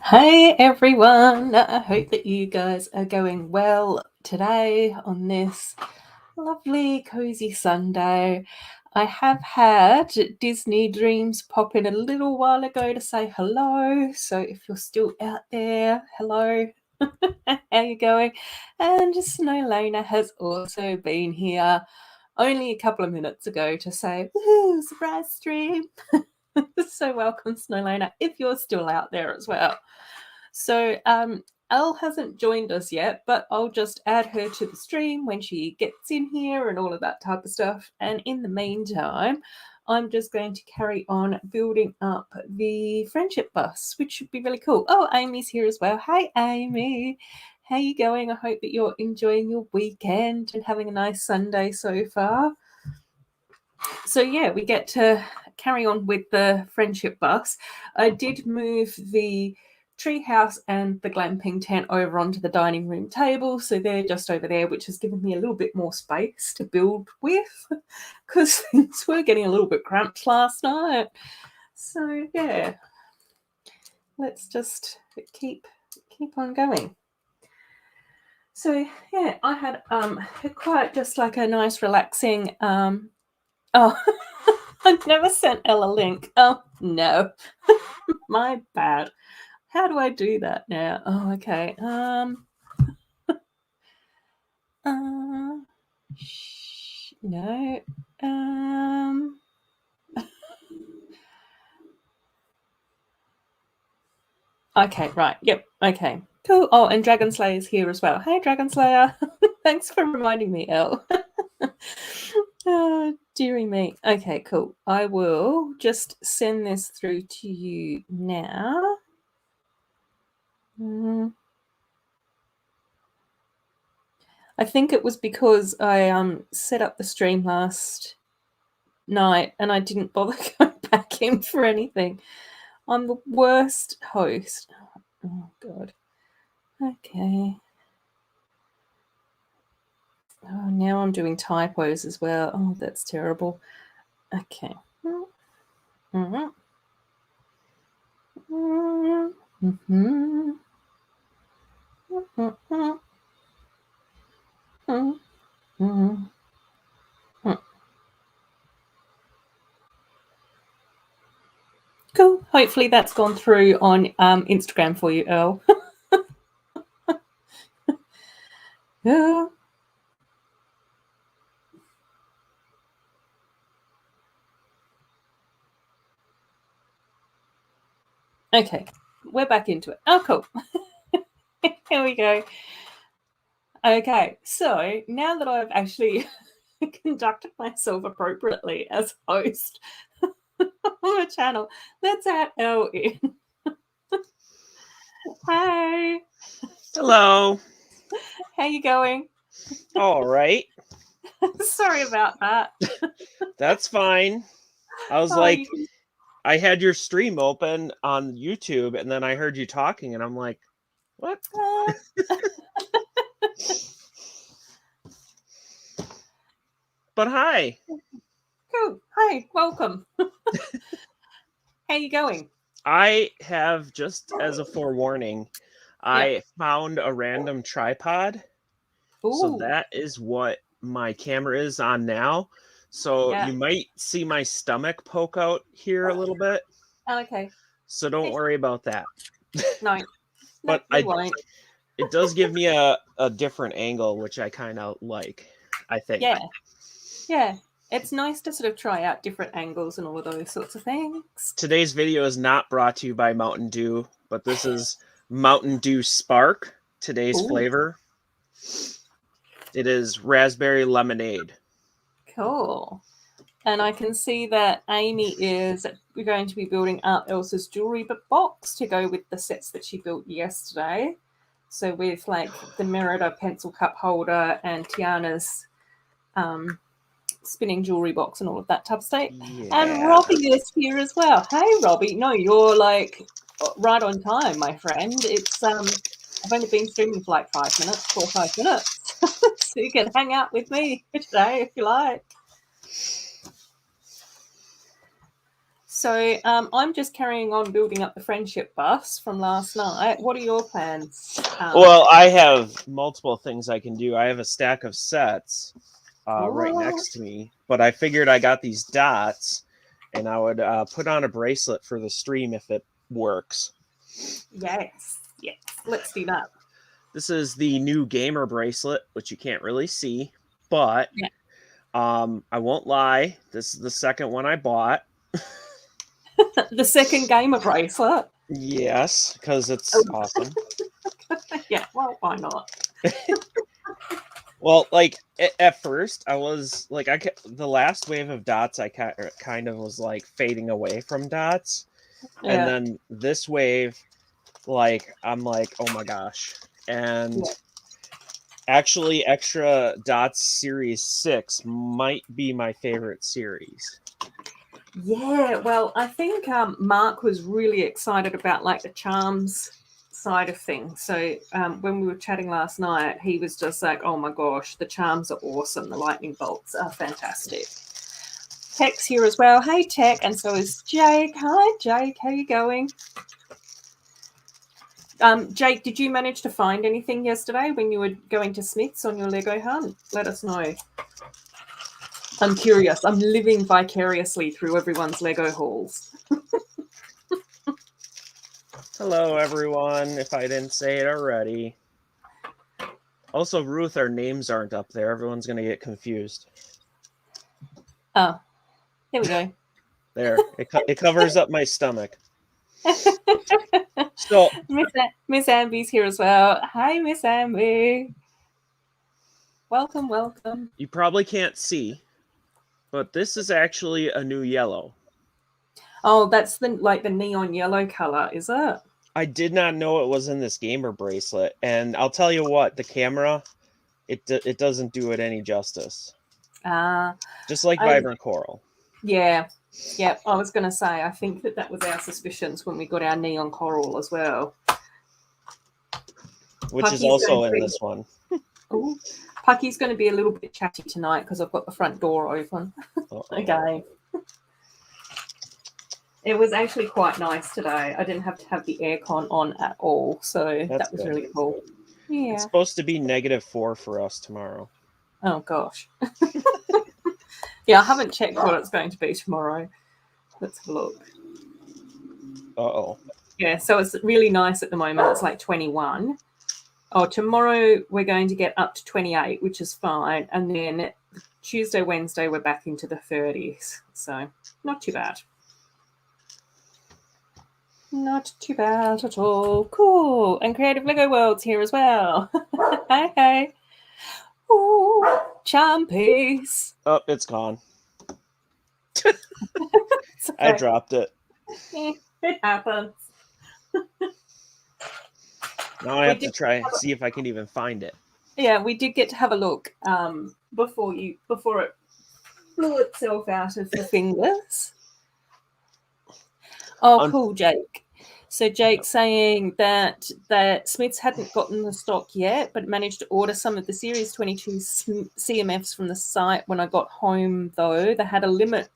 Hey everyone, I hope that you guys are going well today on this lovely cozy Sunday. I have had Disney Dreams pop in a little while ago to say hello, so if you're still out there, hello. How you going? And Snowlana has also been here only a couple of minutes ago to say, woohoo, surprise stream. So welcome, Snowlana, if you're still out there as well. So Elle hasn't joined us yet, but I'll just add her to the stream when she gets in here and all of that type of stuff. And in the meantime, I'm just going to carry on building up the friendship bus, which should be really cool. Oh, Amy's here as well. Hi, Amy. How you going? I hope that you're enjoying your weekend and having a nice Sunday so far. So yeah, we get to carry on with the friendship bus. I did move the treehouse and the glamping tent over onto the dining room table, so they're just over there, which has given me a little bit more space to build with because things were getting a little bit cramped last night. So yeah, let's just keep on going. So yeah, I had quite just like a nice relaxing oh I never sent Ella a link. Oh no. My bad. How do I do that now? Oh, okay. No. Okay, right. Yep. Okay. Cool. Oh, and Dragon Slayer is here as well. Hey, Dragon Slayer. Thanks for reminding me, Elle. Oh, dearie me. Okay, cool. I will just send this through to you now. I think it was because I set up the stream last night and I didn't bother going back in for anything. I'm the worst host. Oh, God. Okay. Oh, now I'm doing typos as well. Oh, that's terrible. Okay. Mm-hmm. Mm-hmm. Mm-hmm. Cool. Hopefully that's gone through on Instagram for you, Earl. Yeah. Okay, we're back into it. Oh, cool. Here we go. Okay, so now that I've actually conducted myself appropriately as host on the channel, let's add Elle in. Hi. Hello. How you going? All right. Sorry about that. That's fine. I was like, I had your stream open on YouTube, and then I heard you talking, and I'm like, what? But hi. Cool. Hi, welcome. How you going? I have, just as a forewarning, I found a random tripod. Ooh. So that is what my camera is on now. So you might see my stomach poke out here a little bit. Okay. So don't worry about that. No. But we won't. It does give me a different angle, which I kind of like, I think. Yeah. It's nice to sort of try out different angles and all of those sorts of things. Today's video is not brought to you by Mountain Dew, but this is Mountain Dew Spark, today's flavor. It is raspberry lemonade. Cool. And I can see that Amy is going to be building Aunt Elsa's jewelry box to go with the sets that she built yesterday. So with like the Merida pencil cup holder and Tiana's spinning jewelry box and all of that type of stuff. Yeah. And Robbie is here as well. Hey, Robbie. No, you're like right on time, my friend. It's I've only been streaming for like 4 or 5 minutes. So you can hang out with me today if you like. So I'm just carrying on building up the friendship bus from last night. What are your plans? Well, I have multiple things I can do. I have a stack of sets right Oh, next to me, but I figured I got these dots, and I would put on a bracelet for the stream if it works. yes. Let's do that. This is the new gamer bracelet, which you can't really see, but Yeah. I won't lie. This is the second one I bought. The second gamer bracelet. Yes, because it's awesome. Yeah, well, why not? Well, like at first, I was like, the last wave of dots, I kind of was like fading away from dots, and Yeah. then this wave, like I'm like, oh my gosh, and Yeah. actually, Extra Dots Series 6 might be my favorite series. Yeah, well, I think Mark was really excited about like the charms side of things. So when we were chatting last night, he was just like, "Oh my gosh, the charms are awesome. The lightning bolts are fantastic." Tech's here as well. Hey, Tech, and so is Jake. Hi, Jake. How you going? Jake, did you manage to find anything yesterday when you were going to Smith's on your Lego hunt? Let us know. I'm curious. I'm living vicariously through everyone's Lego hauls. Hello, everyone, if I didn't say it already. Also, Ruth, our names aren't up there. Everyone's going to get confused. Oh, here we go. There, it covers up my stomach. So, Miss Amby's here as well. Hi, Miss Amby. Welcome. you probably can't see, but this is actually a new yellow. Oh, that's the neon yellow color, is it? I did not know it was in this gamer bracelet, and I'll tell you what, the camera, it doesn't do it any justice. Just like Vibrant Coral. Yeah. I was going to say, I think that was our suspicions when we got our neon coral as well. Which Pucky's is also in this one. Ooh, Pucky's going to be a little bit chatty tonight because I've got the front door open. Okay. It was actually quite nice today. I didn't have to have the aircon on at all, so that was really cool. Yeah. It's supposed to be -4 for us tomorrow. Oh, gosh. Yeah, I haven't checked what it's going to be tomorrow. Let's have a look. Uh-oh. Yeah, so it's really nice at the moment. It's like 21. Oh, tomorrow we're going to get up to 28, which is fine. And then Tuesday, Wednesday, we're back into the 30s. So not too bad. Not too bad at all. Cool. And Creative Lego World's here as well. Hey. Ooh, charm piece. Oh, it's gone. It's okay. I dropped it. It happens. Now I have to try and see if I can even find it. Yeah, we did get to have a look before it blew itself out of the fingers. Oh, cool, Jake. So Jake's saying that Smiths hadn't gotten the stock yet, but managed to order some of the Series 22 CMFs from the site when I got home, though. They had a limit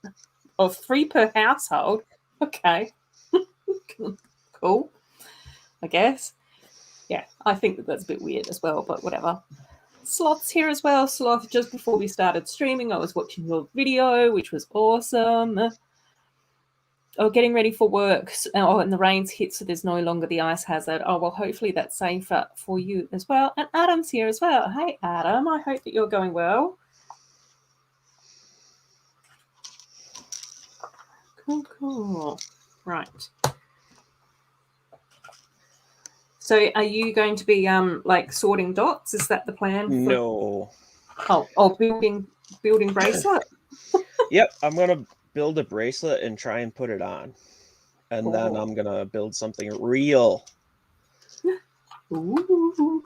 of 3 per household. Okay. Cool, I guess. Yeah, I think that's a bit weird as well, but whatever. Sloth's here as well. Sloth, just before we started streaming, I was watching your video, which was awesome. Oh, getting ready for work. Oh, and the rain's hit, so there's no longer the ice hazard. Oh, well, hopefully that's safer for you as well. And Adam's here as well. Hey, Adam, I hope that you're going well. Cool. Right. So are you going to be like sorting dots? Is that the plan? No. Building bracelet? Yep, I'm going to build a bracelet and try and put it on. And then I'm going to build something real. Ooh.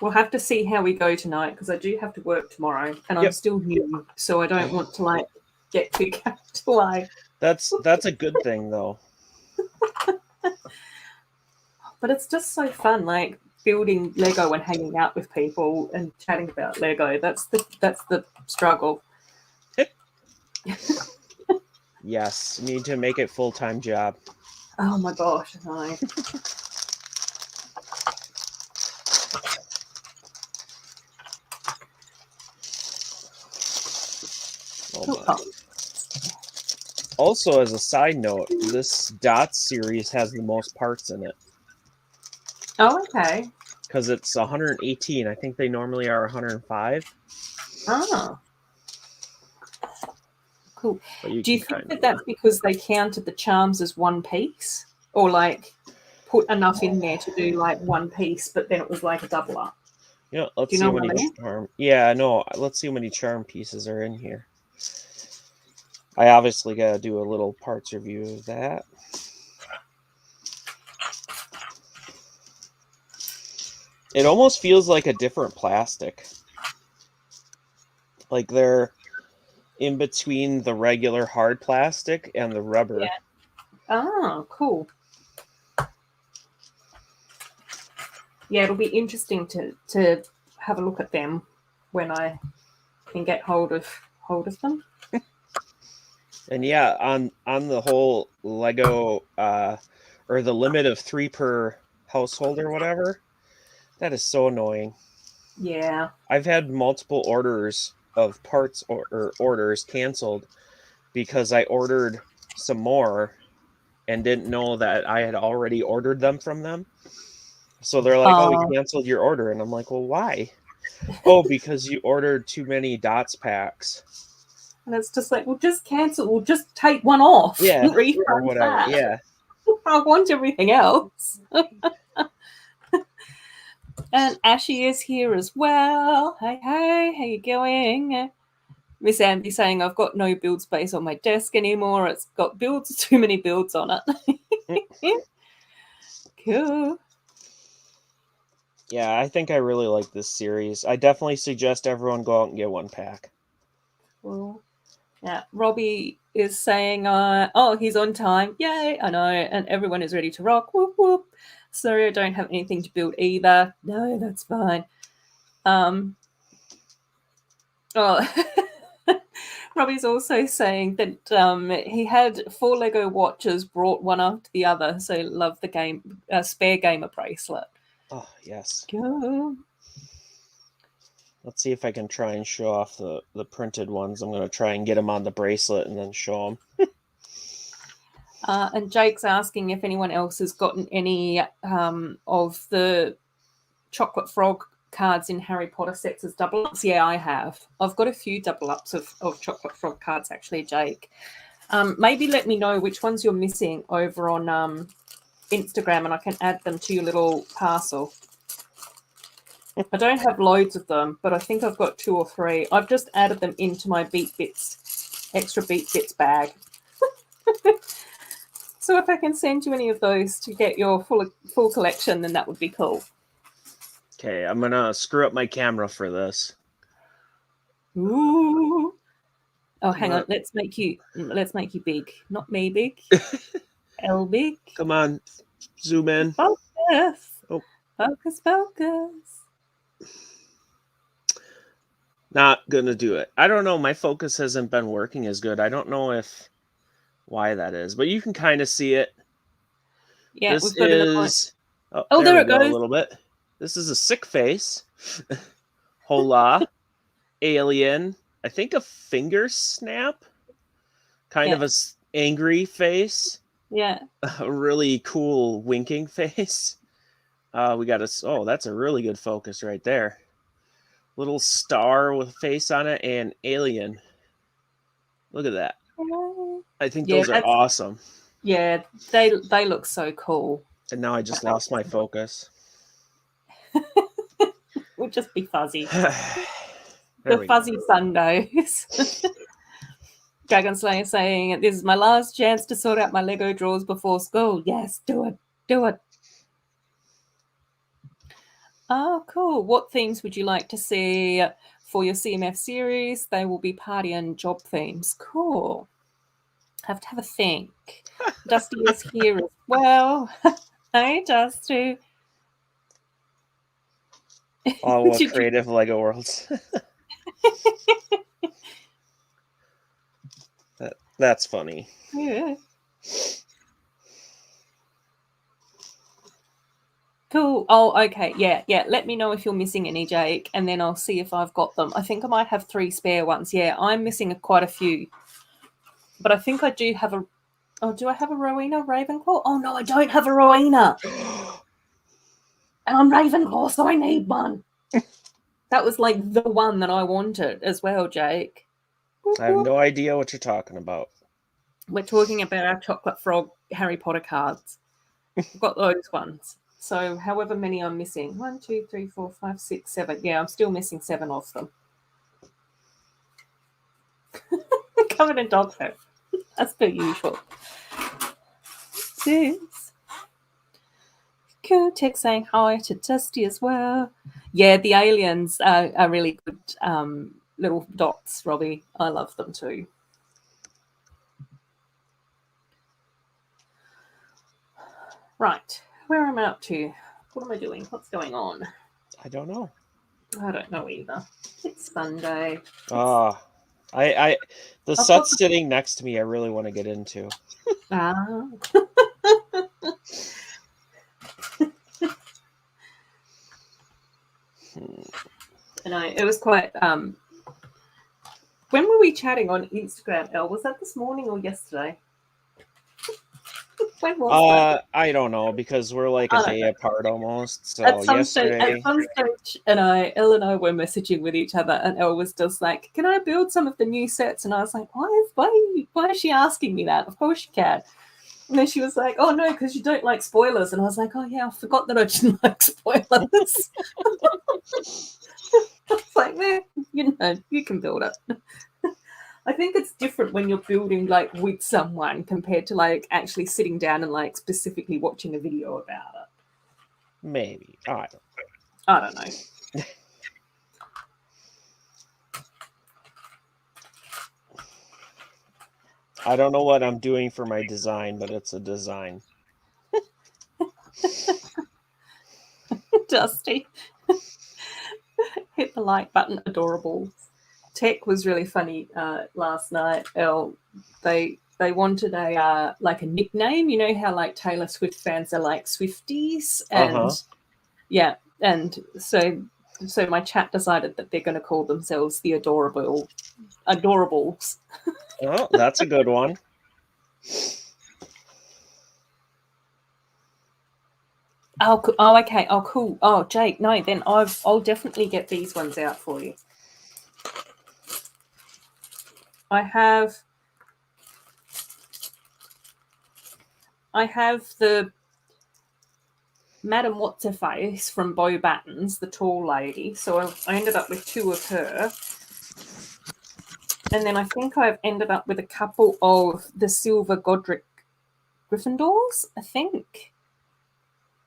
We'll have to see how we go tonight because I do have to work tomorrow and I'm still new, so I don't want to like get too carried away. That's a good thing though. But it's just so fun, like building Lego and hanging out with people and chatting about Lego. That's the struggle. Yes, need to make it full-time job. Oh my gosh, no. Oh my. Also, as a side note, this Dots series has the most parts in it. Oh, okay. Because it's 118. I think they normally are 105. Oh, cool. But you Do you can think kind that of... that's because they counted the charms as one piece? Or like put enough in there to do like one piece, but then it was like a double up? You know, Do let's you see know how what I many mean? charm... Yeah, no, let's see how many charm pieces are in here. I obviously got to do a little parts review of that. It almost feels like a different plastic. Like they're in between the regular hard plastic and the rubber. Yeah. Oh, cool. Yeah, it'll be interesting to have a look at them when I can get hold of them. And yeah, on the whole Lego or the limit of 3 per household or whatever, that is so annoying. Yeah. I've had multiple orders of parts or orders canceled because I ordered some more and didn't know that I had already ordered them from them. So they're like, "Oh, we canceled your order." And I'm like, "Well, why?" "Oh, because you ordered too many Dots packs." And it's just like, well, just cancel. We'll just take one off. Yeah, or Refund whatever. that. Yeah. I want everything else. And Ashy is here as well. Hey, hey, how you going? Miss Andy saying, I've got no build space on my desk anymore. It's got too many builds on it. Cool. Yeah, I think I really like this series. I definitely suggest everyone go out and get one pack. Well, yeah, Robbie is saying, he's on time. Yay, I know. And everyone is ready to rock. Whoop, whoop. Sorry, I don't have anything to build either. No, that's fine. Robbie's also saying that he had 4 Lego watches, brought one after the other. So love the game, spare gamer bracelet. Oh, yes. Go. Let's see if I can try and show off the printed ones. I'm going to try and get them on the bracelet and then show them. And Jake's asking if anyone else has gotten any of the Chocolate Frog cards in Harry Potter sets as double ups. Yeah, I have. I've got a few double ups of Chocolate Frog cards, actually, Jake. Maybe let me know which ones you're missing over on Instagram and I can add them to your little parcel. I don't have loads of them, but I think I've got 2 or 3. I've just added them into my extra Beat Bits bag. So if I can send you any of those to get your full collection, then that would be cool. Okay, I'm going to screw up my camera for this. Ooh. Oh, hang on. Let's make you big. Not me big. L big. Come on, zoom in. Focus. Oh. Focus, focus. Not gonna do it. I don't know. My focus hasn't been working as good. I don't know why that is, but you can kind of see it. Yeah, This we've got is. Oh, there it go. goes. A little bit. This is a sick face. Hola, alien. I think a finger snap. Kind of a angry face. Yeah. A really cool winking face. We got oh, that's a really good focus right there. Little star with a face on it and alien. Look at that. I think those are awesome. Yeah, they look so cool. And now I just lost my focus. We'll just be fuzzy. The fuzzy Sundays. Dragon Slayer saying, this is my last chance to sort out my Lego drawers before school. Yes, do it. Do it. Oh, cool. What themes would you like to see for your CMF series? They will be party and job themes. Cool. Have to have a think. Dusty is here as well. Hey, Dusty. Oh, creative Lego worlds. That's funny. Yeah. Cool. Oh, okay. Yeah, yeah. Let me know if you're missing any, Jake, and then I'll see if I've got them. I think I might have 3 spare ones. Yeah, I'm missing quite a few. But I think I do have a... Oh, do I have a Rowena Ravenclaw? Oh, no, I don't have a Rowena. And I'm Ravenclaw, so I need one. That was like the one that I wanted as well, Jake. I have no idea what you're talking about. We're talking about our chocolate frog Harry Potter cards. I've got those ones. So however many I'm missing. 1, 2, 3, 4, 5, 6, 7. Yeah, I'm still missing 7 of them. Covered in dog hair. As per usual. 6. Cool. Tech saying hi to Dusty as well. Yeah, the aliens are really good little dots, Robbie. I love them too. Right. Where am I up to? What am I doing? What's going on? I don't know. I don't know either. It's Sunday. The I've set's got the... sitting next to me. I really want to get into. Ah. I know, it was quite... When were we chatting on Instagram, Elle? Was that this morning or yesterday? When was that? I don't know, because we're like a day apart almost. So At some yesterday, stage, Elle and I were messaging with each other, and Elle was just like, "Can I build some of the new sets?" And I was like, "Why is she asking me that? Of course she can." And then she was like, "Oh no, because you don't like spoilers." And I was like, "Oh yeah, I forgot that I didn't like spoilers." It's like, you can build it. I think it's different when you're building like with someone compared to like actually sitting down and like specifically watching a video about it. maybe. I don't know. I don't know what I'm doing for my design, but it's a design. Dusty. Hit the like button. Adorable. Tech was really funny last night. They wanted a like a nickname. You know how like Taylor Swift fans are like Swifties, and yeah, and so my chat decided that they're going to call themselves the Adorabuild. Adorables. Oh, that's a good one. Oh, okay. Oh, cool. Oh, Jake, no, then I'll definitely get these ones out for you. I have the Madam What's Her Face from Bow Battens, the tall lady. So I ended up with 2 of her. And then I think I've ended up with a couple of the Silver Godric Gryffindors, I think.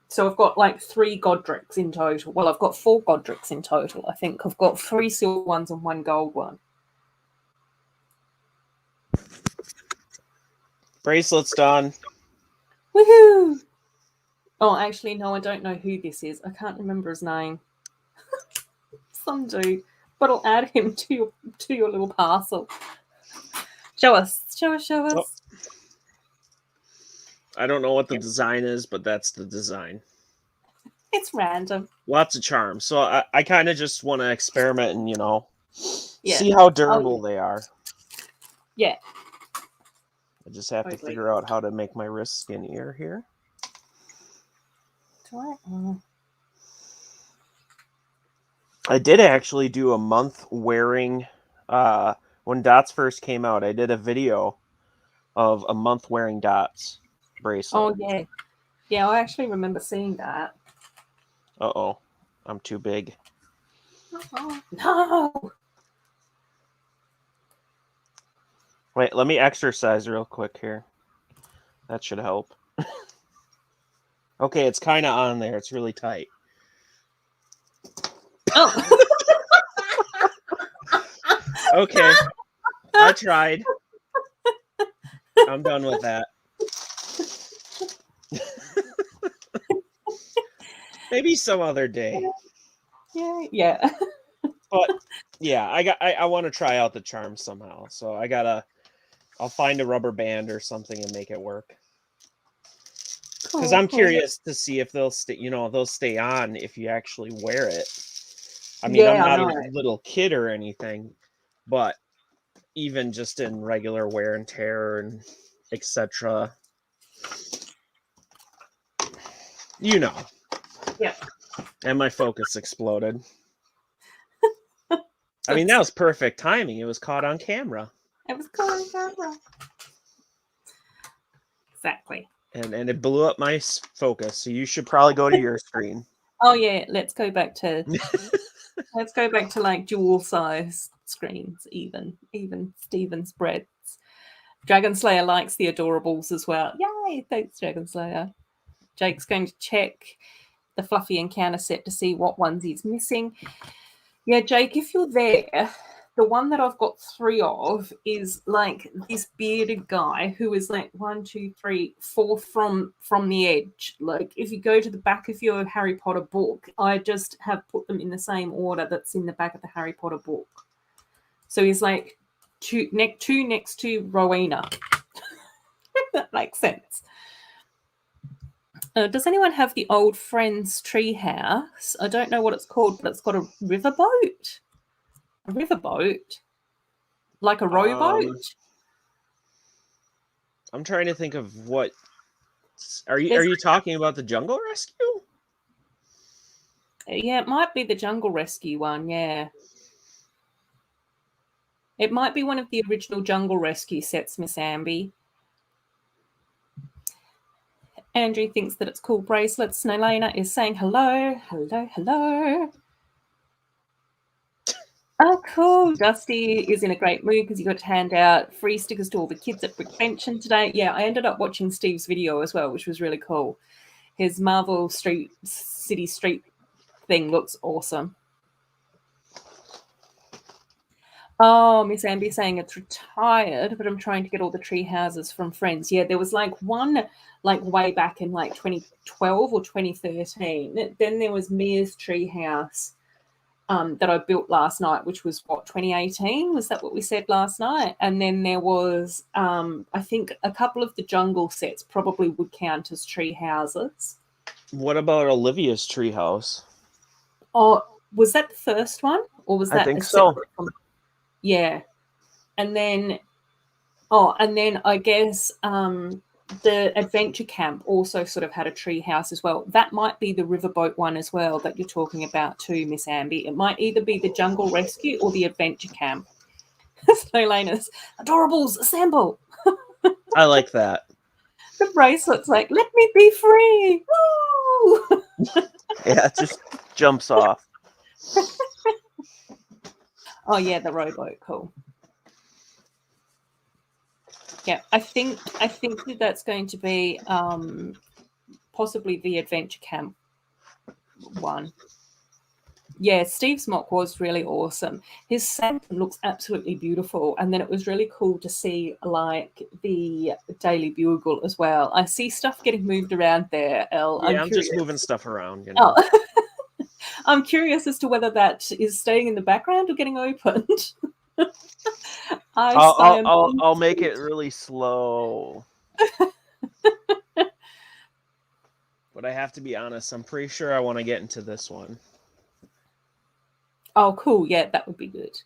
So I've got like 3 Godrics in total. Well, I've got 4 Godrics in total. I think I've got 3 silver ones and 1 gold one. Bracelet's done. Woohoo! Oh, actually, no, I don't know who this is. I can't remember his name. Some dude. But I'll add him to your little parcel. Show us. Oh. I don't know what the design is, but that's the design. It's random. Lots of charm. So I kind of just want to experiment and, see how durable they are. Yeah. I just have to figure out how to make my wrist skinnier here. I did actually do a month wearing, when Dots first came out, I did a video of a month wearing Dots bracelet. Oh, yeah. Yeah, I actually remember seeing that. Uh-oh. I'm too big. Oh, no! Wait, let me exercise real quick here. That should help. Okay, it's kind of on there. It's really tight. Oh. Okay. I tried. I'm done with that. Maybe some other day. Yeah. But yeah, I want to try out the charm somehow. So I gotta I'll find a rubber band or something and make it work. Because Cool, I'm cool. curious to see if they'll stay, they'll stay on if you actually wear it. I mean, I'm not a little kid or anything, but even just in regular wear and tear and etc. Yeah. And my focus exploded. I mean, that was perfect timing. It was caught on camera. It was caught on camera. Exactly. And it blew up my focus. So you should probably go to your screen. Oh yeah, let's go back to like dual size screens, even Steven's breadths. Dragon Slayer likes the Adorables as well. Yay! Thanks, Dragon Slayer. Jake's going to check the Fluffy Encounter set to see what ones he's missing. Yeah, Jake, if you're there, the one that I've got 3 of is like this bearded guy who is like 1, 2, 3, 4 from the edge. Like if you go to the back of your Harry Potter book, I just have put them in the same order that's in the back of the Harry Potter book. So he's like two next to Rowena. That makes sense. Does anyone have the old Friends treehouse? I don't know what it's called, but it's got a riverboat. A riverboat? Like a rowboat? I'm trying to think of what. Are you talking about the Jungle Rescue? Yeah, it might be the Jungle Rescue one, yeah. It might be one of the original Jungle Rescue sets, Miss Amby. Andrew thinks that it's cool bracelets. Nalena is saying hello. Hello, hello. Oh, cool. Dusty is in a great mood because he got to hand out free stickers to all the kids at Brickvention today. Yeah, I ended up watching Steve's video as well, which was really cool. His Marvel City Street thing looks awesome. Oh, Miss Amby saying it's retired, but I'm trying to get all the tree houses from friends. Yeah, there was like one like way back in like 2012 or 2013. Then there was Mia's tree house that I built last night, which was what, 2018? Was that what we said last night? And then there was I think a couple of the jungle sets probably would count as tree houses. What about Olivia's treehouse? Oh, was that the first one? Or was that I think so. Yeah. And then I guess the adventure camp also sort of had a tree house as well. That might be the riverboat one as well that you're talking about too, Miss Amby. It might either be the jungle rescue or the adventure camp. Snowlaners, Adorables, assemble. I like that. The bracelet's like, let me be free. Woo! Yeah, it just jumps off. Oh yeah, the rowboat, cool. Yeah, I think that's going to be possibly the adventure camp one. Yeah, Steve's mock was really awesome. His sampling looks absolutely beautiful, and then it was really cool to see like the Daily Bugle as well. I see stuff getting moved around there, Elle. Yeah, I'm just moving stuff around, you know. Oh. I'm curious as to whether that is staying in the background or getting opened. I'll make it really slow. But I have to be honest, I'm pretty sure I want to get into this one. Oh, cool. Yeah, that would be good.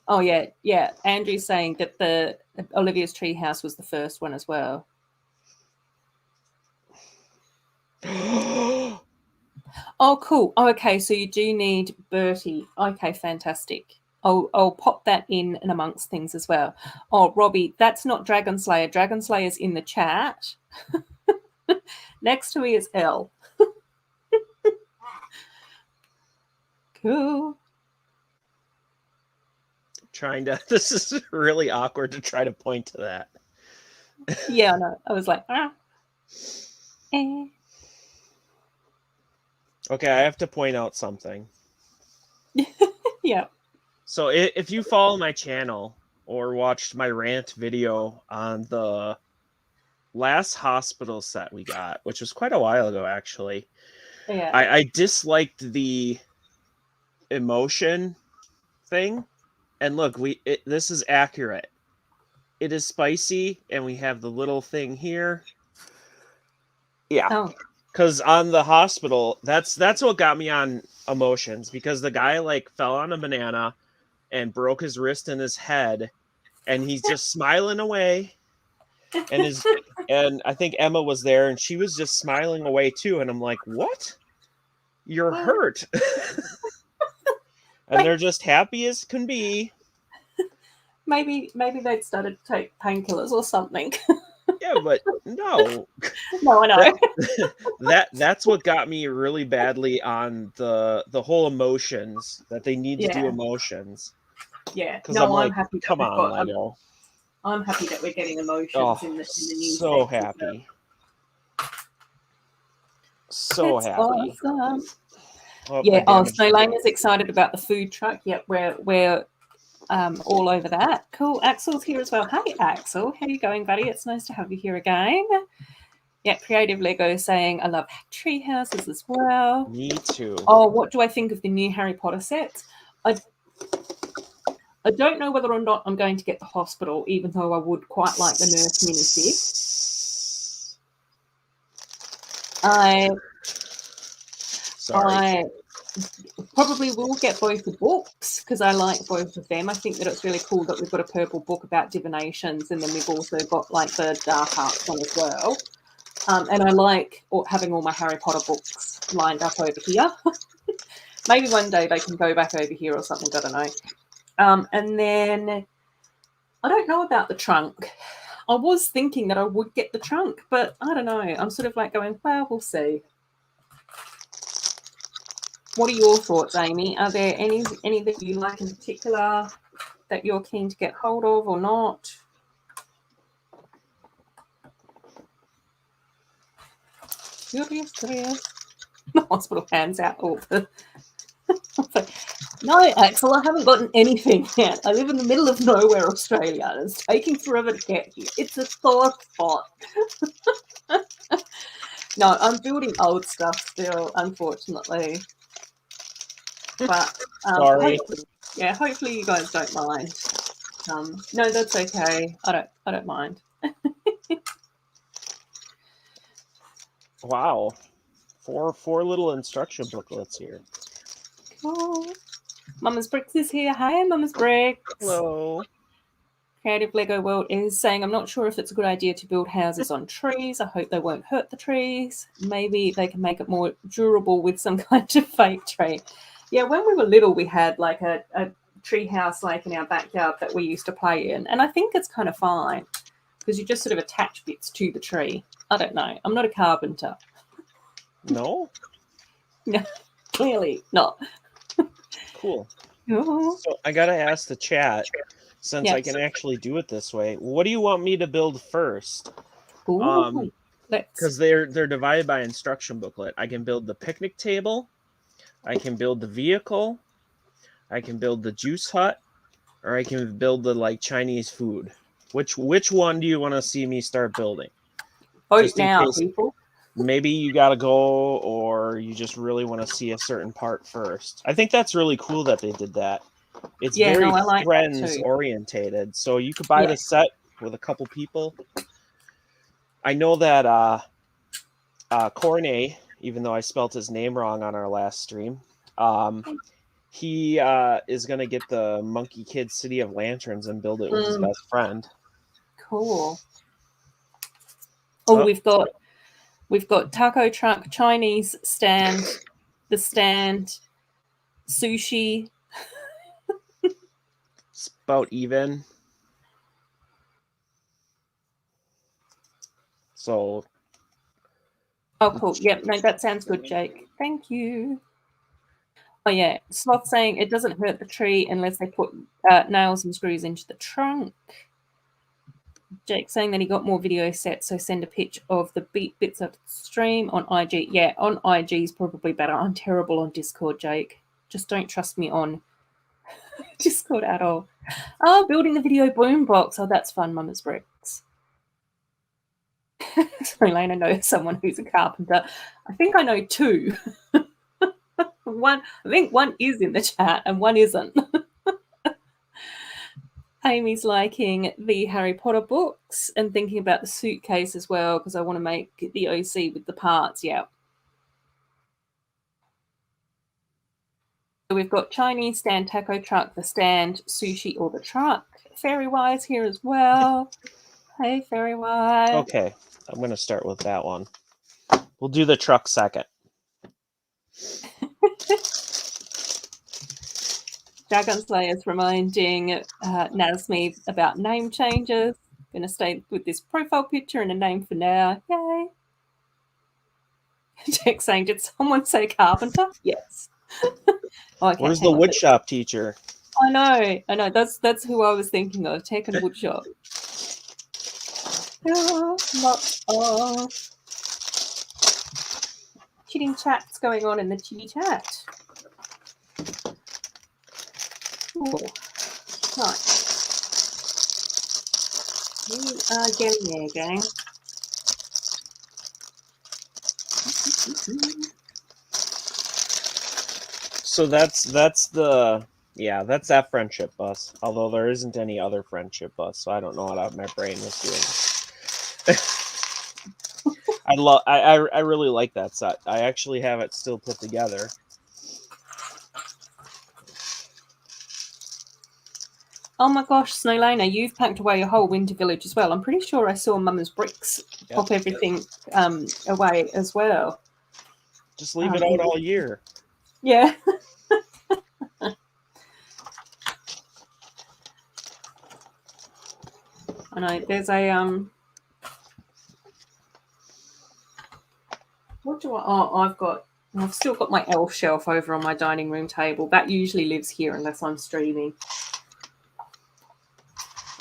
Oh, yeah. Yeah. Andrew's saying that the Olivia's treehouse was the first one as well. Oh, cool. Oh, okay, so you do need Bertie. Okay, fantastic. I'll pop that in and amongst things as well. Oh, Robbie, that's not Dragon Slayer. Dragon Slayer's in the chat. Next to me is Elle. Cool. This is really awkward to try to point to that. Yeah, I know. I was like, ah. Okay, I have to point out something. Yeah. So if you follow my channel or watched my rant video on the last hospital set we got, which was quite a while ago, actually, Yeah. I disliked the emotion thing. And look, this is accurate. It is spicy, and we have the little thing here. Yeah. Oh. Because on the hospital, that's what got me on emotions, because the guy like fell on a banana and broke his wrist and his head, and he's just smiling away. And I think Emma was there, and she was just smiling away too. And I'm like, what? You're hurt. And they're just happy as can be. Maybe they'd started to take painkillers or something. Yeah, but no. No, I know. That's what got me really badly on the whole emotions, that they need to do emotions. Yeah. Because No, I'm like, happy that come on, Lego. I'm happy that we're getting emotions in the news. So happy. So That's happy. Awesome. Oh, yeah. Oh, Snowlane is excited about the food truck. Yep, we're all over that. Cool. Axel's here as well. Hey, Axel. How you going, buddy? It's nice to have you here again. Yeah, Creative Lego saying I love tree houses as well. Me too. Oh, what do I think of the new Harry Potter sets? I don't know whether or not I'm going to get the hospital, even though I would quite like the nurse minifig. I probably will get both the books because I like both of them. I think that it's really cool that we've got a purple book about divinations, and then we've also got like the dark arts one as well. And I like having all my Harry Potter books lined up over here. Maybe one day they can go back over here or something. I don't know. And then I don't know about the trunk. I was thinking that I would get the trunk, but I don't know. I'm sort of like going, well, we'll see. What are your thoughts, Amy? Are there any that you like in particular that you're keen to get hold of or not? Curious. The hospital hands out all the... No, Axel, I haven't gotten anything yet. I live in the middle of nowhere, Australia. It's taking forever to get here. It's a sore spot. No, I'm building old stuff still, unfortunately. But sorry. Hopefully you guys don't mind. No, that's okay. I don't mind. Wow. Four little instruction booklets here. Cool. Mama's Bricks is here. Hi, Mama's Bricks. Hello. Creative Lego World is saying, I'm not sure if it's a good idea to build houses on trees. I hope they won't hurt the trees. Maybe they can make it more durable with some kind of fake tree. Yeah, when we were little, we had like a tree house like in our backyard that we used to play in. And I think it's kind of fine because you just sort of attach bits to the tree. I don't know. I'm not a carpenter. No? No, clearly not. Cool. So I got to ask the chat, since I can actually do it this way, what do you want me to build first? Because they're divided by instruction booklet. I can build the picnic table. I can build the vehicle. I can build the juice hut. Or I can build the like Chinese food. Which one do you want to see me start building? Vote now, people. Maybe you got to go, or you just really want to see a certain part first. I think that's really cool that they did that. It's very like friends orientated. So you could buy the set with a couple people. I know that Cornet, even though I spelt his name wrong on our last stream, he is going to get the Monkey Kid City of Lanterns and build it with his best friend. Cool. Oh, we've got taco truck, Chinese stand, the stand, sushi. It's about even. So. Oh, cool. Yep. No, that sounds good, Jake. Thank you. Oh, yeah. Sloth saying it doesn't hurt the tree unless they put nails and screws into the trunk. Jake saying that he got more video sets, so send a pitch of the bits of the stream on IG. Yeah, on IG is probably better. I'm terrible on Discord, Jake. Just don't trust me on Discord at all. Oh, building the video boombox. Oh, that's fun, Mama's Bricks. Sorry, Lane, I know someone who's a carpenter. I think I know two. I think one is in the chat and one isn't. Amy's liking the Harry Potter books and thinking about the suitcase as well because I want to make the OC with the parts. Yeah. So we've got Chinese stand, taco truck, the stand, sushi, or the truck. Fairy Wise here as well. Hey, Fairy Wise. Okay, I'm going to start with that one. We'll do the truck second. Dragon Slayer's reminding Nasmi about name changes. Going to stay with this profile picture and a name for now. Yay. Jack saying, did someone say carpenter? Yes. Okay, where's the woodshop teacher? I know. That's who I was thinking of. Tech and woodshop. Lots of chitting chats going on in the chitty chat. Ooh. Right. We are getting there, gang. So that's that friendship bus. Although there isn't any other friendship bus, so I don't know what my brain was doing. I really like that set. I actually have it still put together. Oh my gosh, Snowlana, you've packed away your whole winter village as well. I'm pretty sure I saw Mama's bricks pop everything away as well. Just leave it out all year. Yeah. I know. There's a what do I? Oh, I've still got my elf shelf over on my dining room table. That usually lives here unless I'm streaming.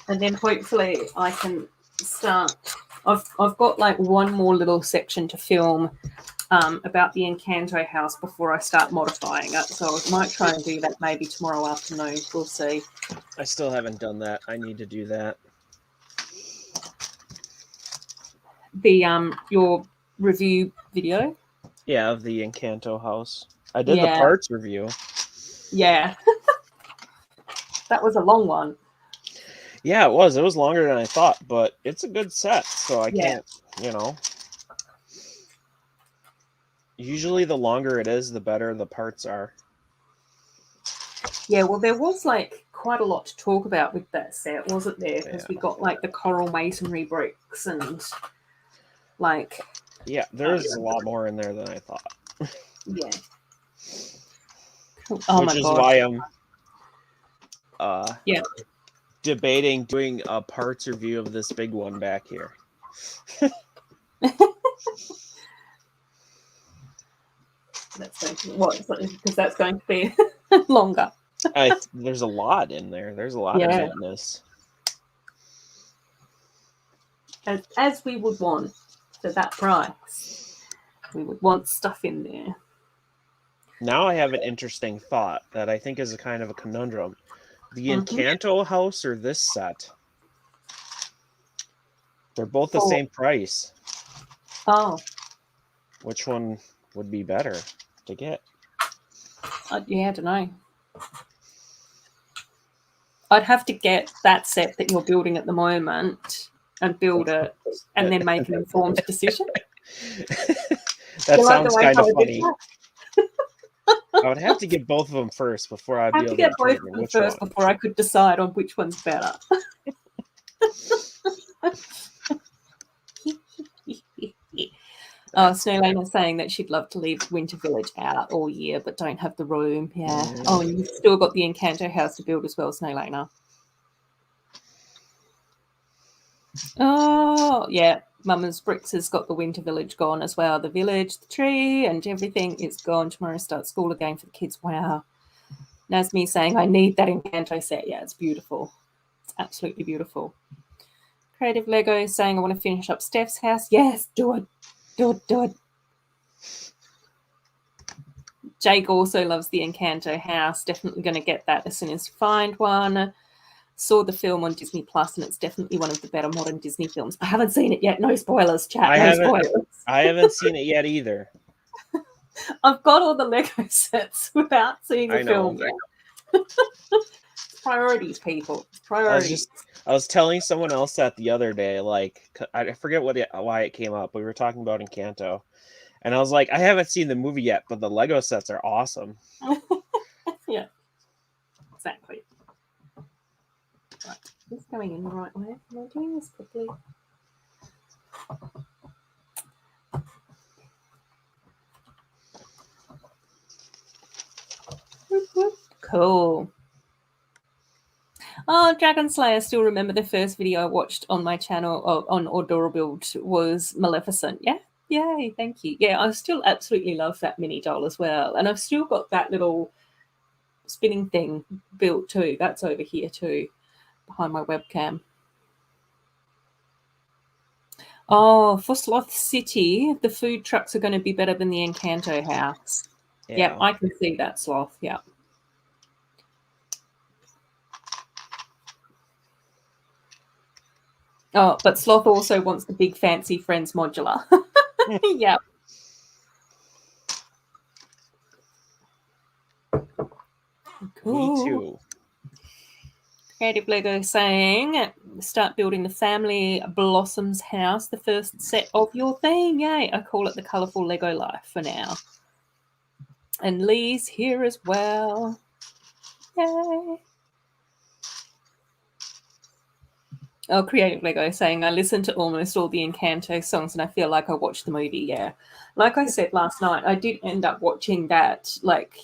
And then hopefully I can start. I've got like one more little section to film about the Encanto house before I start modifying it. So I might try and do that maybe tomorrow afternoon. We'll see. I still haven't done that. I need to do that. The your review video? Yeah, of the Encanto house. I did the parts review. Yeah. That was a long one. Yeah, it was. It was longer than I thought, but it's a good set, so I can't, Usually the longer it is, the better the parts are. Yeah, well, there was like quite a lot to talk about with that set, wasn't there? Because we got like the coral masonry bricks and like... Yeah, there's a lot more in there than I thought. Yeah. Which is why I'm debating doing a parts review of this big one back here. Because that's going to be longer. There's a lot in there. There's a lot of goodness. As we would want for that price. We would want stuff in there. Now I have an interesting thought that I think is a kind of a conundrum. The Encanto house or this set? They're both the same price. Oh. Which one would be better to get? I don't know. I'd have to get that set that you're building at the moment and build it and then make an informed decision. That sounds kind of funny. I would have to get both of them first before I'd be able to get both of them first before I could decide on which one's better. Oh, Snowlana's saying that she'd love to leave Winter Village out all year, but don't have the room. Yeah. Oh, and you've still got the Encanto house to build as well, Snowlana. Oh, yeah. Mama's Bricks has got the Winter Village gone as well. The village, the tree, and everything is gone. Tomorrow starts school again for the kids. Wow. Nasmi saying, I need that Encanto set. Yeah, it's beautiful. It's absolutely beautiful. Creative Lego saying, I want to finish up Steph's house. Yes, do it. Do it. Jake also loves the Encanto house. Definitely going to get that as soon as you find one. Saw the film on Disney Plus, and it's definitely one of the better modern Disney films. I haven't seen it yet. No spoilers, chat. Spoilers. I haven't seen it yet either. I've got all the Lego sets without seeing the film yet. Priorities, people. Priorities. I was telling someone else that the other day, like, I forget why it came up. We were talking about Encanto, and I was like, I haven't seen the movie yet, but the Lego sets are awesome. Yeah, exactly. Right, is this going in the right way? Am I doing this quickly? Cool. Oh, Dragon Slayer, I still remember the first video I watched on my channel on Adorabuild was Maleficent. Yeah, yay, thank you. Yeah, I still absolutely love that mini doll as well. And I've still got that little spinning thing built too. That's over here too, behind my webcam. Oh, for Sloth City, the food trucks are going to be better than the Encanto house. Yeah, I can see that, Sloth. Yeah. Oh, but Sloth also wants the big fancy Friends modular. Yeah. Cool. Me too. Creative Lego saying, start building the family Blossoms house, the first set of your theme. Yay. I call it the colourful Lego life for now. And Lee's here as well. Yay. Oh, Creative Lego saying, I listen to almost all the Encanto songs and I feel like I watched the movie. Yeah. Like I said last night, I did end up watching that, like,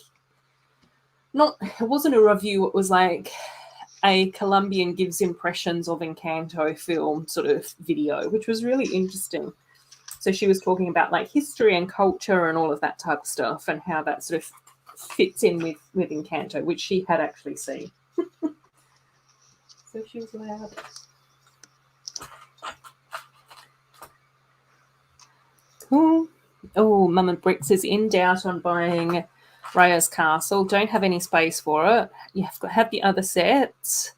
it wasn't a review, it was like a Colombian gives impressions of Encanto film sort of video, which was really interesting. So she was talking about like history and culture and all of that type of stuff and how that sort of fits in with Encanto, which she had actually seen. So she was loud. Cool. Oh, Mum and Bricks is in doubt on buying Raya's Castle. Don't have any space for it. You have to have the other sets,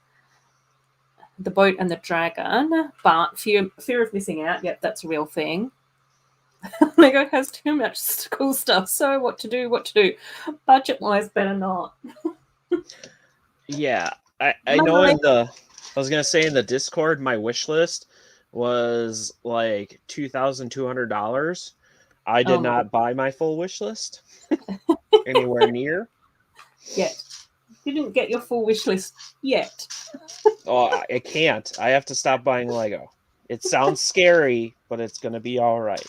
the boat and the dragon, but fear of missing out. Yep, that's a real thing. Lego has too much cool stuff. So what to do? Budget wise, better not. Yeah, I know I was gonna say in the Discord, my wish list was like $2,200. I did not buy my full wish list anywhere near. Yet. Didn't get your full wish list yet. Oh, I can't. I have to stop buying Lego. It sounds scary, but it's gonna be all right.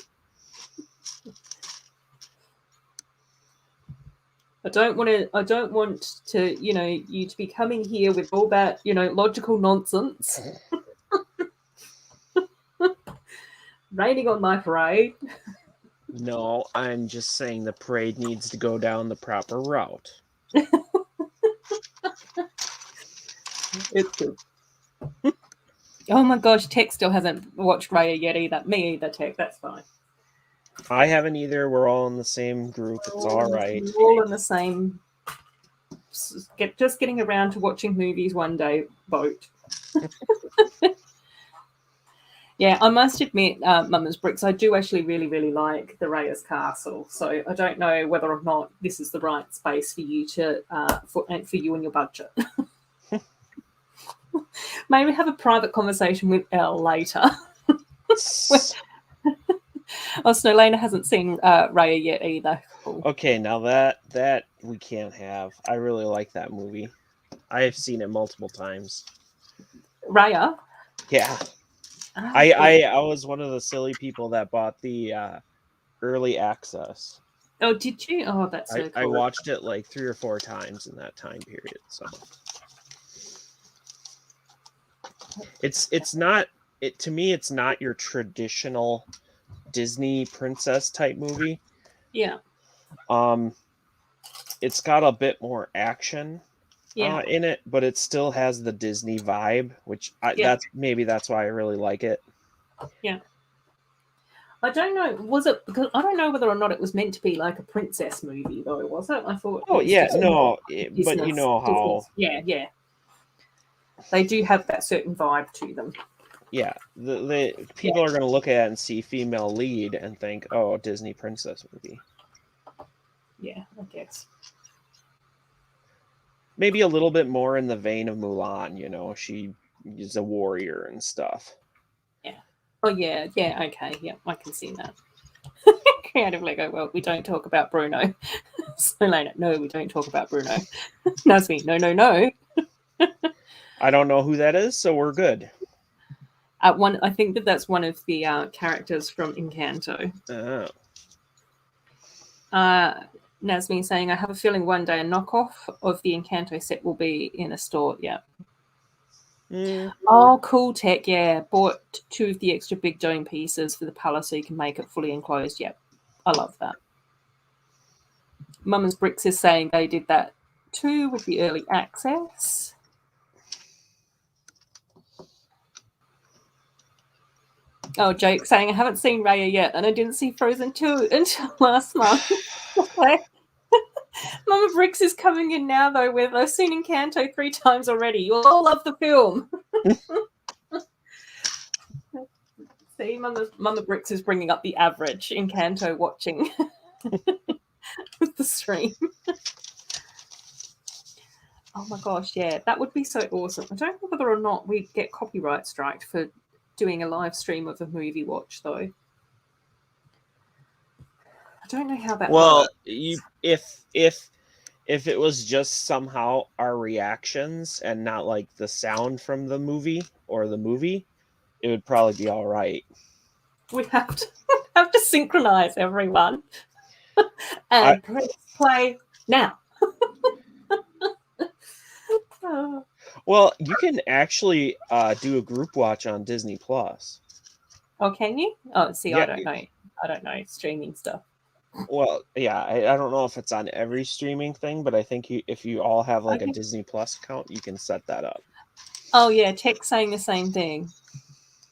I don't want to, you to be coming here with all that, logical nonsense. Raining on my parade. No, I'm just saying the parade needs to go down the proper route. It's good. Oh my gosh, Tech still hasn't watched Raya yet either. Me either, Tech. That's fine. I haven't either. We're all in the same group. It's all right. We're all in the same. Just getting around to watching movies one day, boat. Yeah, I must admit, Mama's Bricks, I do actually really, really like the Raya's Castle. So I don't know whether or not this is the right space for you to for you and your budget. Maybe have a private conversation with Elle later. Oh, Snowlena hasn't seen Raya yet either. Cool. Okay, now that we can't have. I really like that movie. I have seen it multiple times. Raya? Yeah. I was one of the silly people that bought the early access. Oh, did you? Oh, that's so cool. I watched it like 3 or 4 times in that time period. So it's not to me it's not your traditional Disney princess type movie. Yeah. It's got a bit more action in it, but it still has the Disney vibe, which that's why I really like it. Yeah. I don't know. Was it because I don't know whether or not it was meant to be like a princess movie though? Was it? I thought. Oh yeah, no, but you know how. Yeah. They do have that certain vibe to them. Yeah, the people are going to look at it and see female lead and think, "Oh, Disney princess movie." Yeah, I guess. maybe a little bit more in the vein of Mulan. You know, she is a warrior and stuff. Yeah. Oh yeah, yeah. Okay, yeah, I can see that. Creatively go, well, we don't talk about Bruno. So Lena, no, we don't talk about Bruno. Nasmi, no, no, no. I don't know who that is, so we're good. I think that's one of the characters from Encanto. Oh. Nasmi saying, I have a feeling one day a knockoff of the Encanto set will be in a store. Yeah. Mm. Oh, cool tech. Yeah. Bought 2 of the extra big dome pieces for the palace so you can make it fully enclosed. Yep. I love that. Mama's Bricks is saying they did that too with the early access. Oh, Jake saying, I haven't seen Raya yet, and I didn't see Frozen 2 until last month. Okay. Mama Bricks is coming in now, though, with I've seen Encanto 3 times already. You all love the film. See, Mama Bricks is bringing up the average Encanto watching with the stream. Oh my gosh, yeah, that would be so awesome. I don't know whether or not we'd get copyright striked for doing a live stream of a movie watch, though. I don't know how that Well, works. if it was just somehow our reactions and not like the sound from the movie or the movie, it would probably be all right. We'd have to synchronize everyone and press play now. Oh. Well, you can actually do a group watch on Disney Plus. Oh, can you? Oh, see, Yeah. I don't know streaming stuff. Well, yeah, I don't know if it's on every streaming thing, but I think if you all have like a Okay. Disney Plus account, you can set that up. Oh yeah, Tech's saying the same thing.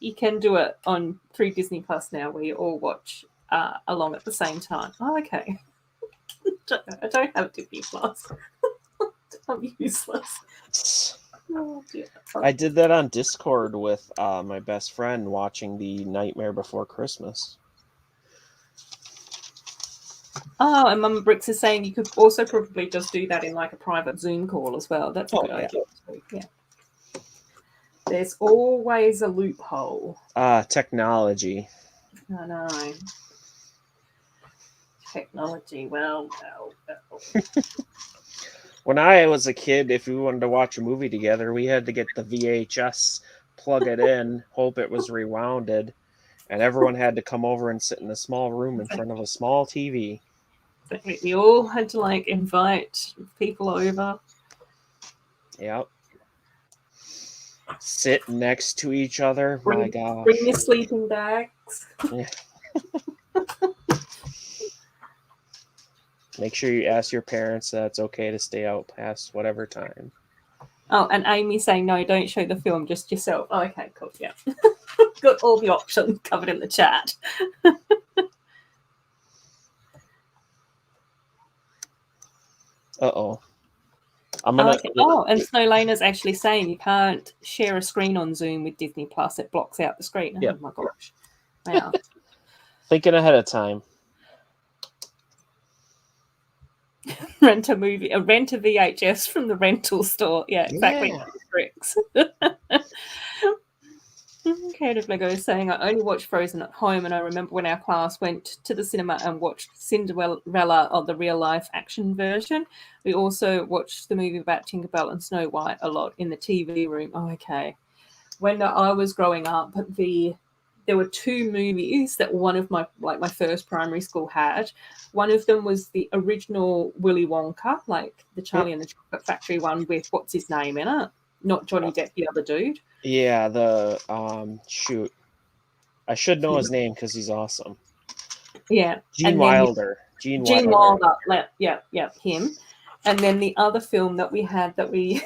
You can do it on through Disney Plus now, where you all watch along at the same time. Oh, okay. I don't have Disney Plus. I'm useless. Oh, dear. I did that on Discord with my best friend watching the Nightmare Before Christmas. Oh, and Mama Bricks is saying you could also probably just do that in like a private Zoom call as well. That's a good idea too. Yeah. There's always a loophole. Technology. I know. Technology. Well. When I was a kid, if we wanted to watch a movie together, we had to get the VHS, plug it in, hope it was rewounded, and everyone had to come over and sit in a small room in front of a small TV. We all had to like invite people over. Yep. Sit next to each other. My gosh. Bring your sleeping bags. Yeah. Make sure you ask your parents that it's okay to stay out past whatever time. Oh, and Amy saying, no, don't show the film, just yourself. Oh, okay, cool, yeah. Got all the options covered in the chat. Uh-oh. I'm gonna... Okay. Oh, and Snowlaner's actually saying you can't share a screen on Zoom with Disney Plus. It blocks out the screen. Yep. Oh, my gosh. Wow. Thinking ahead of time. Rent a VHS from the rental store. Yeah, exactly. Yeah. Bricks. Creative Lego is saying, I only watched Frozen at home, and I remember when our class went to the cinema and watched Cinderella or the real life action version. We also watched the movie about Tinkerbell and Snow White a lot in the TV room. Oh, okay. When I was growing up, there were 2 movies that one of my first primary school had. One of them was the original Willy Wonka, like the Charlie and the Chocolate Factory one with what's his name in it, not Johnny Depp, the other dude. Yeah, shoot. I should know his name because he's awesome. Yeah. Gene Wilder. Gene Wilder. Yeah, him. And then the other film that we had that we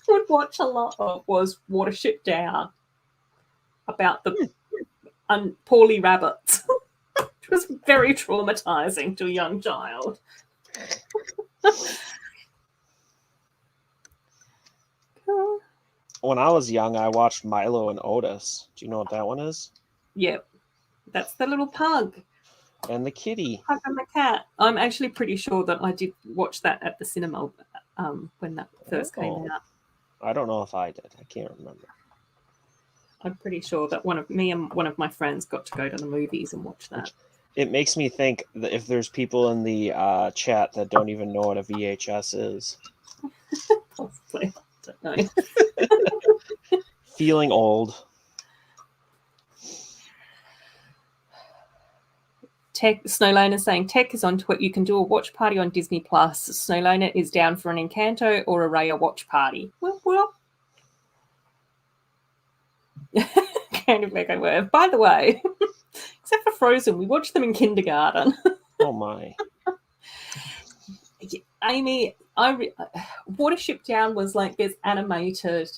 would watch a lot of was Watership Down, about the poorly rabbits. It was very traumatizing to a young child. When I was young, I watched Milo and Otis. Do you know what that one is? Yep. That's the little pug. And the kitty. Pug and the cat. I'm actually pretty sure that I did watch that at the cinema when that first came out. I don't know if I did. I can't remember. I'm pretty sure that me and one of my friends got to go to the movies and watch that. It makes me think that if there's people in the chat that don't even know what a VHS is. Possibly. I don't know. Feeling old. Snowlane is saying tech is onto it. You can do a watch party on Disney Plus. Snowlane is down for an Encanto or a Raya watch party. Well. Kind of make I were. By the way, except for Frozen, we watched them in kindergarten. Oh my. Amy, Watership Down was like this animated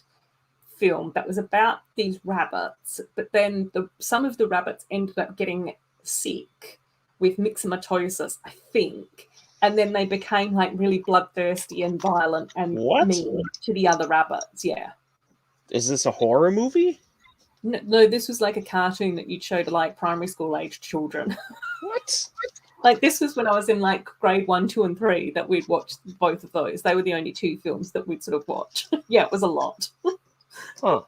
film that was about these rabbits, but then some of the rabbits ended up getting sick with myxomatosis, I think, and then they became like really bloodthirsty and violent and mean to the other rabbits. Yeah. Is this a horror movie? No, this was like a cartoon that you'd show to like primary school aged children. What? Like this was when I was in like grade 1, 2, and 3 that we'd watched both of those. They were the only 2 films that we'd sort of watch. Yeah, it was a lot. Huh.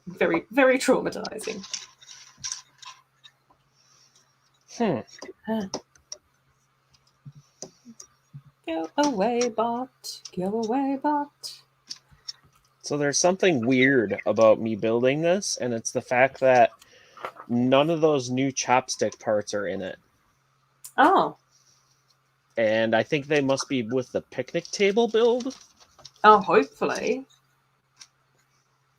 Very, very traumatizing. Go away, bot. Go away, bot. So there's something weird about me building this, and it's the fact that none of those new chopstick parts are in it. Oh. And I think they must be with the picnic table build. Oh, hopefully.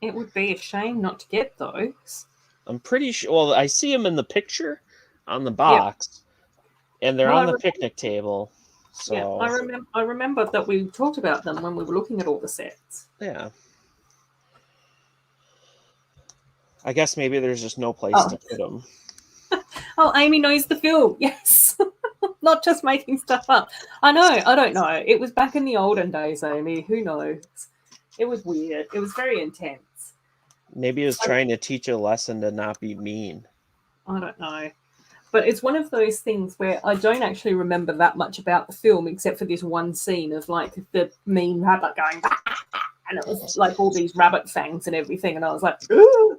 It would be a shame not to get those. I'm pretty sure. Well, I see them in the picture on the box, and they're on the picnic table. So yeah, I remember that we talked about them when we were looking at all the sets. Yeah. I guess maybe there's just no place to put them. Oh, Amy knows the film. Yes. Not just making stuff up. I know. I don't know. It was back in the olden days, Amy. Who knows? It was weird. It was very intense. Maybe it was trying to teach a lesson to not be mean. I don't know. But it's one of those things where I don't actually remember that much about the film except for this one scene of like the mean rabbit going, and it was like all these rabbit fangs and everything. And I was like, ooh.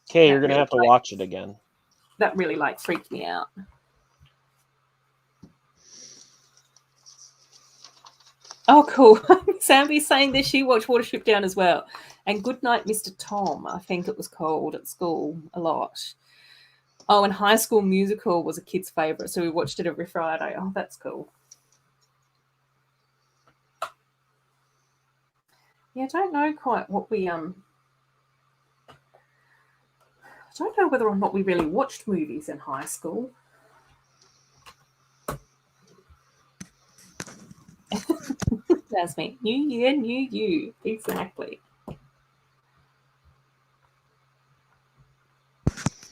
Okay, you're going to have to watch it again. That really like freaked me out. Oh, cool. Samby's saying that she watched Watership Down as well. And Goodnight, Mr. Tom, I think it was called at school a lot. Oh, and High School Musical was a kid's favourite, so we watched it every Friday. Oh, that's cool. Yeah, I don't know quite what we I don't know whether or not we really watched movies in high school. That's me. New year, new you. Exactly.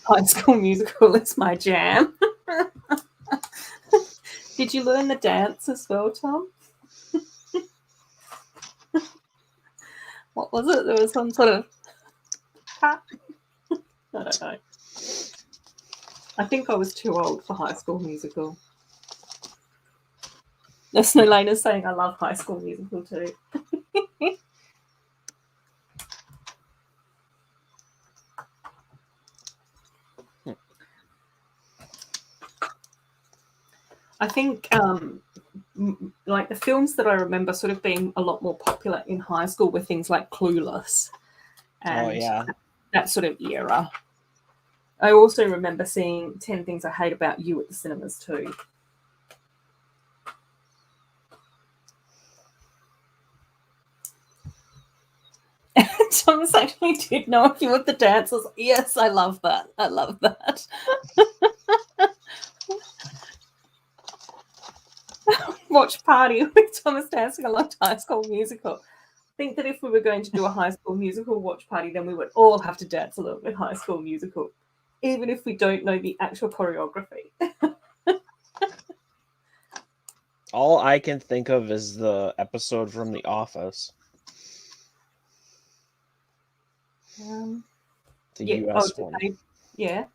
High School Musical is my jam. Did you learn the dance as well, Tom? What was it? There was some sort of... I don't know. I think I was too old for High School Musical. Snowlane's saying I love High School Musical too. I think like the films that I remember sort of being a lot more popular in high school were things like Clueless and that sort of era. I also remember seeing 10 Things I Hate About You at the cinemas too. Thomas actually did know a few of the dances. Yes, I love that. I love that. Watch party with Thomas dancing along to High School Musical. I think that if we were going to do a High School Musical watch party, then we would all have to dance a little bit High School Musical, even if we don't know the actual choreography. All I can think of is the episode from The Office. The US one. Yeah.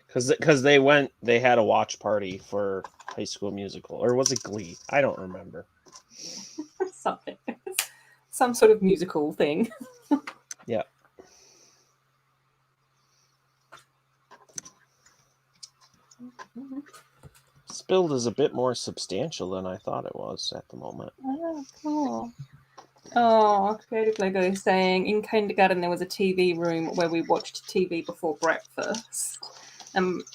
Because they had a watch party for High School Musical, or was it Glee? I don't remember. Something. Some sort of musical thing. Yeah. This build is a bit more substantial than I thought it was at the moment. Oh, cool. Oh, Creative Lego is saying in kindergarten there was a TV room where we watched TV before breakfast.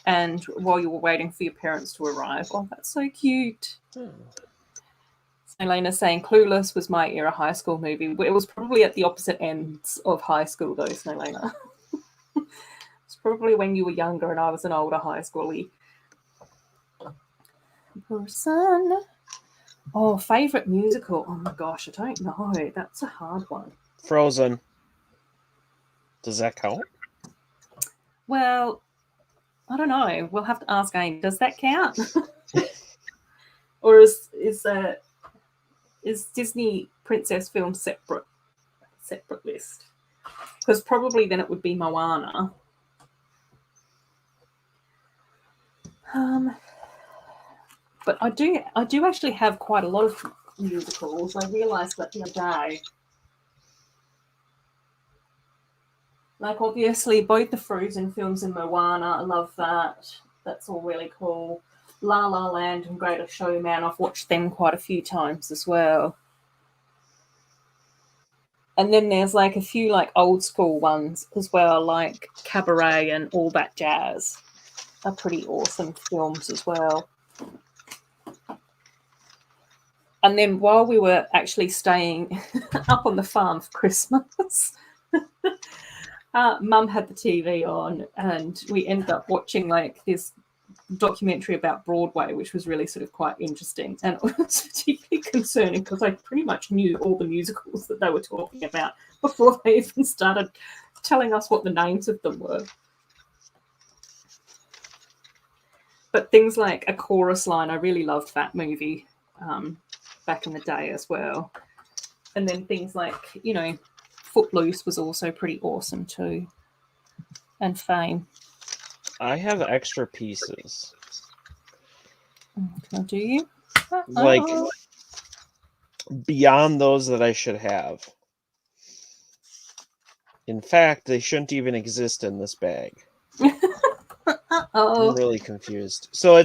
And while you were waiting for your parents to arrive. Oh, that's so cute. Elena saying Clueless was my era high school movie. It was probably at the opposite ends of high school though, Snowlena. It's probably when you were younger and I was an older high schoolie person. Oh, favourite musical? Oh my gosh, I don't know. That's a hard one. Frozen. Does that count? Well, I don't know. We'll have to ask Amy. Does that count? Or is Disney princess film separate list? Because probably then it would be Moana. But I do actually have quite a lot of musicals. I realised that the other day. Like, obviously, both the Frozen films and Moana, I love that. That's all really cool. La La Land and Greatest Showman, I've watched them quite a few times as well. And then there's, like, a few, like, old school ones as well, like Cabaret and All That Jazz are pretty awesome films as well. And then while we were actually staying up on the farm for Christmas... Mum had the TV on and we ended up watching like this documentary about Broadway, which was really sort of quite interesting. And it was particularly concerning because I pretty much knew all the musicals that they were talking about before they even started telling us what the names of them were. But things like A Chorus Line, I really loved that movie back in the day as well. And then things like, you know, Footloose was also pretty awesome too. And Fame. I have extra pieces. Can I do you? Like, beyond those that I should have. In fact, they shouldn't even exist in this bag. I'm really confused. So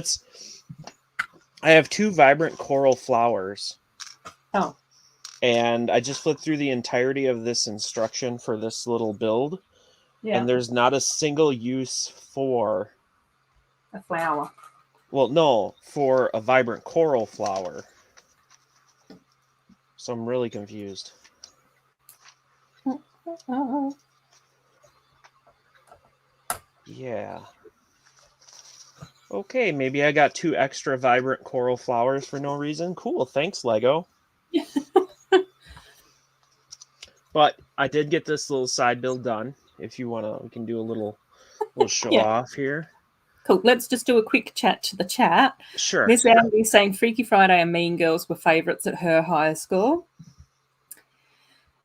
I have 2 vibrant coral flowers. Oh. And I just flipped through the entirety of this instruction for this little build. Yeah. And there's not a single use for a flower. Well, no, for a vibrant coral flower. So I'm really confused. Yeah. Okay, maybe I got 2 extra vibrant coral flowers for no reason. Cool, thanks, Lego. But I did get this little side build done. If you want to, we can do a little show off here. Cool. Let's just do a quick chat to the chat. Sure. Miss Andy saying Freaky Friday and Mean Girls were favourites at her high school.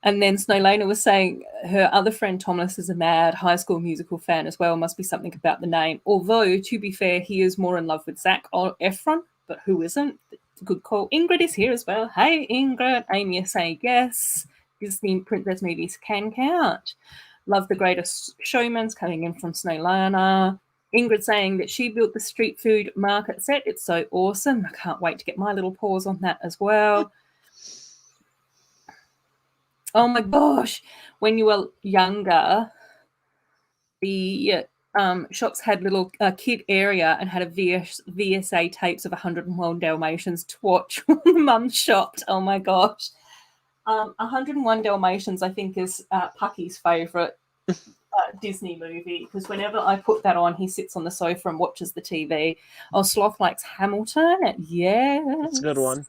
And then Snowlena was saying her other friend Thomas is a mad High School Musical fan as well. Must be something about the name. Although, to be fair, he is more in love with Zac Efron, but who isn't? Good call. Ingrid is here as well. Hey, Ingrid. Amy is saying yes. Disney princess movies can count. Love the Greatest Showman's coming in from Snowlana. Ingrid saying that she built the street food market set. It's so awesome. I can't wait to get my little paws on that as well. Oh my gosh. When you were younger, the shops had little kid area and had a VSA tapes of 101 Dalmatians to watch when Mum shopped. Oh my gosh. 101 Dalmatians, I think, is Pucky's favourite Disney movie because whenever I put that on, he sits on the sofa and watches the TV. Oh, Sloth likes Hamilton. Yes. That's a good one.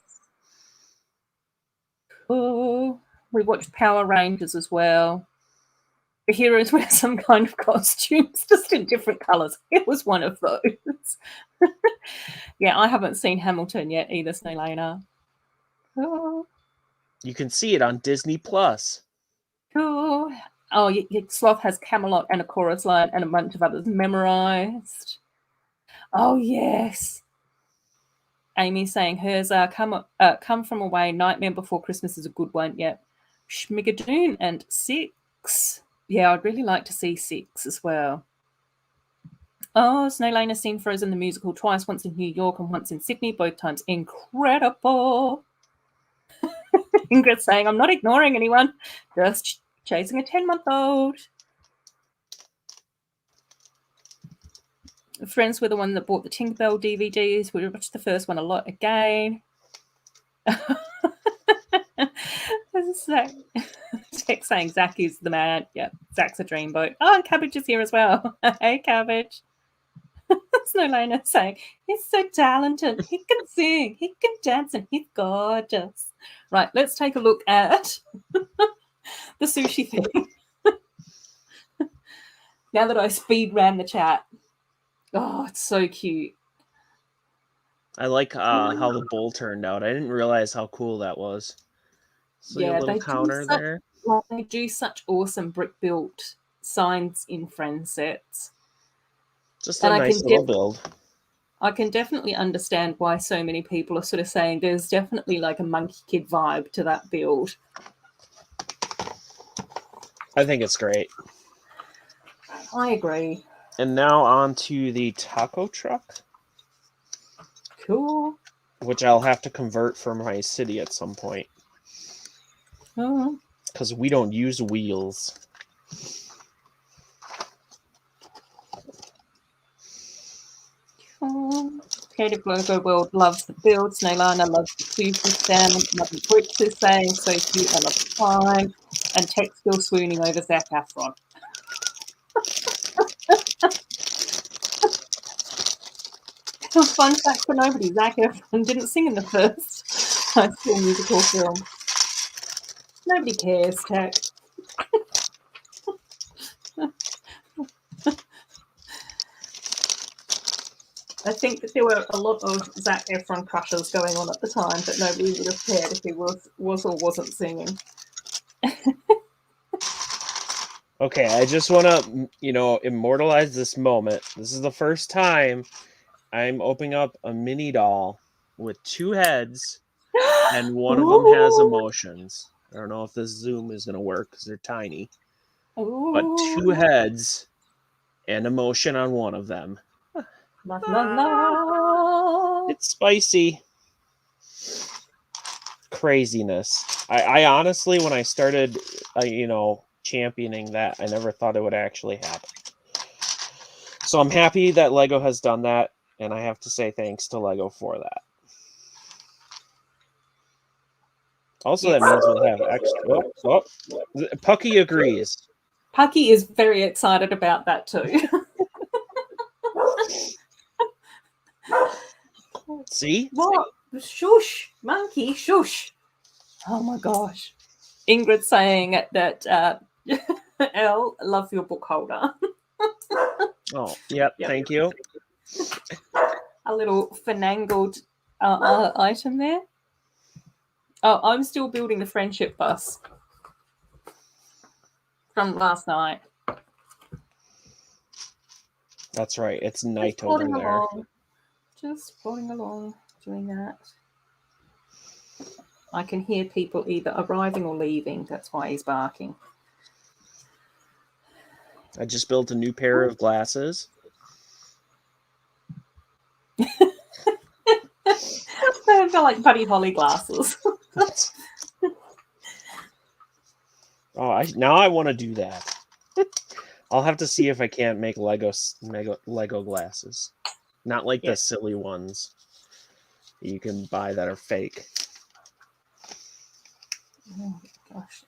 Oh, we watched Power Rangers as well. The heroes wear some kind of costumes, just in different colours. It was one of those. Yeah, I haven't seen Hamilton yet either, Snowlena. Oh. You can see it on Disney Plus. Cool. Oh, Sloth has Camelot and A Chorus Line and a bunch of others memorized. Oh, yes. Amy saying hers come from away. Nightmare Before Christmas is a good one. Yep. Schmigadoon and 6. Yeah, I'd really like to see 6 as well. Oh, Snowlane has seen Frozen the musical twice, once in New York and once in Sydney, both times incredible. Ingrid saying, I'm not ignoring anyone, just chasing a 10-month-old. Friends were the one that bought the Tinkerbell DVDs. We watched the first one a lot again. Text saying Zach is the man. Yeah, Zach's a dreamboat. Oh, and Cabbage is here as well. Hey, Cabbage. Snowliner saying, he's so talented. He can sing, he can dance, and he's gorgeous. Right, let's take a look at the sushi thing. Now that I speed ran the chat. Oh, it's so cute. I like how the bowl turned out. I didn't realize how cool that was. So yeah, a little counter there. They do such awesome brick-built signs in friend sets. Just a nice little build. I can definitely understand why so many people are sort of saying there's definitely like a Monkey Kid vibe to that build. I think it's great. I agree. And now on to the taco truck. Cool. Which I'll have to convert for my city at some point. Oh. Because we don't use wheels. Creative Logo World loves the build. Snaylana loves the sushi stand. Mother Bricks is saying, so cute, I love the time. And Tech's still swooning over Zac Efron. Fun fact for nobody, Zac Efron didn't sing in the first High School Musical film. Nobody cares, Tech. I think that there were a lot of Zac Efron crushes going on at the time, but nobody would have cared if he was or wasn't singing. Okay, I just want to, immortalize this moment. This is the first time I'm opening up a mini doll with 2 heads, and one of them has emotions. I don't know if this zoom is going to work because they're tiny. Ooh. But 2 heads and emotion on one of them. La, la, la. It's spicy. Craziness. I honestly, when I started, championing that, I never thought it would actually happen. So I'm happy that Lego has done that, and I have to say thanks to Lego for that. Also, yes. That means we'll have extra... Pucky agrees. Pucky is very excited about that too. See? What? Shush, monkey, shush. Oh my gosh. Ingrid saying that Elle, love your book holder. Oh, yep, thank you. A little finangled item there. Oh, I'm still building the friendship bus from last night. That's right. It's night over there. Just plodding along, doing that. I can hear people either arriving or leaving. That's why he's barking. I just built a new pair of glasses. They're like Buddy Holly glasses. Now I want to do that. I'll have to see if I can't make Lego glasses. Not like the silly ones you can buy that are fake. Oh gosh.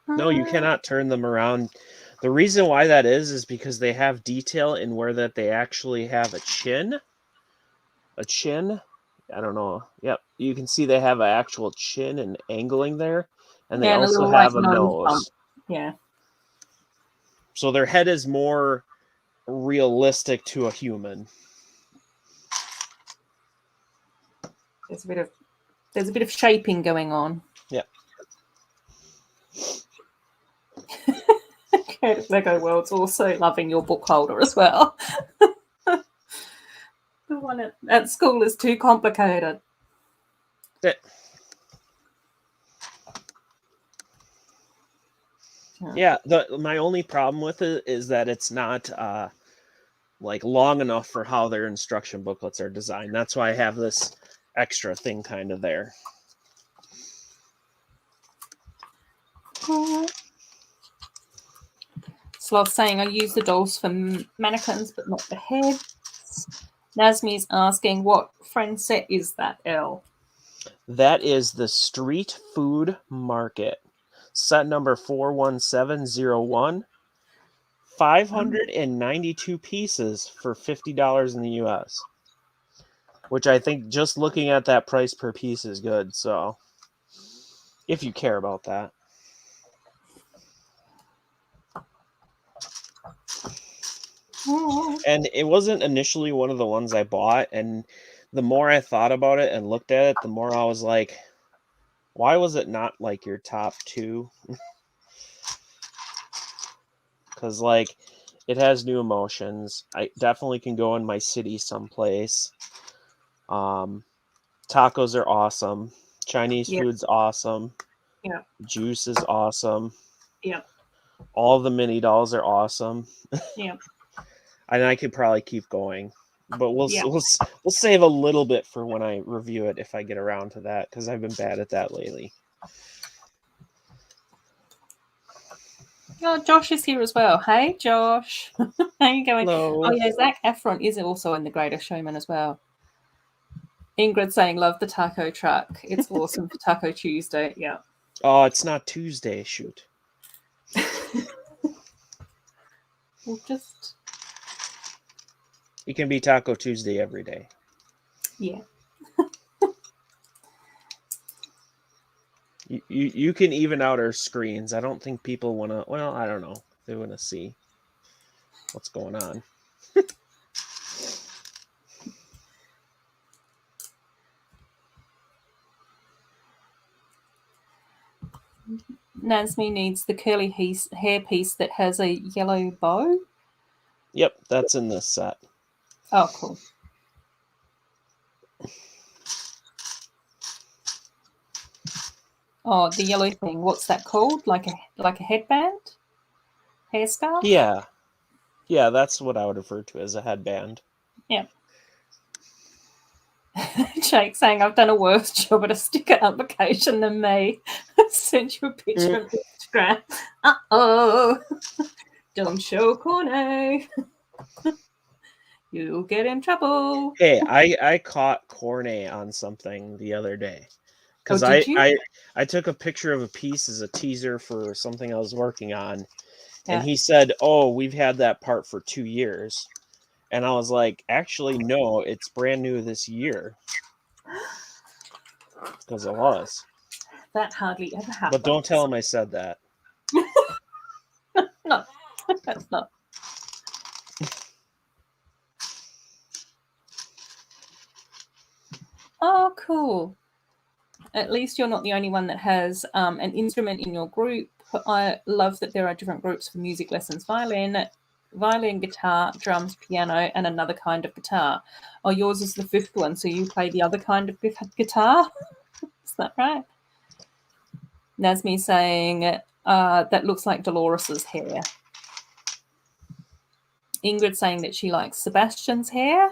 No, you cannot turn them around. The reason why that is because they have detail in where that they actually have a chin. A chin. I don't know. Yep. You can see they have an actual chin and angling there. And they also have a nose. Bump. Yeah. So their head is more realistic to a human. There's a bit of shaping going on. Yeah. Lego World's also loving your book holder as well. The one at school is too complicated. Yeah, my only problem with it is that it's not like long enough for how their instruction booklets are designed. That's why I have this extra thing kind of there. Slav saying, I use the dolls for mannequins, but not the heads. Nazmi's asking, what friend set is that, Elle? That is the Street Food Market. Set number 41701. 592 pieces for $50 in the US. Which I think just looking at that price per piece is good, so if you care about that. And it wasn't initially one of the ones I bought, and the more I thought about it and looked at it, the more I was like, why was it not like your top two? Because like it has new emotions. I definitely can go in my city someplace. Tacos are awesome. Chinese food's awesome. Yeah. Juice is awesome. Yeah. All the mini dolls are awesome. Yeah. And I could probably keep going, but we'll save a little bit for when I review it if I get around to that, because I've been bad at that lately. Oh, Josh is here as well. Hey, Josh. How you going? Hello. Oh, yeah, Zac Efron is also in The Greatest Showman as well. Ingrid saying, love the taco truck. It's awesome for Taco Tuesday. Yeah. Oh, it's not Tuesday. Shoot. We'll just... It can be Taco Tuesday every day. Yeah. You can even out our screens. I don't think people want to... Well, I don't know. They want to see what's going on. Nazmi needs the curly hair piece that has a yellow bow. Yep, that's in this set. Oh, cool. Oh, the yellow thing. What's that called? Like a headband? Hairscarf? Yeah. Yeah, that's what I would refer to as a headband. Yeah. Jake saying, I've done a worse job at a sticker application than me. I sent you a picture on Instagram. Uh-oh. Don't show Corne. You'll get in trouble. Hey, I caught Corne on something the other day. Because I took a picture of a piece as a teaser for something I was working on. Yeah. And he said, oh, we've had that part for 2 years. And I was like, actually, no, it's brand new this year. Because it was. That hardly ever happens. But don't tell him I said that. No, that's not. Oh, cool. At least you're not the only one that has an instrument in your group. I love that there are different groups for music lessons. Violin, guitar, drums, piano, and another kind of guitar. Oh, yours is the fifth one, so you play the other kind of guitar? Is that right? Nazmi saying, that looks like Dolores's hair. Ingrid saying that she likes Sebastian's hair.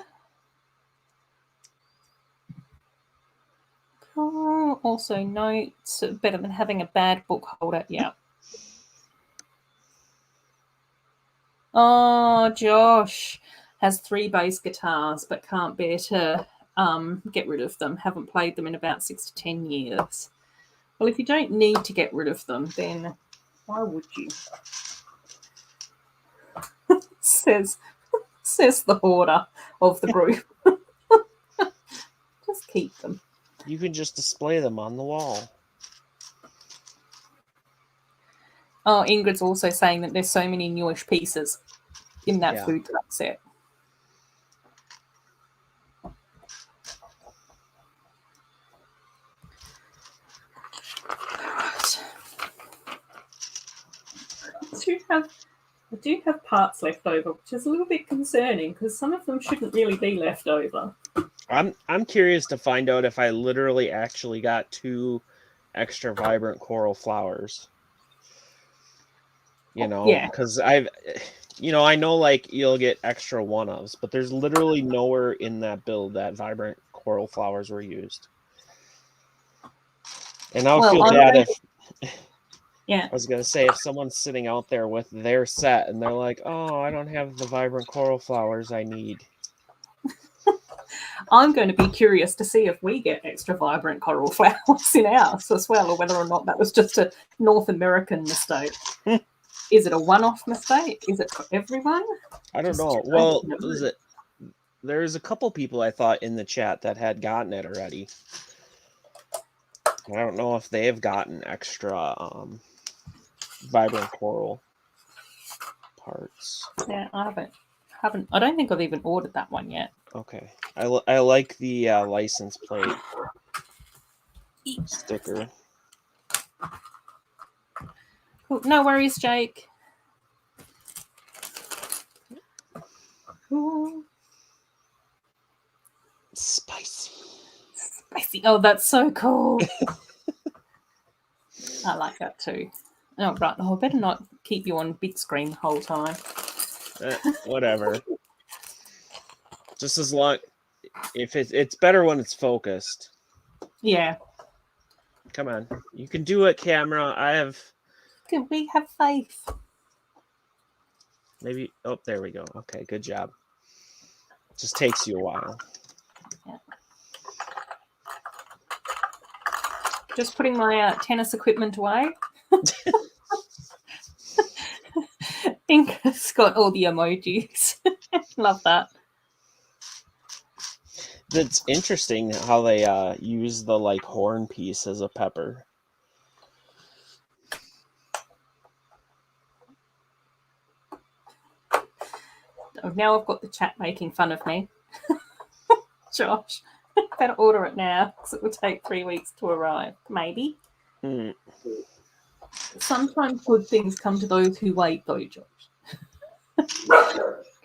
Cool. Also notes, better than having a bad book holder. Yeah. Oh, Josh has 3 bass guitars but can't bear to get rid of them. Haven't played them in about 6 to 10 years. Well, if you don't need to get rid of them, then why would you? says the hoarder of the group. Just keep them. You can just display them on the wall. Oh, Ingrid's also saying that there's so many newish pieces in that food truck set. To have I do have parts left over, which is a little bit concerning because some of them shouldn't really be left over. I'm curious to find out if I literally actually got 2 extra vibrant coral flowers. You know, Yeah. because I know like you'll get extra one-ofs, but there's literally nowhere in that build that vibrant coral flowers were used. And I would feel bad if Yeah. I was going to say, if someone's sitting out there with their set and they're like, oh, I don't have the vibrant coral flowers I need. I'm going to be curious to see if we get extra vibrant coral flowers in ours as well, or whether or not that was just a North American mistake. Is it a one-off mistake? Is it for everyone? I don't know. Well, there's a couple people I thought in the chat that had gotten it already. I don't know if they've gotten extra vibrant coral parts. Yeah, I haven't. I don't think I've even ordered that one yet. Okay, I like the license plate sticker. Cool. No worries, Jake. Cool. Spicy. Oh, that's so cool. I like that too. Oh, right. Oh, I better not keep you on big screen the whole time. Whatever. Just as long, if it's better when it's focused. Yeah. Come on, you can do it, camera. Can we have faith? Maybe. Oh, there we go. Okay, good job. Just takes you a while. Yeah. Just putting my tennis equipment away. Inka's got all the emojis. Love that. It's interesting how they use the like horn piece as a pepper. Now I've got the chat making fun of me. Josh, better order it now because it will take 3 weeks to arrive. Maybe. Sometimes good things come to those who wait, though, Josh.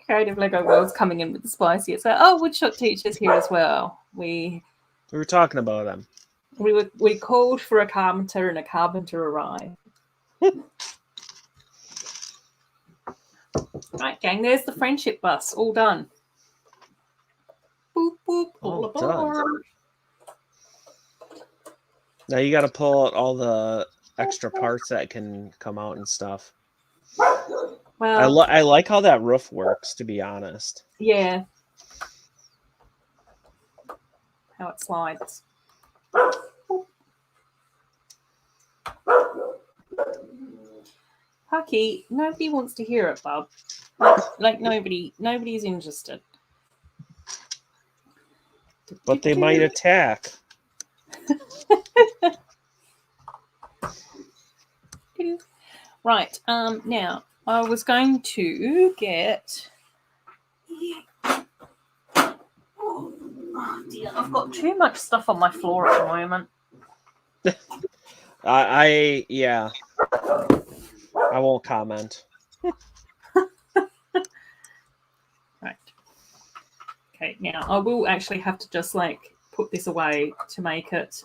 Creative Lego World's coming in with the spiciest. So, Woodshot Teacher's here as well. We were talking about them. We called for a carpenter and a carpenter arrived. Right, gang, there's the friendship bus. All done. Boop, boop, all aboard. Done. Now you got to pull out all the extra parts that can come out and stuff. Well, I like how that roof works, to be honest. Yeah. How it slides. Pucky, nobody wants to hear it, bub. Like nobody's interested. But they might attack. Right. Now I was going to get. Oh dear, I've got too much stuff on my floor at the moment. Yeah. I won't comment. Right. Okay, now I will actually have to just like put this away to make it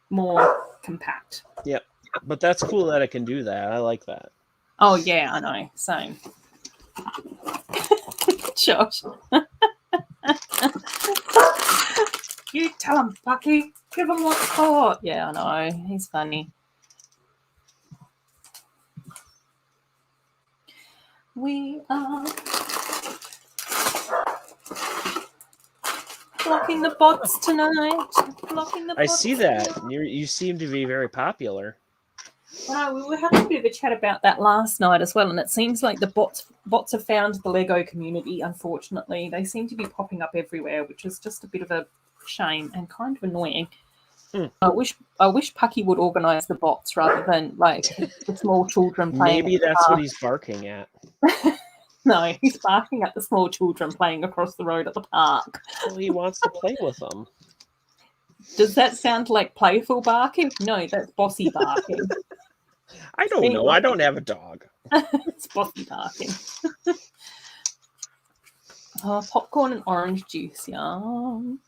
more compact. Yep. But that's cool that it can do that. I like that. Oh yeah, I know. Same. Josh. You tell him, Pucky. Give him what's hot. Yeah, I know. He's funny. We are blocking the bots tonight. I see that. You seem to be very popular. Well, we were having a bit of a chat about that last night as well, and it seems like the bots have found the Lego community, unfortunately. They seem to be popping up everywhere, which is just a bit of a shame and kind of annoying. I wish Pucky would organise the bots rather than like the small children playing. Maybe that's what he's barking at. No, he's barking at the small children playing across the road at the park. Well, he wants to play with them. Does that sound like playful barking? No, that's bossy barking. I don't know. I don't have a dog. It's Bossy barking. Oh, popcorn and orange juice, yum.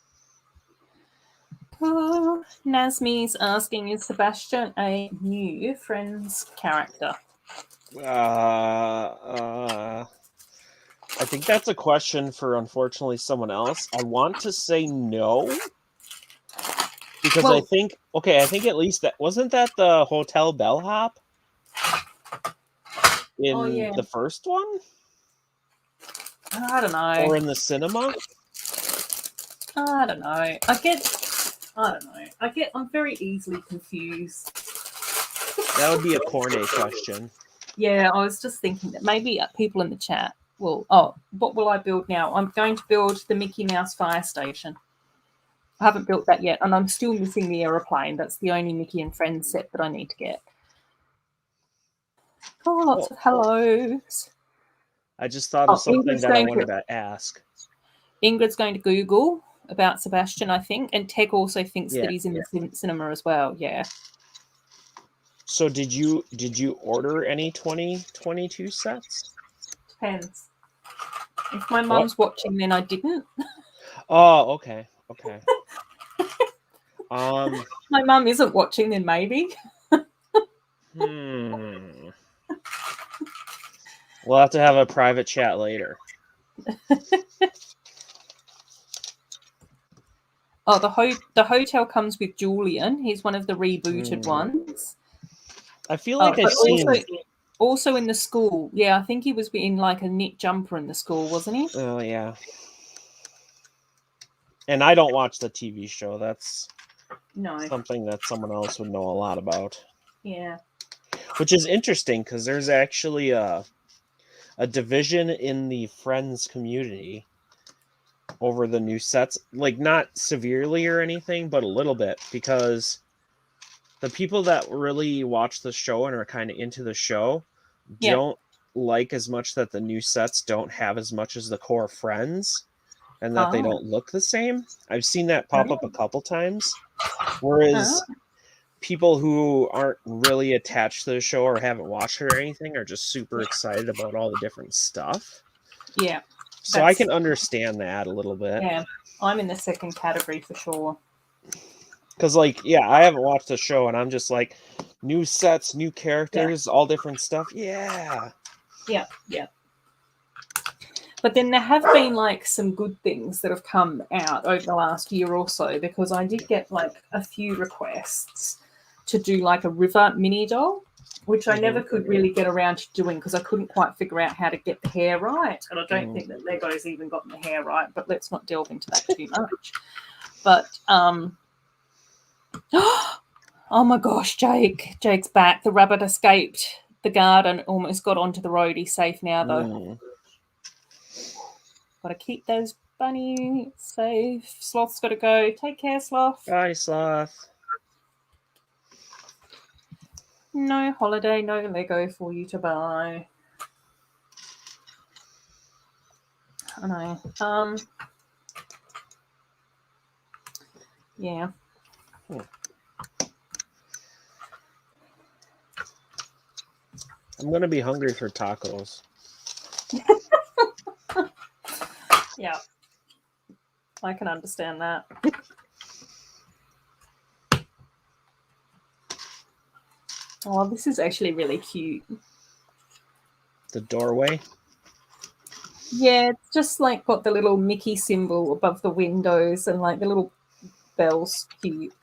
Oh, Nazmi's asking, is Sebastian a new Friends character? I think that's a question for, unfortunately, someone else. I want to say no. Because I think at least that wasn't that the hotel bellhop in the first one? I don't know. Or in the cinema? I don't know. I'm very easily confused. That would be a Cornet question. Yeah, I was just thinking that maybe people in the chat will. What will I build now? I'm going to build the Mickey Mouse fire station. I haven't built that yet, and I'm still missing the aeroplane. That's the only Mickey and Friends set that I need to get. Oh, lots of hellos. I just thought of something that I wanted to ask. Ingrid's going to Google about Sebastian, I think, and Tech also thinks that he's in the cinema as well. Yeah. So did you order any 2022 sets? Depends. If my mum's watching, then I didn't. Oh, okay. Okay. My mum isn't watching, then maybe. We'll have to have a private chat later. Oh, the hotel comes with Julian. He's one of the rebooted ones. I feel like I've seen... Also in the school. Yeah, I think he was in like a knit jumper in the school, wasn't he? Oh, yeah. And I don't watch the TV show. That's something that someone else would know a lot about. Yeah. Which is interesting because there's actually a division in the Friends community over the new sets. Like, not severely or anything, but a little bit. Because the people that really watch the show and are kind of into the show don't like as much that the new sets don't have as much as the core Friends. And that they don't look the same. I've seen that pop up a couple times. Whereas people who aren't really attached to the show or haven't watched it or anything are just super excited about all the different stuff. Yeah. So I can understand that a little bit. Yeah, I'm in the second category for sure. Because, like, I haven't watched the show and I'm just like, new sets, new characters, all different stuff. Yeah. Yeah, yeah. But then there have been like some good things that have come out over the last year or so, because I did get like a few requests to do like a river mini doll, which I never could really get around to doing because I couldn't quite figure out how to get the hair right. And I don't think that Lego's even gotten the hair right, but let's not delve into that too much. But, oh my gosh, Jake's back. The rabbit escaped the garden, almost got onto the road. He's safe now, though. Got to keep those bunnies safe. Sloth's got to go. Take care, Sloth. Bye, Sloth. No holiday, no Lego for you to buy. I know. Yeah. I'm going to be hungry for tacos. Yeah. I can understand that. Oh, this is actually really cute. The doorway? Yeah, it's just like got the little Mickey symbol above the windows and like the little bells. Cute.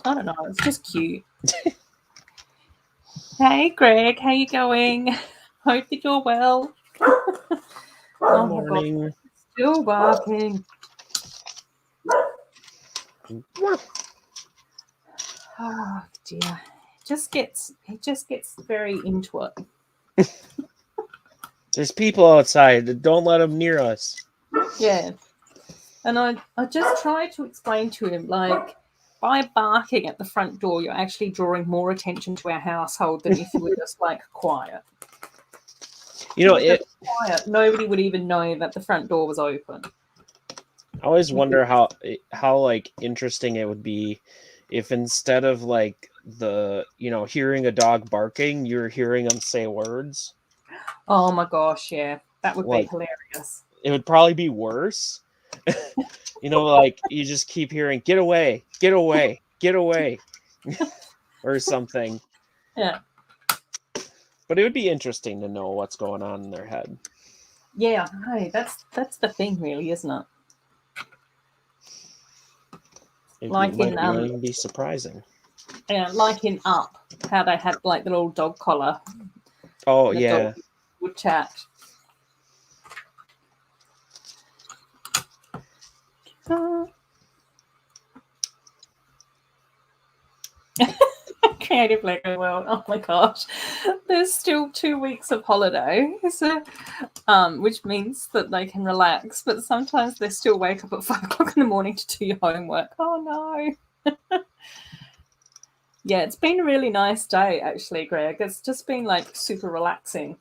I don't know. It's just cute. Hey, Greg. How you going? Hope that you're well. Good morning. My God. Still barking. Oh dear. He just gets very into it. There's people outside. Don't let them near us. Yeah. And I just try to explain to him, like, by barking at the front door, you're actually drawing more attention to our household than if you were just, like, quiet. You know, quiet, nobody would even know that the front door was open. I always wonder how like interesting it would be if instead of like hearing a dog barking, you're hearing them say words. Oh my gosh, yeah. That would be Like, hilarious. it would probably be worse. Like you just keep hearing, get away, get away, get away, or something. Yeah. But it would be interesting to know what's going on in their head. Yeah, hey, that's the thing really, isn't it? It Like might in even be surprising. yeah, like in Up, how they had like the little dog collar. Oh, The yeah. dog would chat. Creative Lego World. Oh my gosh, there's still 2 weeks of holiday, so which means that they can relax. But sometimes they still wake up at 5 o'clock in the morning to do your homework. Oh no. Yeah, it's been a really nice day actually, Greg. It's just been like super relaxing.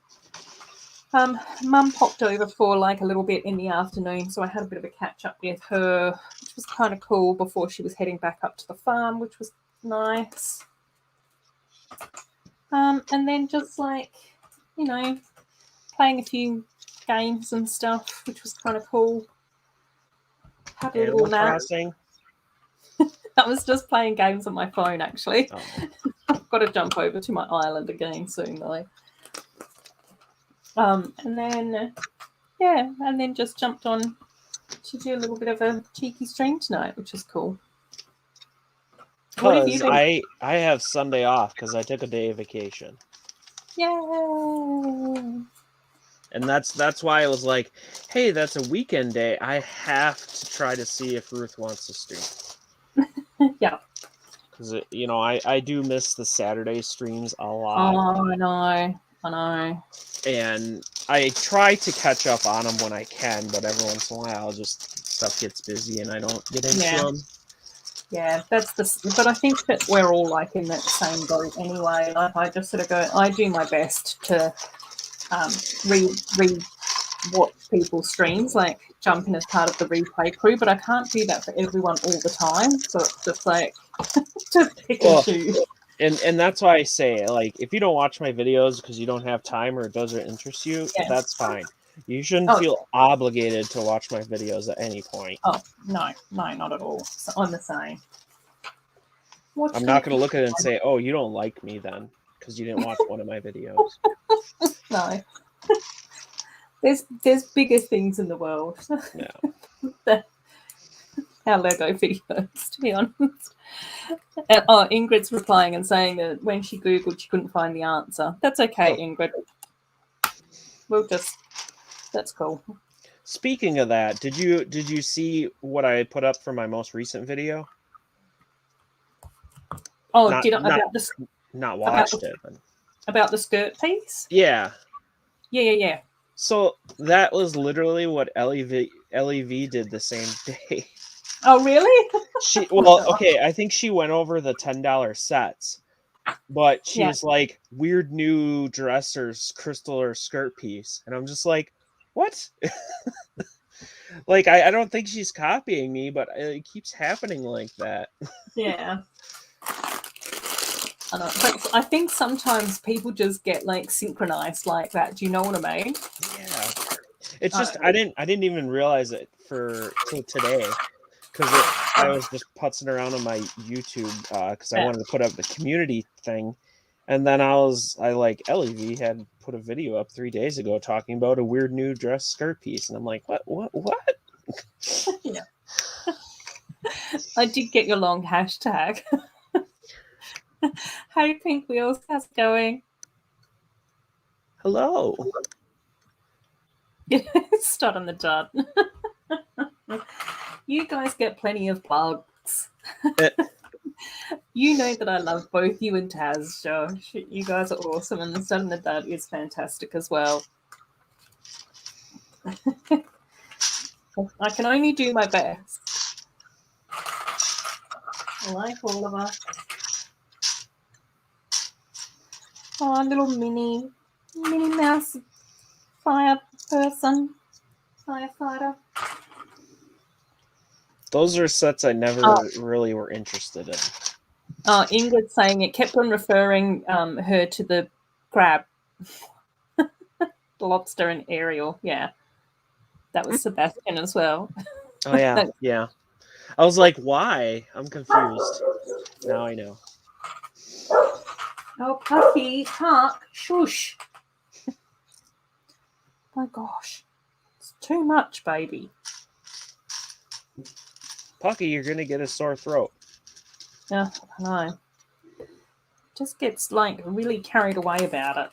Mum popped over for like a little bit in the afternoon, so I had a bit of a catch up with her, which was kind of cool before she was heading back up to the farm, which was nice. And then just like, playing a few games and stuff, which was kind of cool. Had a little Animal nap. Crossing. I was just playing games on my phone actually. Oh. I've got to jump over to my island again soon though. And then just jumped on to do a little bit of a cheeky stream tonight, which is cool. What have you Because been? I have Sunday off because I took a day of vacation. Yay! And that's why I was like, hey, that's a weekend day. I have to try to see if Ruth wants to stream. Yeah. Because, I do miss the Saturday streams a lot. Oh, I know. And I try to catch up on them when I can, but every once in a while, just stuff gets busy and I don't get into them. Yeah, but I think that we're all like in that same boat anyway. Like I just sort of go, I do my best to re watch people's streams, like jump in as part of the replay crew, but I can't do that for everyone all the time. So it's just like to pick and choose. And that's why I say, like, if you don't watch my videos because you don't have time or it doesn't interest you, that's fine. You shouldn't feel obligated to watch my videos at any point. Oh, no, not at all. So I'm the same. I'm not going to look at it and say, oh, you don't like me then because you didn't watch one of my videos. No. There's bigger things in the world. Yeah. Our Lego videos, to be honest. Ingrid's replying and saying that when she Googled, she couldn't find the answer. That's okay, Ingrid. That's cool. Speaking of that, did you see what I put up for my most recent video? Oh, not watched it. But... About the skirt piece? Yeah. Yeah. So that was literally what LEV did the same day. Oh, really? I think she went over the $10 sets, but she was like, weird new dress or crystal or skirt piece. And I'm just like, what? Like, I don't think she's copying me, but it keeps happening like that. Yeah. I know. But I think sometimes people just get like synchronized like that. Do you know what I mean? Yeah. It's just I didn't even realize it till today because I was just putzing around on my YouTube because I wanted to put up the community thing, and then LEV had put a video up 3 days ago talking about a weird new dress skirt piece, and I'm like, what? Yeah. I did get your long hashtag. Hey, Pink Wheels, how's it going? Hello. Start on the dot. You guys get plenty of bugs. You know that I love both you and Taz, Josh. You guys are awesome, and the Start on the dot is fantastic as well. I can only do my best. Like all of us. Oh, little mini mouse firefighter. Those are sets I never really were interested in. Oh, Ingrid saying it kept on referring her to the crab, the lobster and Ariel. Yeah, that was Sebastian as well. Oh yeah, yeah. I was like, why? I'm confused. Now I know. Oh, Pucky, Huck, shush. My gosh, it's too much, baby. Pucky, you're gonna get a sore throat. Yeah, I know. Just gets like really carried away about it.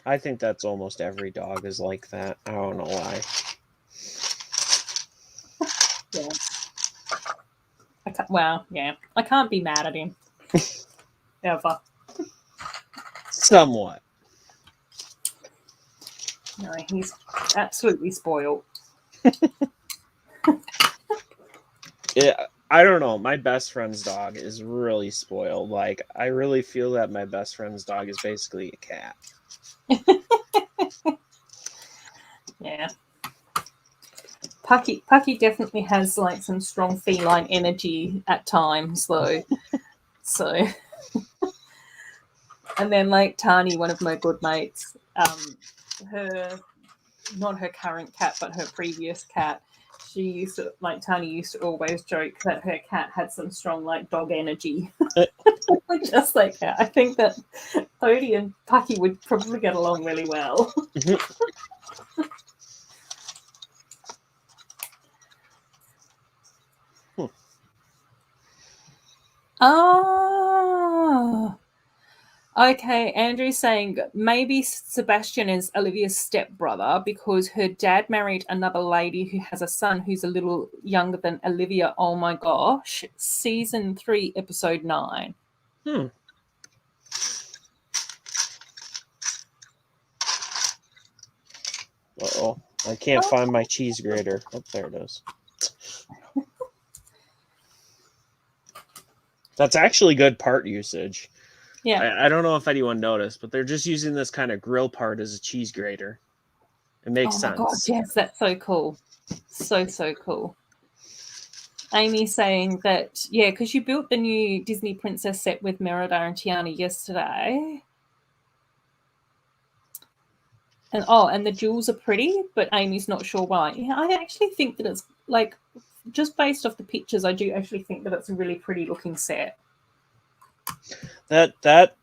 I think that's almost every dog is like that. I don't know why. Yeah. Yeah. I can't be mad at him. Ever. Somewhat. No, he's absolutely spoiled. Yeah, I don't know. My best friend's dog is really spoiled. Like, I really feel that my best friend's dog is basically a cat. Yeah. Pucky definitely has like some strong feline energy at times though. So and then like Tani, one of my good mates, her not her current cat, but her previous cat, she used to like Tani used to always joke that her cat had some strong like dog energy. Just like her. I think that Odie and Pucky would probably get along really well. Oh. Okay, Andrew's saying maybe Sebastian is Olivia's stepbrother because her dad married another lady who has a son who's a little younger than Olivia. Oh my gosh. Season 3, episode 9. Hmm. Uh-oh. I can't find my cheese grater. Oh, there it is. That's actually good part usage. Yeah. I don't know if anyone noticed, but they're just using this kind of grill part as a cheese grater. It makes Oh my sense. god, yes, that's so cool. So cool. Amy saying that, yeah, because you built the new Disney Princess set with Merida and Tiana yesterday. And the jewels are pretty, but Amy's not sure why. Yeah, I actually think that it's like just based off the pictures, I do actually think that it's a really pretty looking set. That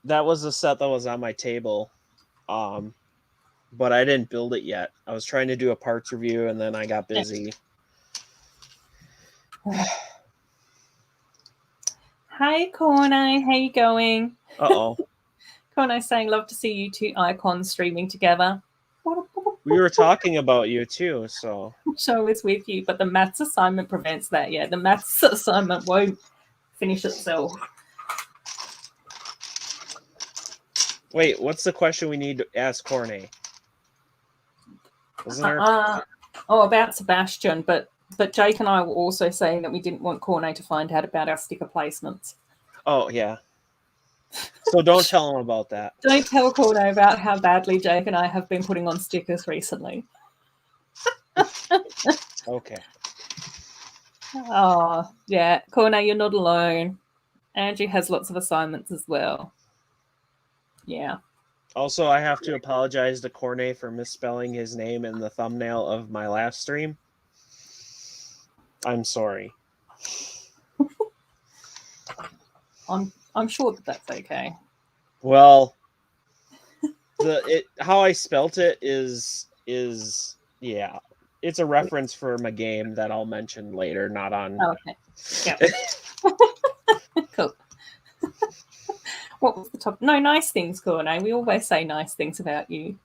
was the set that was on my table. But I didn't build it yet. I was trying to do a parts review and then I got busy. Hi, Cornay. How you going? Uh-oh. Cornay's saying, love to see you two icons streaming together. We were talking about you too, so. Show is with you, but the maths assignment prevents that. Yeah, the maths assignment won't finish itself. Wait, what's the question we need to ask Cornay? Wasn't there? About Sebastian, but Jake and I were also saying that we didn't want Cornay to find out about our sticker placements. Oh, yeah. So don't tell him about that. Don't tell Cornay about how badly Jake and I have been putting on stickers recently. Okay. Oh, yeah. Cornay, you're not alone. Andrew has lots of assignments as well. Yeah. Also, I have to apologize to Cornay for misspelling his name in the thumbnail of my last stream. I'm sorry. I'm sure that that's okay. Well, how I spelt it is yeah. It's a reference from a game that I'll mention later, not on. Oh, okay. Yeah. Cool. What was the top? No, nice things, Cornay. We always say nice things about you.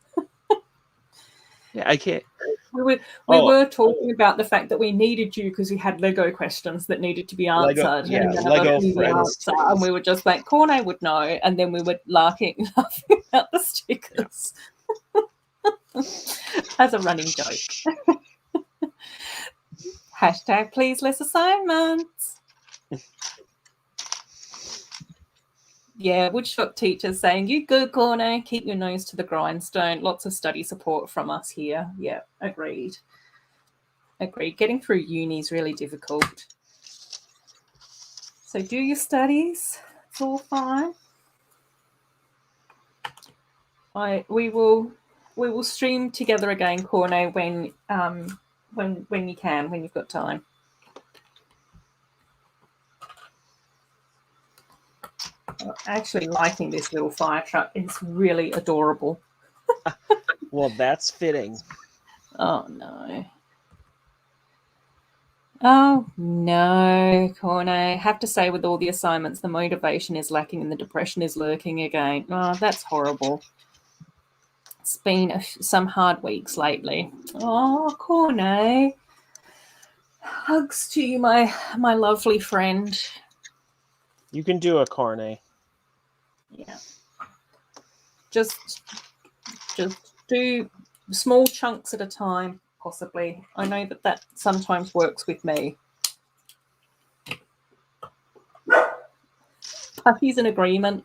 Yeah, I can't. We were talking about the fact that we needed you because we had Lego questions that needed to be answered. Lego friends. And we were just like, Cornay would know. And then we were laughing about the stickers as a running joke. Hashtag please less assignments. Yeah, woodshop teachers saying, you good, Cornay. Keep your nose to the grindstone. Lots of study support from us here. Yeah, agreed. Agreed. Getting through uni is really difficult. So do your studies. It's all fine. We will stream together again, Corno, when you can, when you've got time. I'm actually liking this little fire truck. It's really adorable. Well, that's fitting. Oh no. Oh no, Corno. I have to say, with all the assignments, the motivation is lacking and the depression is lurking again. Oh, that's horrible. It's been some hard weeks lately. Oh, Corno. Hugs to you, my lovely friend. You can do a cornet. Yeah. Just do small chunks at a time, possibly. I know that sometimes works with me. Pucky's in agreement.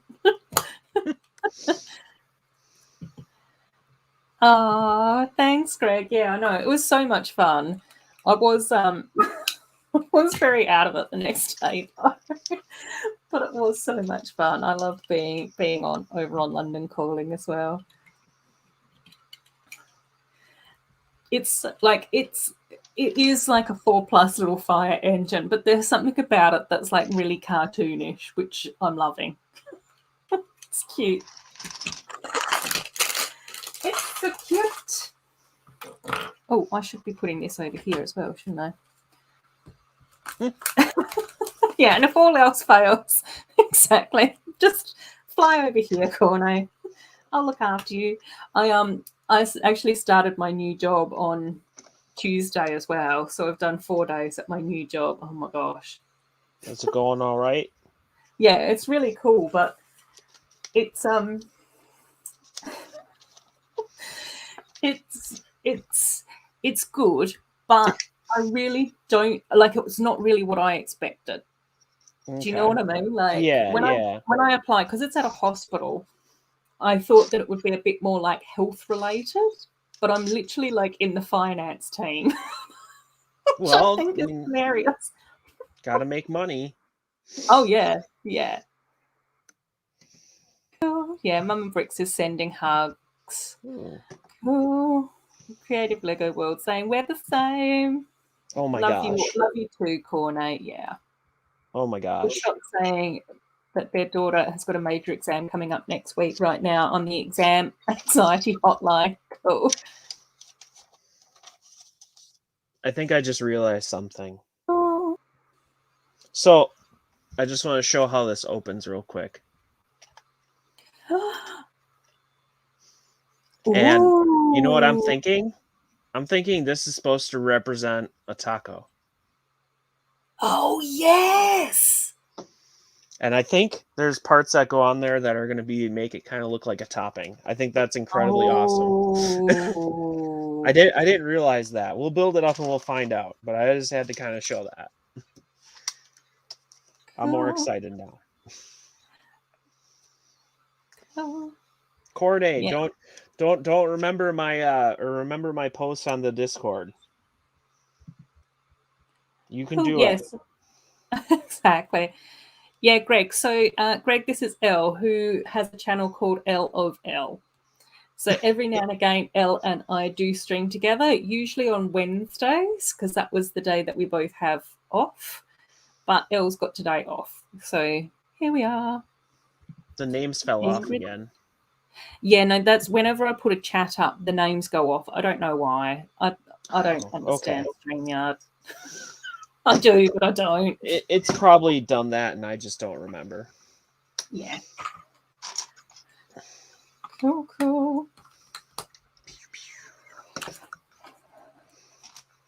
Thanks, Greg. Yeah, I know. It was so much fun. I was was very out of it the next day, but it was so much fun. I loved being on over on London Calling as well. It is like a 4+ little fire engine, but there's something about it that's like really cartoonish, which I'm loving. It's cute. It's so cute. Oh, I should be putting this over here as well, shouldn't I? Yeah, and if all else fails, exactly, just fly over here, Corno. I'll look after you. I actually started my new job on Tuesday as well, so I've done 4 days at my new job. Oh my gosh. Is it going all right? Yeah, it's really cool, but it's it's good, but I really don't like it. Was not really what I expected. Okay. Do you know what I mean? Like Yeah, when I applied, because it's at a hospital, I thought that it would be a bit more like health related, but I'm literally like in the finance team. Well, I think it's hilarious. Gotta make money. Oh yeah, yeah. Cool. Yeah, Mum and Bricks is sending hugs. Cool. Creative Lego World saying we're the same. Oh my Love gosh. you too, Cornet. Yeah. Oh my gosh. Stop saying that their daughter has got a major exam coming up next week right now on the exam anxiety hotline. Cool. I think I just realized something. Oh. So, I just want to show how this opens real quick. And you know what I'm thinking? I'm thinking this is supposed to represent a taco. Oh, yes. And I think there's parts that go on there that are going to make it kind of look like a topping. I think that's incredibly awesome. I didn't realize that. We'll build it up and we'll find out. But I just had to kind of show that. I'm more excited now. Corday, yeah. Don't remember my post on the Discord. You can do it. Yes. Exactly. Yeah, Greg. So, Greg, this is Elle, who has a channel called Elle of Elle. So every now and again, Elle and I do stream together, usually on Wednesdays, because that was the day that we both have off. But Elle's got today off. So here we are. The names fell off again. Yeah, no, that's whenever I put a chat up, the names go off. I don't know why. I don't understand StreamYard. I do, but I don't. It's probably done that, and I just don't remember. Yeah. Cool.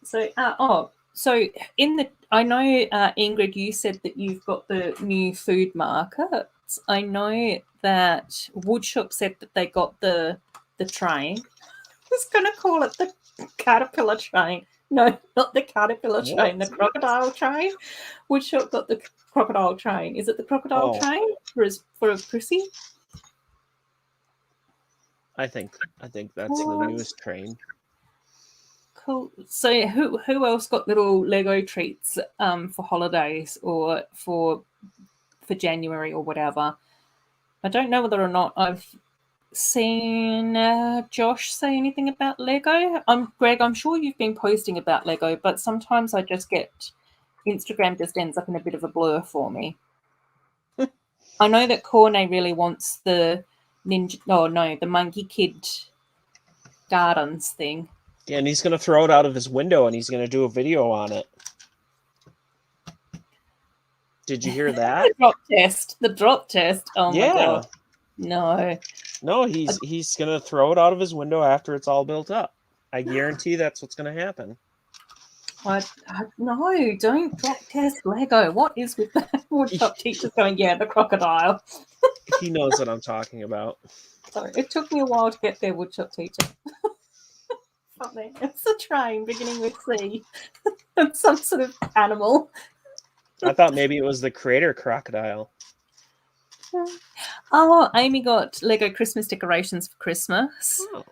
So, I know, Ingrid, you said that you've got the new food markets. I know that Woodshop said that they got the train. I was going to call it the caterpillar train. No, not the caterpillar train, the crocodile train. Woodshop got the crocodile train. Is it the crocodile train for a prissy? I think that's the newest train. Cool. So who else got little Lego treats for holidays or for for January or whatever. I don't know whether or not I've seen Josh say anything about Lego. Greg, I'm sure you've been posting about Lego, but sometimes I just get Instagram just ends up in a bit of a blur for me. I know that Corne really wants the the Monkey Kid Gardens thing. Yeah, and he's going to throw it out of his window and he's going to do a video on it. Did you hear that? The drop test. Oh my god. No. No, he's going to throw it out of his window after it's all built up. I guarantee that's what's going to happen. No, don't drop test Lego. What is with that woodshop teacher going, yeah, the crocodile? He knows what I'm talking about. Sorry, it took me a while to get there, woodshop teacher. Something. It's a train beginning with C. It's some sort of animal. I thought maybe it was the creator crocodile. Oh, Amy got Lego Christmas decorations for Christmas. Oh.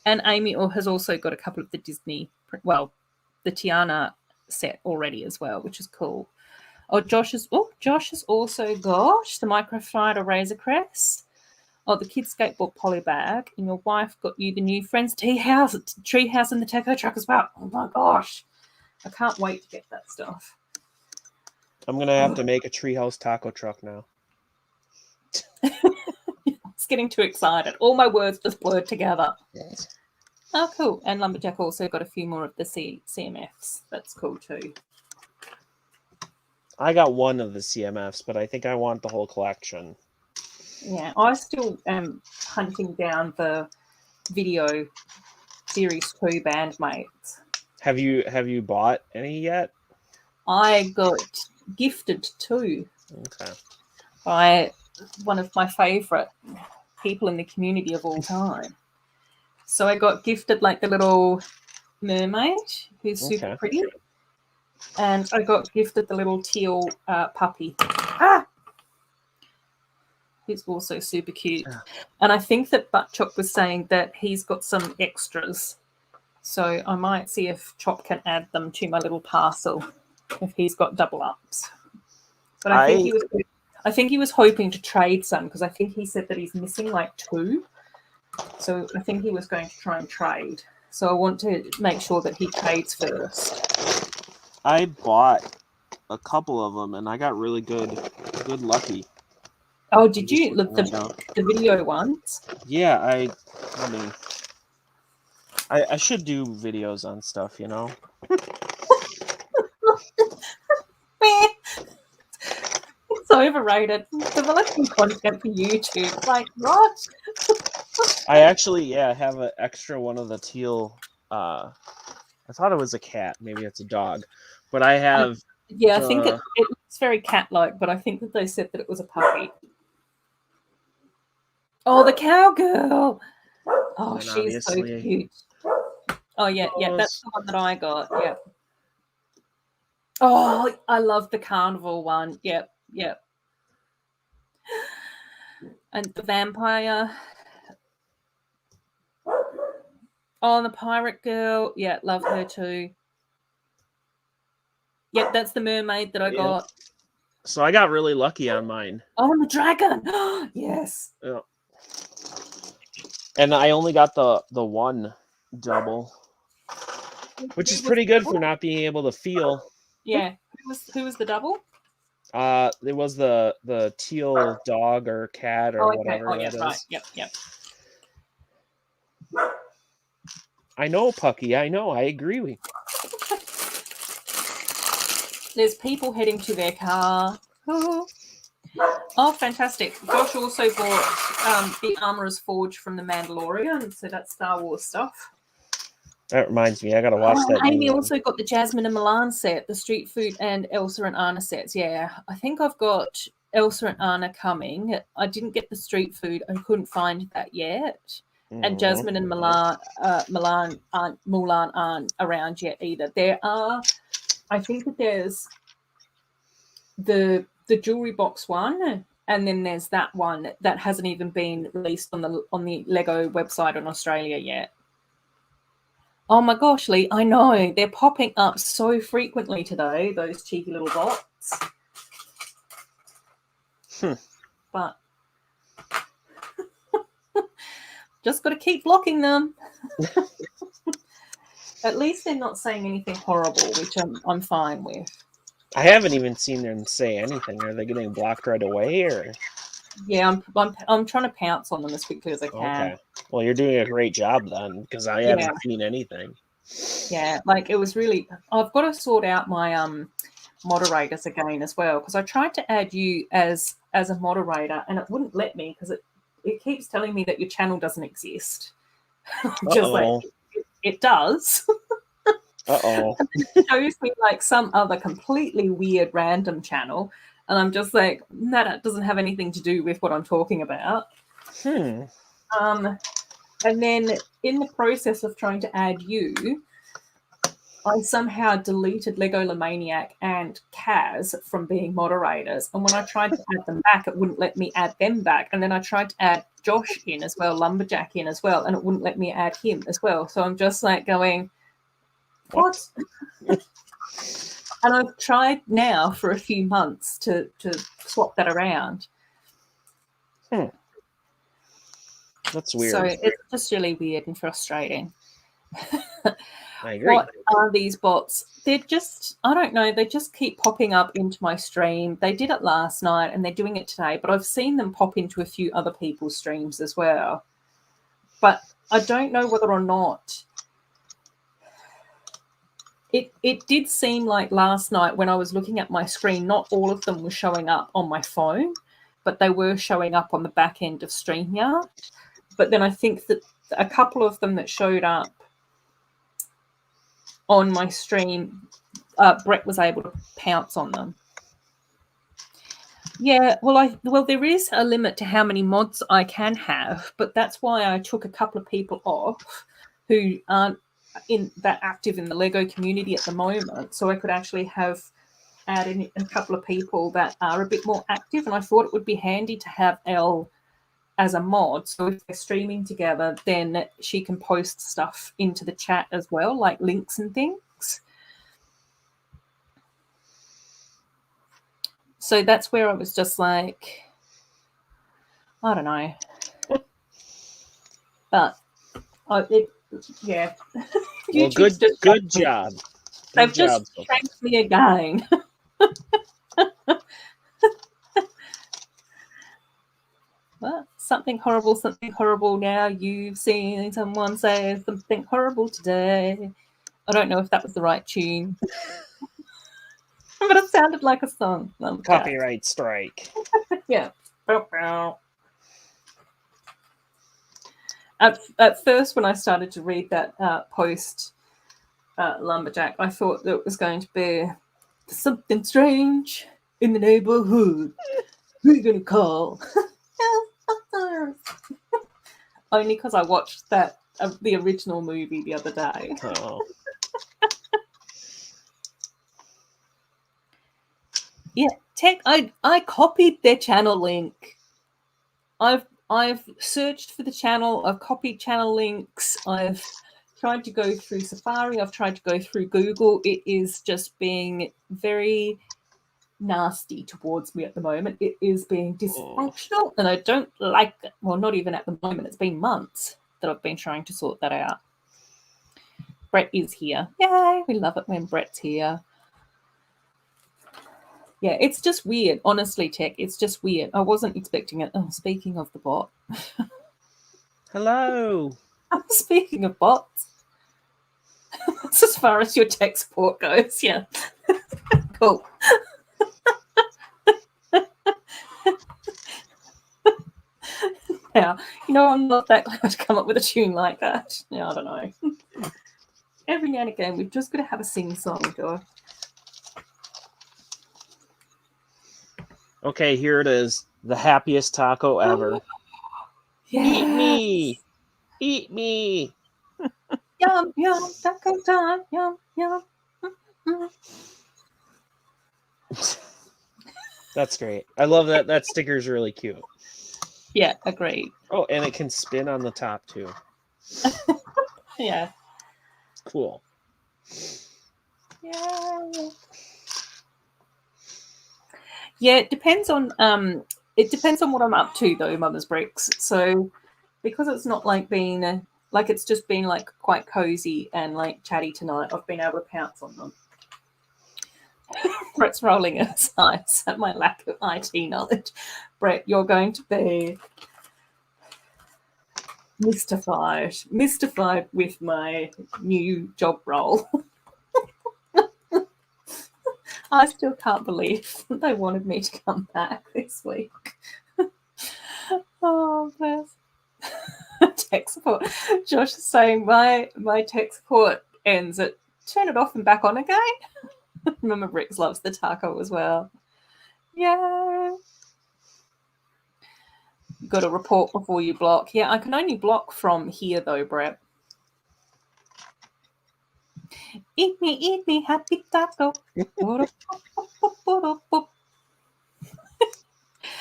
And Amy has also got a couple of the Disney, the Tiana set already as well, which is cool. Josh has also got the microfiber Razor Crest. The kids skateboard poly bag, and your wife got you the new Friends tree house and the taco truck as well. Oh my gosh. I can't wait to get that stuff. I'm going to have to make a treehouse taco truck now. It's getting too excited. All my words just blurred together. Yes. Oh, cool. And Lumberjack also got a few more of the CMFs. That's cool too. I got one of the CMFs, but I think I want the whole collection. Yeah, I still am hunting down the video series 2 bandmates. Have you bought any yet? I got gifted 2 Okay. by one of my favourite people in the community of all time. So I got gifted like the little mermaid who's super pretty. And I got gifted the little teal puppy. Who's also super cute. And I think that Butchop was saying that he's got some extras. So I might see if Chop can add them to my little parcel if he's got double ups. But I think he was hoping to trade some because I think he said that he's missing like 2. So I think he was going to try and trade. So I want to make sure that he trades first. I bought a couple of them and I got really good lucky. Oh, did you? The video ones? Yeah, I should do videos on stuff, you know? It's overrated. Developing content for YouTube. Like, what? I actually, have an extra one of the teal. I thought it was a cat. Maybe it's a dog. But I have... I think it looks very cat-like, but I think that they said that it was a puppy. Oh, the cowgirl. Oh, she's so cute. Oh, yeah, that's the one that I got. Yeah. Oh, I love the carnival one. Yep. And the vampire. Oh, and the pirate girl. Yeah, love her too. Yep, that's the mermaid that I got. So I got really lucky on mine. Oh, and the dragon. Yes. Yeah. And I only got the one double, which is pretty good for not being able to feel. Yeah. Who was the double? It was the teal dog or cat or whatever that is. Right. Yep. I know, Pucky. I know. I agree with you. There's people heading to their car. Oh, fantastic. Josh also bought the Armorer's Forge from The Mandalorian, so that's Star Wars stuff. That reminds me, I got to watch that. Amy also got the Jasmine and Milan set, the Street Food and Elsa and Anna sets. Yeah, I think I've got Elsa and Anna coming. I didn't get the Street Food. I couldn't find that yet. And Jasmine and Mulan aren't around yet either. There are, I think that there's the jewelry box one, and then there's that one that hasn't even been released on the Lego website in Australia yet. Oh my gosh, Lee, I know. They're popping up so frequently today, those cheeky little bots. But just got to keep blocking them. At least they're not saying anything horrible, which I'm fine with. I haven't even seen them say anything. Are they getting blocked right away, or? Yeah, I'm trying to pounce on them as quickly as I can. Okay. Well, you're doing a great job then, because I Yeah. haven't seen anything. Yeah, like it was really. I've got to sort out my moderators again as well, because I tried to add you as a moderator and it wouldn't let me because it keeps telling me that your channel doesn't exist. Just like it does. Uh-oh. It shows me like some other completely weird random channel, and I'm just like, no, that doesn't have anything to do with what I'm talking about. And then in the process of trying to add you, I somehow deleted Legolomaniac and Kaz from being moderators. And when I tried to add them back, it wouldn't let me add them back. And then I tried to add Josh in as well, Lumberjack in as well, and it wouldn't let me add him as well. So I'm just like going, what? And I've tried now for a few months to swap that around. That's weird. So it's just really weird and frustrating. I agree. What are these bots? They're just, I don't know, they just keep popping up into my stream. They did it last night and they're doing it today, but I've seen them pop into a few other people's streams as well. But I don't know whether or not it did seem like last night when I was looking at my screen, not all of them were showing up on my phone, but they were showing up on the back end of StreamYard. But then I think that a couple of them that showed up on my stream, Brett was able to pounce on them. Yeah, well, there is a limit to how many mods I can have, but that's why I took a couple of people off who aren't that active in the Lego community at the moment, so I could actually add in a couple of people that are a bit more active, and I thought it would be handy to have Elle as a mod, so if they're streaming together, then she can post stuff into the chat as well, like links and things. So that's where I was just like, I don't know. But, yeah. Well, good job. They've just shanked me again. Well, something horrible now. You've seen someone say something horrible today. I don't know if that was the right tune. But it sounded like a song. Copyright strike. Yeah. At first, when I started to read that post, Lumberjack, I thought that it was going to be something strange in the neighborhood. Who are you going to call? Only because I watched that the original movie the other day. Oh. Yeah, Tech. I copied their channel link. I've searched for the channel. I've copied channel links. I've tried to go through Safari. I've tried to go through Google. It is just being very nasty towards me at the moment. It is being dysfunctional, and I don't like it. Well, not even at the moment. It's been months that I've been trying to sort that out. Brett is here. Yay! We love it when Brett's here. Yeah, it's just weird. Honestly, Tech, it's just weird. I wasn't expecting it. Oh, speaking of the bot. Hello. Speaking of bots. That's as far as your tech support goes, yeah. Cool. Yeah, I'm not that glad to come up with a tune like that. Yeah, I don't know. Every now and again, we've just got to have a sing-song, Josh. Okay, here it is. The happiest taco ever. Yes. Eat me! Eat me! Yum, yum, taco time. Yum, yum. That's great. I love that. That sticker's really cute. Yeah, agreed. Oh, and it can spin on the top, too. Yeah. Cool. Yeah. Yeah, it depends on It depends on what I'm up to, though, Mama's Bricks. So because it's not like being like it's just been like quite cozy and like chatty tonight, I've been able to pounce on them. Brett's rolling his eyes at my lack of IT knowledge. Brett, you're going to be mystified with my new job role. I still can't believe they wanted me to come back this week. Oh, bless. Tech support. Josh is saying my tech support ends at turn it off and back on again. Remember, Bricks loves the taco as well. Yeah. Got to report before you block. Yeah, I can only block from here though, Brett. Eat me, happy taco.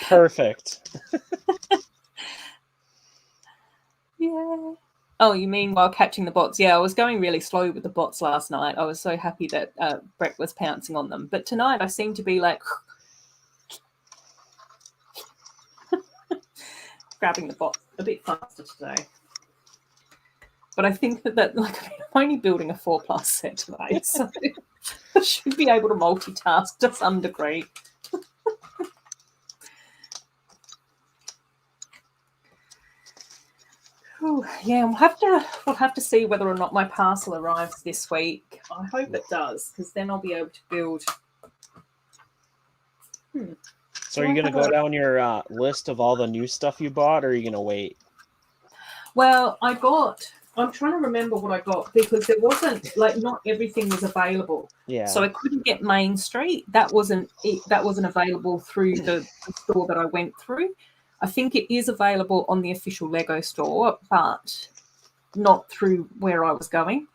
Perfect. Yeah. Oh, you mean while catching the bots? Yeah, I was going really slow with the bots last night. I was so happy that Brett was pouncing on them. But tonight I seem to be like grabbing the bots a bit faster today. But I think that like I'm only building a 4+ set today, so I should be able to multitask to some degree. Ooh, yeah, we'll have to see whether or not my parcel arrives this week. I hope it does, because then I'll be able to build. So are you going to go down your list of all the new stuff you bought, or are you going to wait? Well, I'm trying to remember what I got, because there wasn't, like, not everything was available. Yeah. So I couldn't get Main Street. That wasn't available through the store that I went through. I think it is available on the official Lego store, but not through where I was going.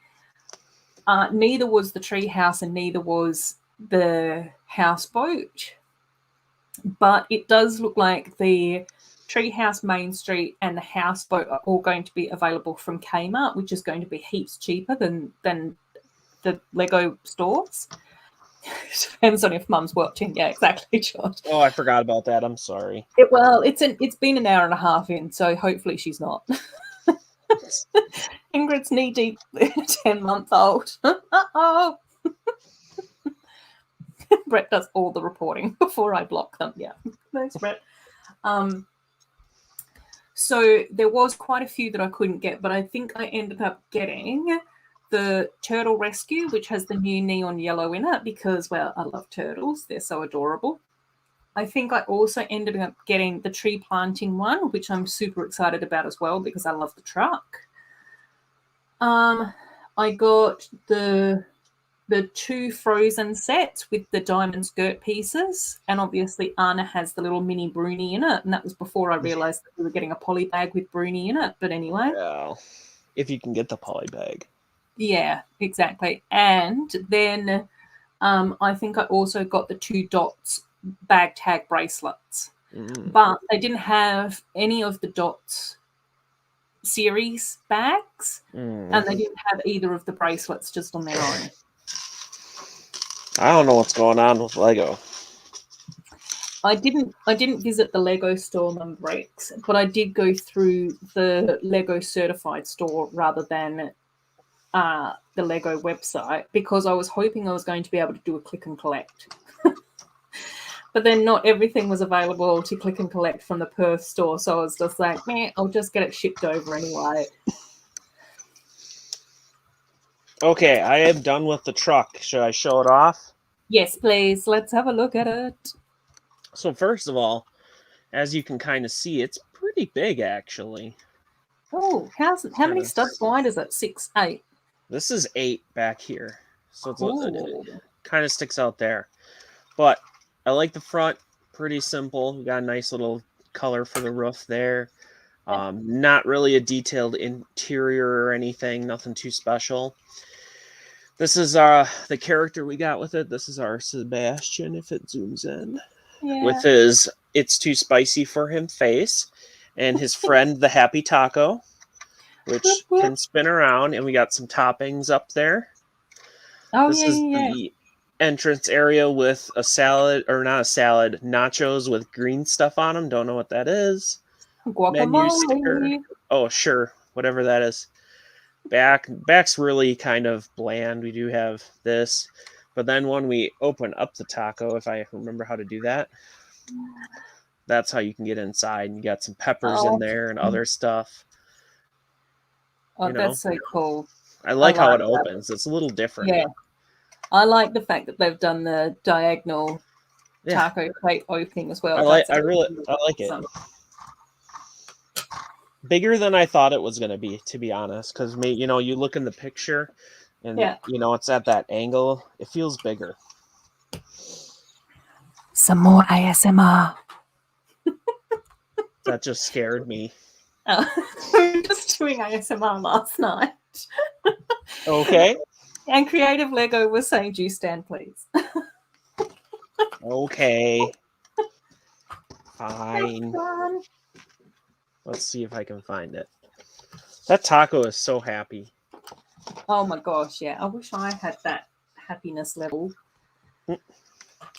Neither was the treehouse and neither was the houseboat. But it does look like the treehouse, Main Street, and the houseboat are all going to be available from Kmart, which is going to be heaps cheaper than the Lego stores. Depends on if Mum's watching. Yeah, exactly, George. Oh, I forgot about that. I'm sorry. It's been an hour and a half in, so hopefully she's not. Ingrid's knee deep, 10-month-old. Uh-oh. Brett does all the reporting before I block them. Yeah, thanks, Brett. So there was quite a few that I couldn't get, but I think I ended up getting the Turtle Rescue, which has the new neon yellow in it because, well, I love turtles. They're so adorable. I think I also ended up getting the tree planting one, which I'm super excited about as well because I love the truck. I got the 2 Frozen sets with the diamond skirt pieces, and obviously Anna has the little mini Bruni in it, and that was before I realised that we were getting a poly bag with Bruni in it, but anyway. Yeah, if you can get the poly bag. Yeah, exactly. And then I think I also got the 2 Dots bag tag bracelets, but they didn't have any of the Dots series bags, and they didn't have either of the bracelets just on their own. I don't know what's going on with Lego. I didn't visit the Lego store, Mum Breaks, but I did go through the Lego certified store rather than the Lego website because I was hoping I was going to be able to do a click and collect. But then not everything was available to click and collect from the Perth store, so I was just like, meh, I'll just get it shipped over anyway. Okay, I am done with the truck. Should I show it off? Yes, please. Let's have a look at it. So first of all, as you can kind of see, it's pretty big, actually. Oh, how many studs wide is it? 6, 8? This is 8 back here. So it kind of sticks out there. But I like the front. Pretty simple. We got a nice little color for the roof there. Not really a detailed interior or anything. Nothing too special. This is the character we got with it. This is our Sebastian, if it zooms in. Yeah. With his "It's Too Spicy for Him" face. And his friend, the Happy Taco, which can spin around. And we got some toppings up there. Oh, This is yeah. entrance area with a salad, or not a salad, nachos with green stuff on them. Don't know what that is. Menu sticker. Guacamole. Oh, sure, whatever that is. Back's really kind of bland. We do have this, but then when we open up the taco, if I remember how to do that, that's how you can get inside. And you got some peppers in there and other stuff. Oh, You know, that's so cool. I like how it that. opens. It's a little different. Yeah. I like the fact that they've done the diagonal Yeah. taco plate opening as well. I like it. Bigger than I thought it was going to be, to be honest, because you look in the picture and it's at that angle. It feels bigger. Some more ASMR. That just scared me. We were just doing ASMR last night. Okay. And Creative Lego was saying, "Juice stand, please." Okay. Fine. Let's see if I can find it. That taco is so happy. Oh my gosh, yeah. I wish I had that happiness level.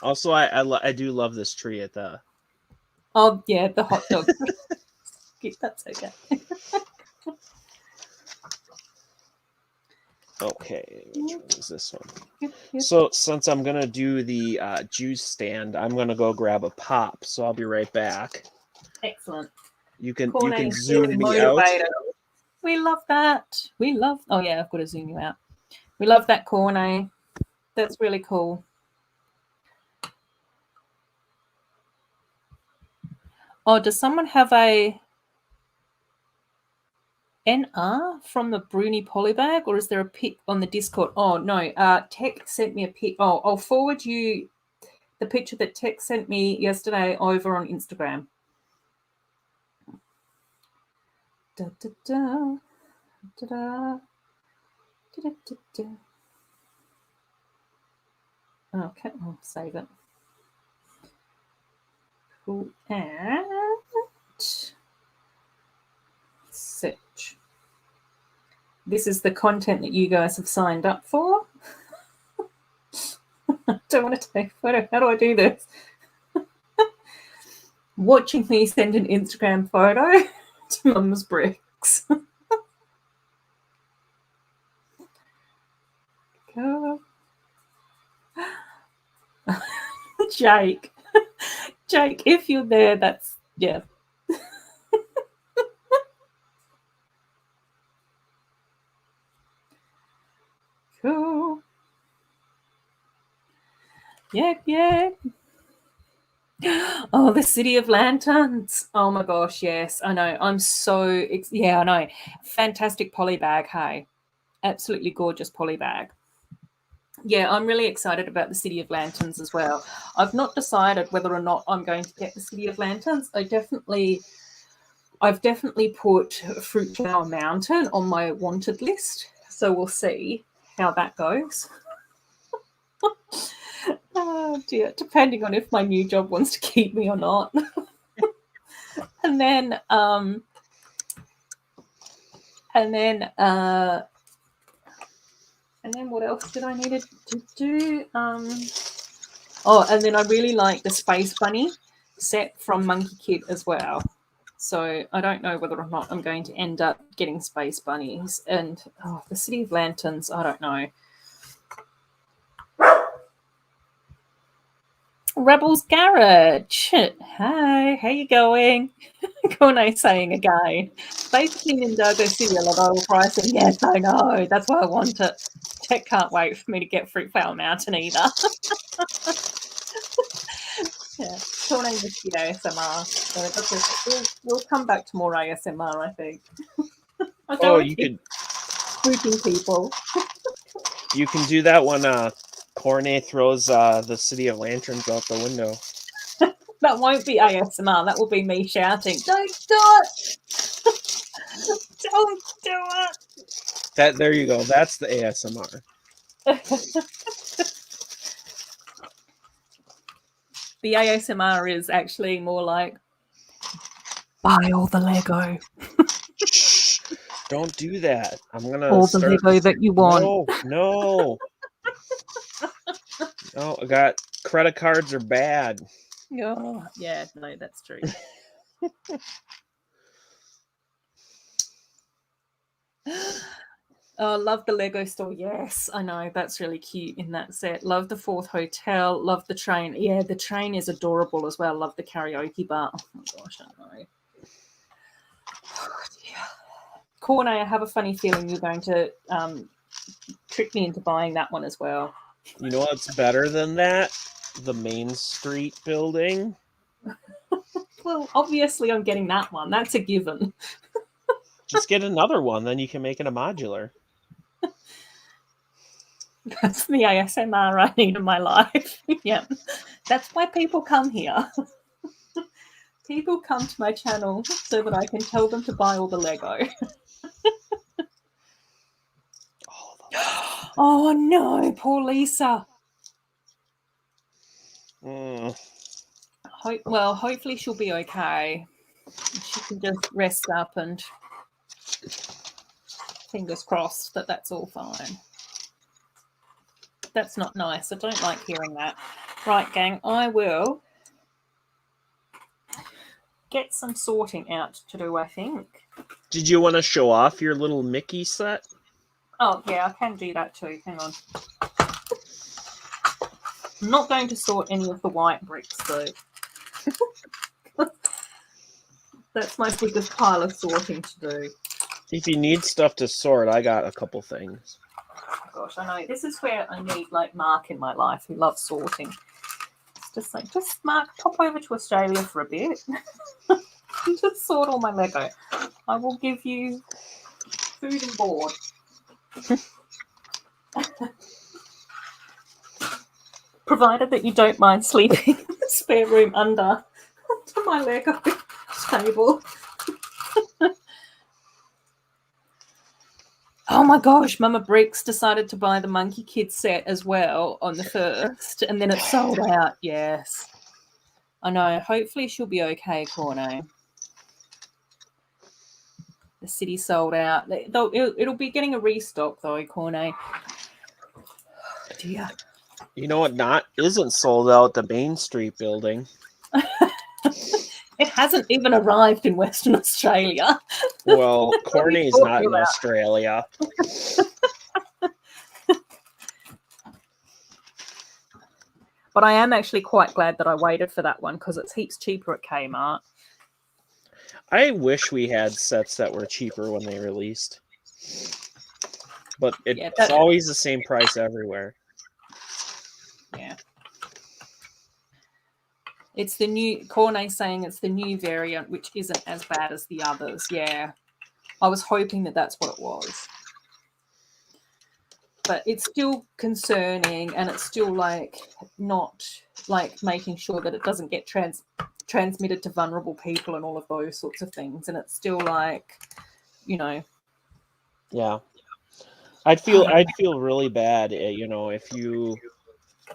Also, I do love this tree at the... Oh, yeah, the hot dog. That's okay. Okay, which one is this one? So since I'm going to do the juice stand, I'm going to go grab a pop, so I'll be right back. Excellent. You can zoom me out. We love that. Oh yeah, I've got to zoom you out. We love that cornet. That's really cool. Oh, does someone have a NR from the Bruni polybag, or is there a pic on the Discord? Oh no, Tech sent me a pic. Oh, I'll forward you the picture that Tech sent me yesterday over on Instagram. Da, da, da. Da, da. Da, da, da. Okay, I'll save it. Cool. And search. This is the content that you guys have signed up for. I don't want to take a photo. How do I do this? Watching me send an Instagram photo to Mum's Bricks. Jake, if you're there, that's, yeah. Cool. Yeah. Oh, the City of Lanterns. Oh my gosh, yes, I know. I'm so, yeah, I know. Fantastic poly bag, hey. Absolutely gorgeous poly bag. Yeah, I'm really excited about the City of Lanterns as well. I've not decided whether or not I'm going to get the City of Lanterns. I've definitely put Fruit Flower Mountain on my wanted list, so we'll see how that goes. Oh dear, depending on if my new job wants to keep me or not. And then what else did I need to do? Oh, and then I really like the Space Bunny set from Monkey Kid as well. So I don't know whether or not I'm going to end up getting Space Bunnies. And the City of Lanterns, I don't know. Rebels Garage. Hi, how you going? Corne saying again. Basically, Ninjago City a low pricing. Yes, I know. That's why I want it. Tech can't wait for me to get Fruit Flower Mountain either. Yeah, Corne missed the ASMR. So we'll come back to more ASMR, I think. You could spoofing people. You can do that when Corne throws the City of Lanterns out the window. That won't be ASMR. That will be me shouting, "Don't do it! Don't do it!" There you go. That's the ASMR. The ASMR is actually more like, buy all the Lego. Don't do that. I'm gonna all the Lego that you want. No. Oh, I got credit cards are bad. Oh, yeah, no, that's true. Oh, love the Lego store. Yes, I know. That's really cute in that set. Love the fourth hotel. Love the train. Yeah, the train is adorable as well. Love the karaoke bar. Oh my gosh, I know. Oh, Corne, I have a funny feeling you're going to trick me into buying that one as well. You know what's better than that? The Main Street building. Well, obviously, I'm getting that one. That's a given. Just get another one, then you can make it a modular. That's the ASMR I need in my life. Yeah, that's why people come here. People come to my channel so that I can tell them to buy all the Lego. Oh no, poor Lisa. Well, hopefully she'll be okay. She can just rest up and fingers crossed that that's all fine. That's not nice. I don't like hearing that. Right, gang, I will get some sorting out to do, I think. Did you want to show off your little Mickey set? Oh, yeah, I can do that too. Hang on. I'm not going to sort any of the white bricks, though. That's my biggest pile of sorting to do. If you need stuff to sort, I got a couple things. Oh, gosh, I know. This is where I need, like, Mark in my life who loves sorting. It's just like, just, Mark, pop over to Australia for a bit. Just sort all my Lego. I will give you food and board. Provided that you don't mind sleeping in the spare room under my Lego table. Oh my gosh, Mama Bricks decided to buy the Monkey Kid set as well on the 1st, and then it sold out. Yes. I know. Hopefully she'll be okay, Corno. The city sold out. It'll be getting a restock, though, Corno. Oh, dear. You know what isn't sold out? The Main Street building. It hasn't even arrived in Western Australia. Well, Corney's not in Australia. But I am actually quite glad that I waited for that one because it's heaps cheaper at Kmart. I wish we had sets that were cheaper when they released. But it's always the same price everywhere. Yeah. It's the new, Corne saying it's the new variant, which isn't as bad as the others. Yeah. I was hoping that that's what it was. But it's still concerning, and it's still, like, not, like, making sure that it doesn't get transmitted to vulnerable people and all of those sorts of things. And it's still, like, you know. Yeah. I'd feel really bad, if you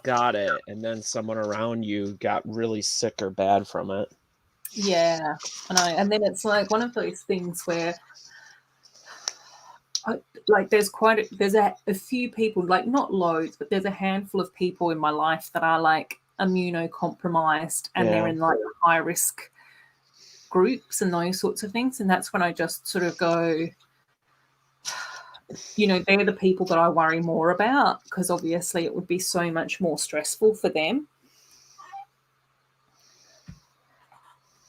got it and then someone around you got really sick or bad from it. Yeah, I know. And then it's like one of those things where, like, there's a few people, like, not loads, but there's a handful of people in my life that are, like, immunocompromised, and they're in, like, high risk groups and those sorts of things. And that's when I just sort of go, they're the people that I worry more about, because obviously it would be so much more stressful for them.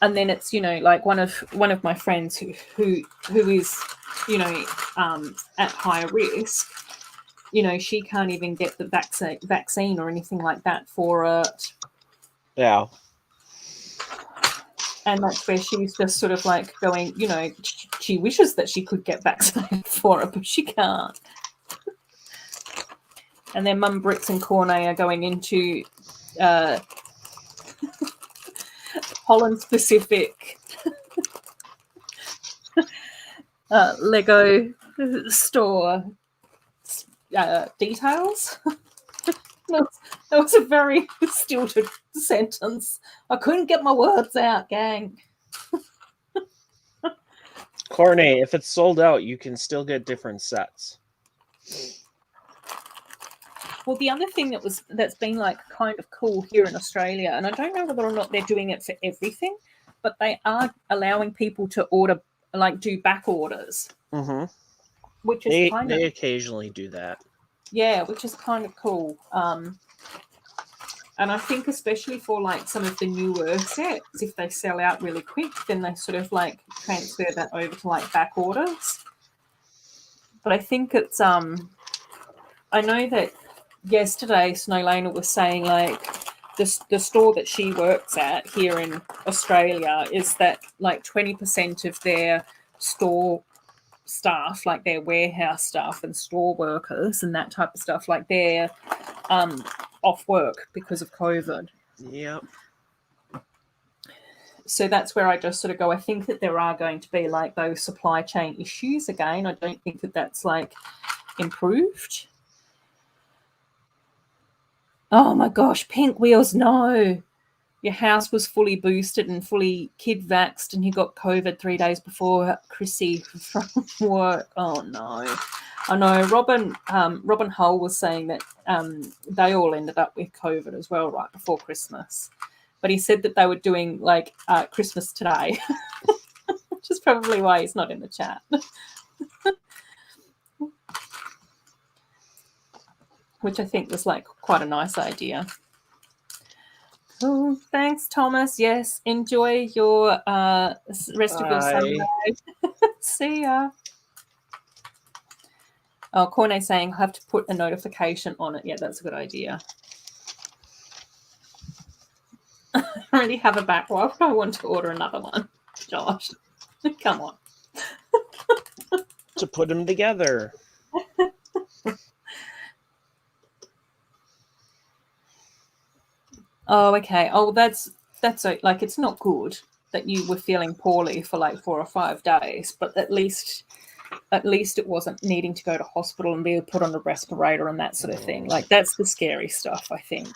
And then it's, like one of my friends who is, at higher risk, she can't even get the vaccine or anything like that for it. Yeah. And that's where she's just sort of like going, she wishes that she could get vaccinated for it, but she can't. And then Mum Bricks and Corne are going into Holland specific Lego store details. That was a very stilted sentence. I couldn't get my words out, gang. Corne, if it's sold out, you can still get different sets. Well, the other thing that's been like kind of cool here in Australia, and I don't know whether or not they're doing it for everything, but they are allowing people to order, like do back orders, Mm-hmm. which is They occasionally do that. Yeah, which is kind of cool. And I think especially for like some of the newer sets, if they sell out really quick, then they sort of like transfer that over to like back orders. But I think it's I know that yesterday Snowlana was saying like the store that she works at here in Australia is that like 20% of their store staff, like their warehouse staff and store workers and that type of stuff, like they're off work because of COVID. Yep. So that's where I just sort of go, I think that there are going to be like those supply chain issues again. I don't think that that's like improved. Oh my gosh, Pink Wheels, no. Your house was fully boosted and fully kid vaxxed and you got COVID 3 days before Chrissy from work. Oh no. I know Robin Hull was saying that they all ended up with COVID as well right before Christmas. But he said that they were doing like Christmas today, which is probably why he's not in the chat. Which I think was like quite a nice idea. Oh, thanks, Thomas. Yes, enjoy your rest of your Sunday. See ya. Oh, Corne saying I have to put a notification on it. Yeah, that's a good idea. I already have a backlog. I want to order another one. Josh, come on. To put them together. Oh, okay. Oh, that's like it's not good that you were feeling poorly for like 4 or 5 days, but at least it wasn't needing to go to hospital and be put on a respirator and that sort of thing. Like that's the scary stuff, I think.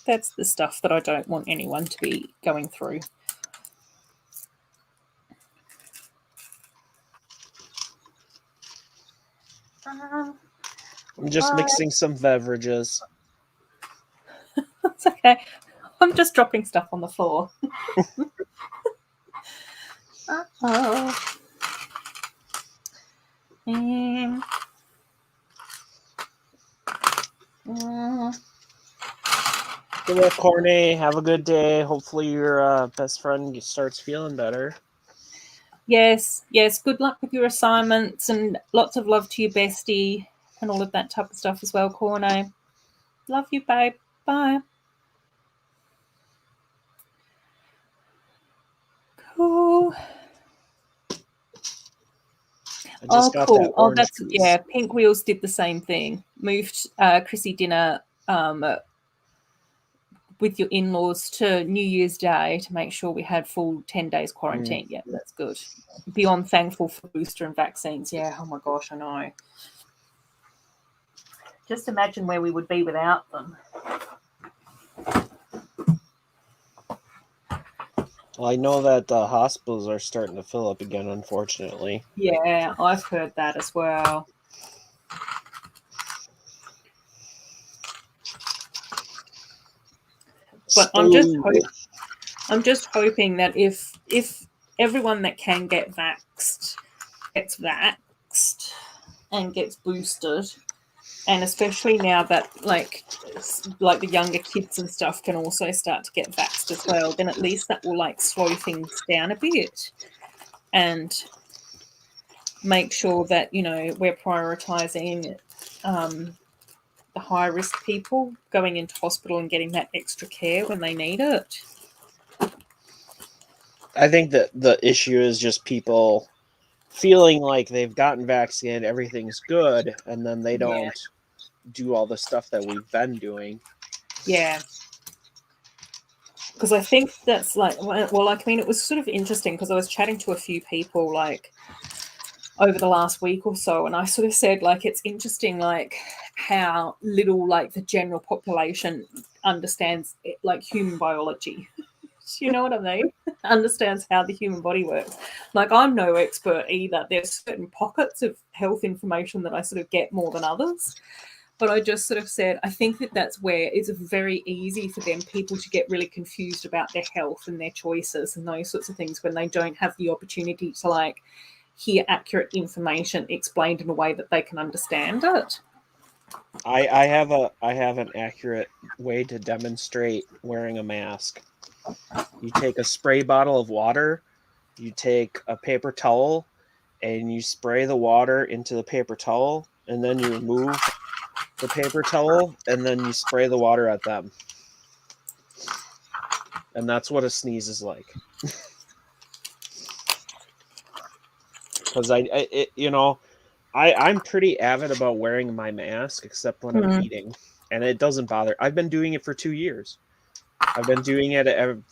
That's the stuff that I don't want anyone to be going through. I'm just mixing some beverages. That's okay. I'm just dropping stuff on the floor. Uh-oh. Good luck, Corny. Have a good day. Hopefully your best friend starts feeling better. Yes. Good luck with your assignments and lots of love to your bestie and all of that type of stuff as well, Corny. Love you, babe. Bye. Cool. Cool. Oh, that's juice. Yeah. Pink Wheels did the same thing. Moved Chrissy dinner with your in-laws to New Year's Day to make sure we had full 10 days quarantine. Yeah, that's good. Beyond thankful for booster and vaccines. Yeah. Oh my gosh, I know. Just imagine where we would be without them. Well, I know that the hospitals are starting to fill up again, unfortunately. Yeah, I've heard that as well. But I'm just hoping that if everyone that can get vaxxed gets vaxxed and gets boosted, and especially now that like the younger kids and stuff can also start to get vaxxed as well, then at least that will like slow things down a bit and make sure that, you know, we're prioritizing the high risk people going into hospital and getting that extra care when they need it. I think that the issue is just people feeling like they've gotten vaccinated, everything's good, and then they don't do all the stuff that we've been doing. Yeah. Because I think that's like, well, like, I mean, it was sort of interesting because I was chatting to a few people like over the last week or so, and I sort of said like it's interesting like how little like the general population understands it, like human biology. Do you know what I mean? Understands how the human body works. Like, I'm no expert either. There's certain pockets of health information that I sort of get more than others. But I just sort of said, I think that that's where it's very easy for people to get really confused about their health and their choices and those sorts of things when they don't have the opportunity to like hear accurate information explained in a way that they can understand it. I have an accurate way to demonstrate wearing a mask. You take a spray bottle of water, you take a paper towel, and you spray the water into the paper towel, and then you remove the paper towel, and then you spray the water at them. And that's what a sneeze is like. Because I'm pretty avid about wearing my mask, except when I'm eating, and it doesn't bother. I've been doing it for 2 years. I've been doing it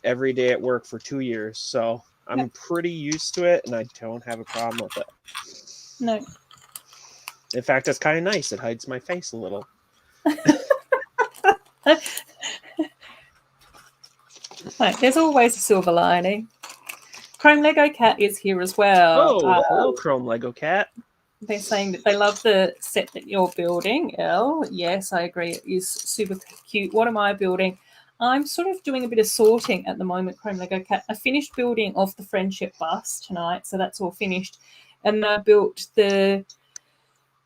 every day at work for 2 years, so I'm pretty used to it, and I don't have a problem with it. No. In fact, it's kind of nice. It hides my face a little. Right, there's always a silver lining. Chrome Lego Cat is here as well. Oh, hello, Chrome Lego Cat. They're saying that they love the set that you're building, Elle. Yes, I agree. It is super cute. What am I building? I'm sort of doing a bit of sorting at the moment, Chrome Lego Cat. I finished building off the friendship bus tonight, so that's all finished. And I built the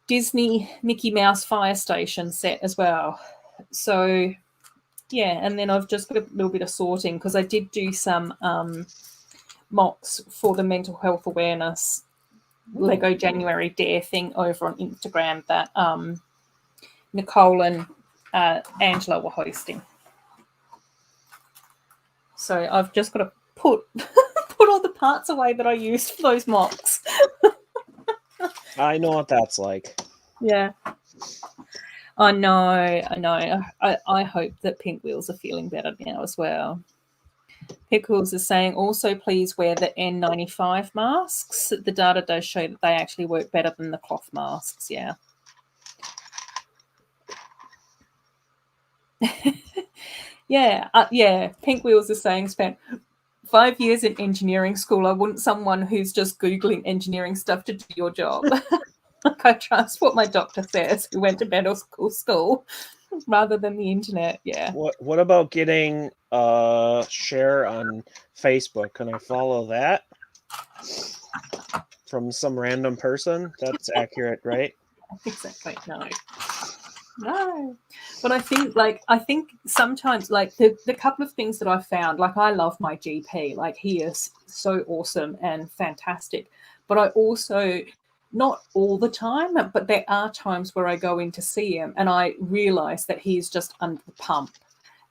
Disney Mickey Mouse Fire Station set as well. So, yeah, and then I've just got a little bit of sorting because I did do some mocks for the mental health awareness Lego January Dare thing over on Instagram that Nicole and Angela were hosting. So I've just got to put all the parts away that I used for those mocks. I know what that's like. Yeah. I know. I hope that Pink Wheels are feeling better now as well. Pickles is saying also please wear the N95 masks. The data does show that they actually work better than the cloth masks. Yeah. Yeah. Pink Wheels is saying spent 5 years in engineering school. I wouldn't someone who's just Googling engineering stuff to do your job. Like, I trust what my doctor says who went to medical school rather than the internet. Yeah. What about getting a share on Facebook? Can I follow that from some random person? That's accurate, right? Exactly. No. But I think sometimes like the couple of things that I found, like I love my GP, like he is so awesome and fantastic. But I also, not all the time, but there are times where I go in to see him and I realize that he's just under the pump.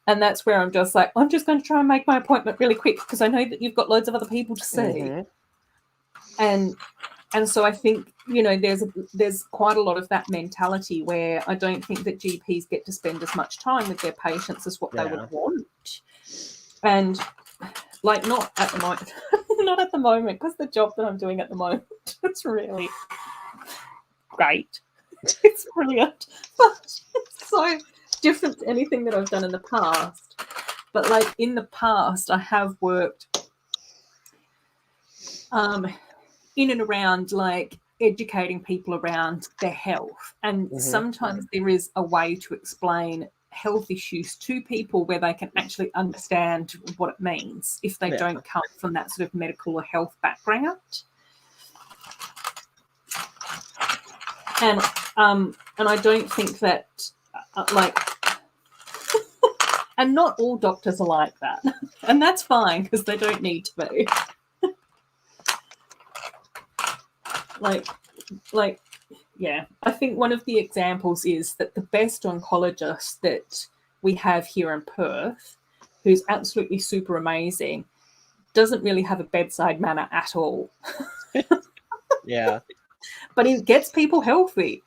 And that's where I'm just like, I'm just going to try and make my appointment really quick because I know that you've got loads of other people to see. And so I think, there's quite a lot of that mentality where I don't think that GPs get to spend as much time with their patients as what they would want. And like, not at the moment, not at the moment, because the job that I'm doing at the moment, it's really great. It's brilliant. But it's so different to anything that I've done in the past. But like in the past, I have worked in and around like educating people around their health. And sometimes there is a way to explain health issues to people where they can actually understand what it means if they don't come from that sort of medical or health background. And I don't think that like and not all doctors are like that. And that's fine because they don't need to be. Like, yeah, I think one of the examples is that the best oncologist that we have here in Perth, who's absolutely super amazing, doesn't really have a bedside manner at all. Yeah. But he gets people healthy.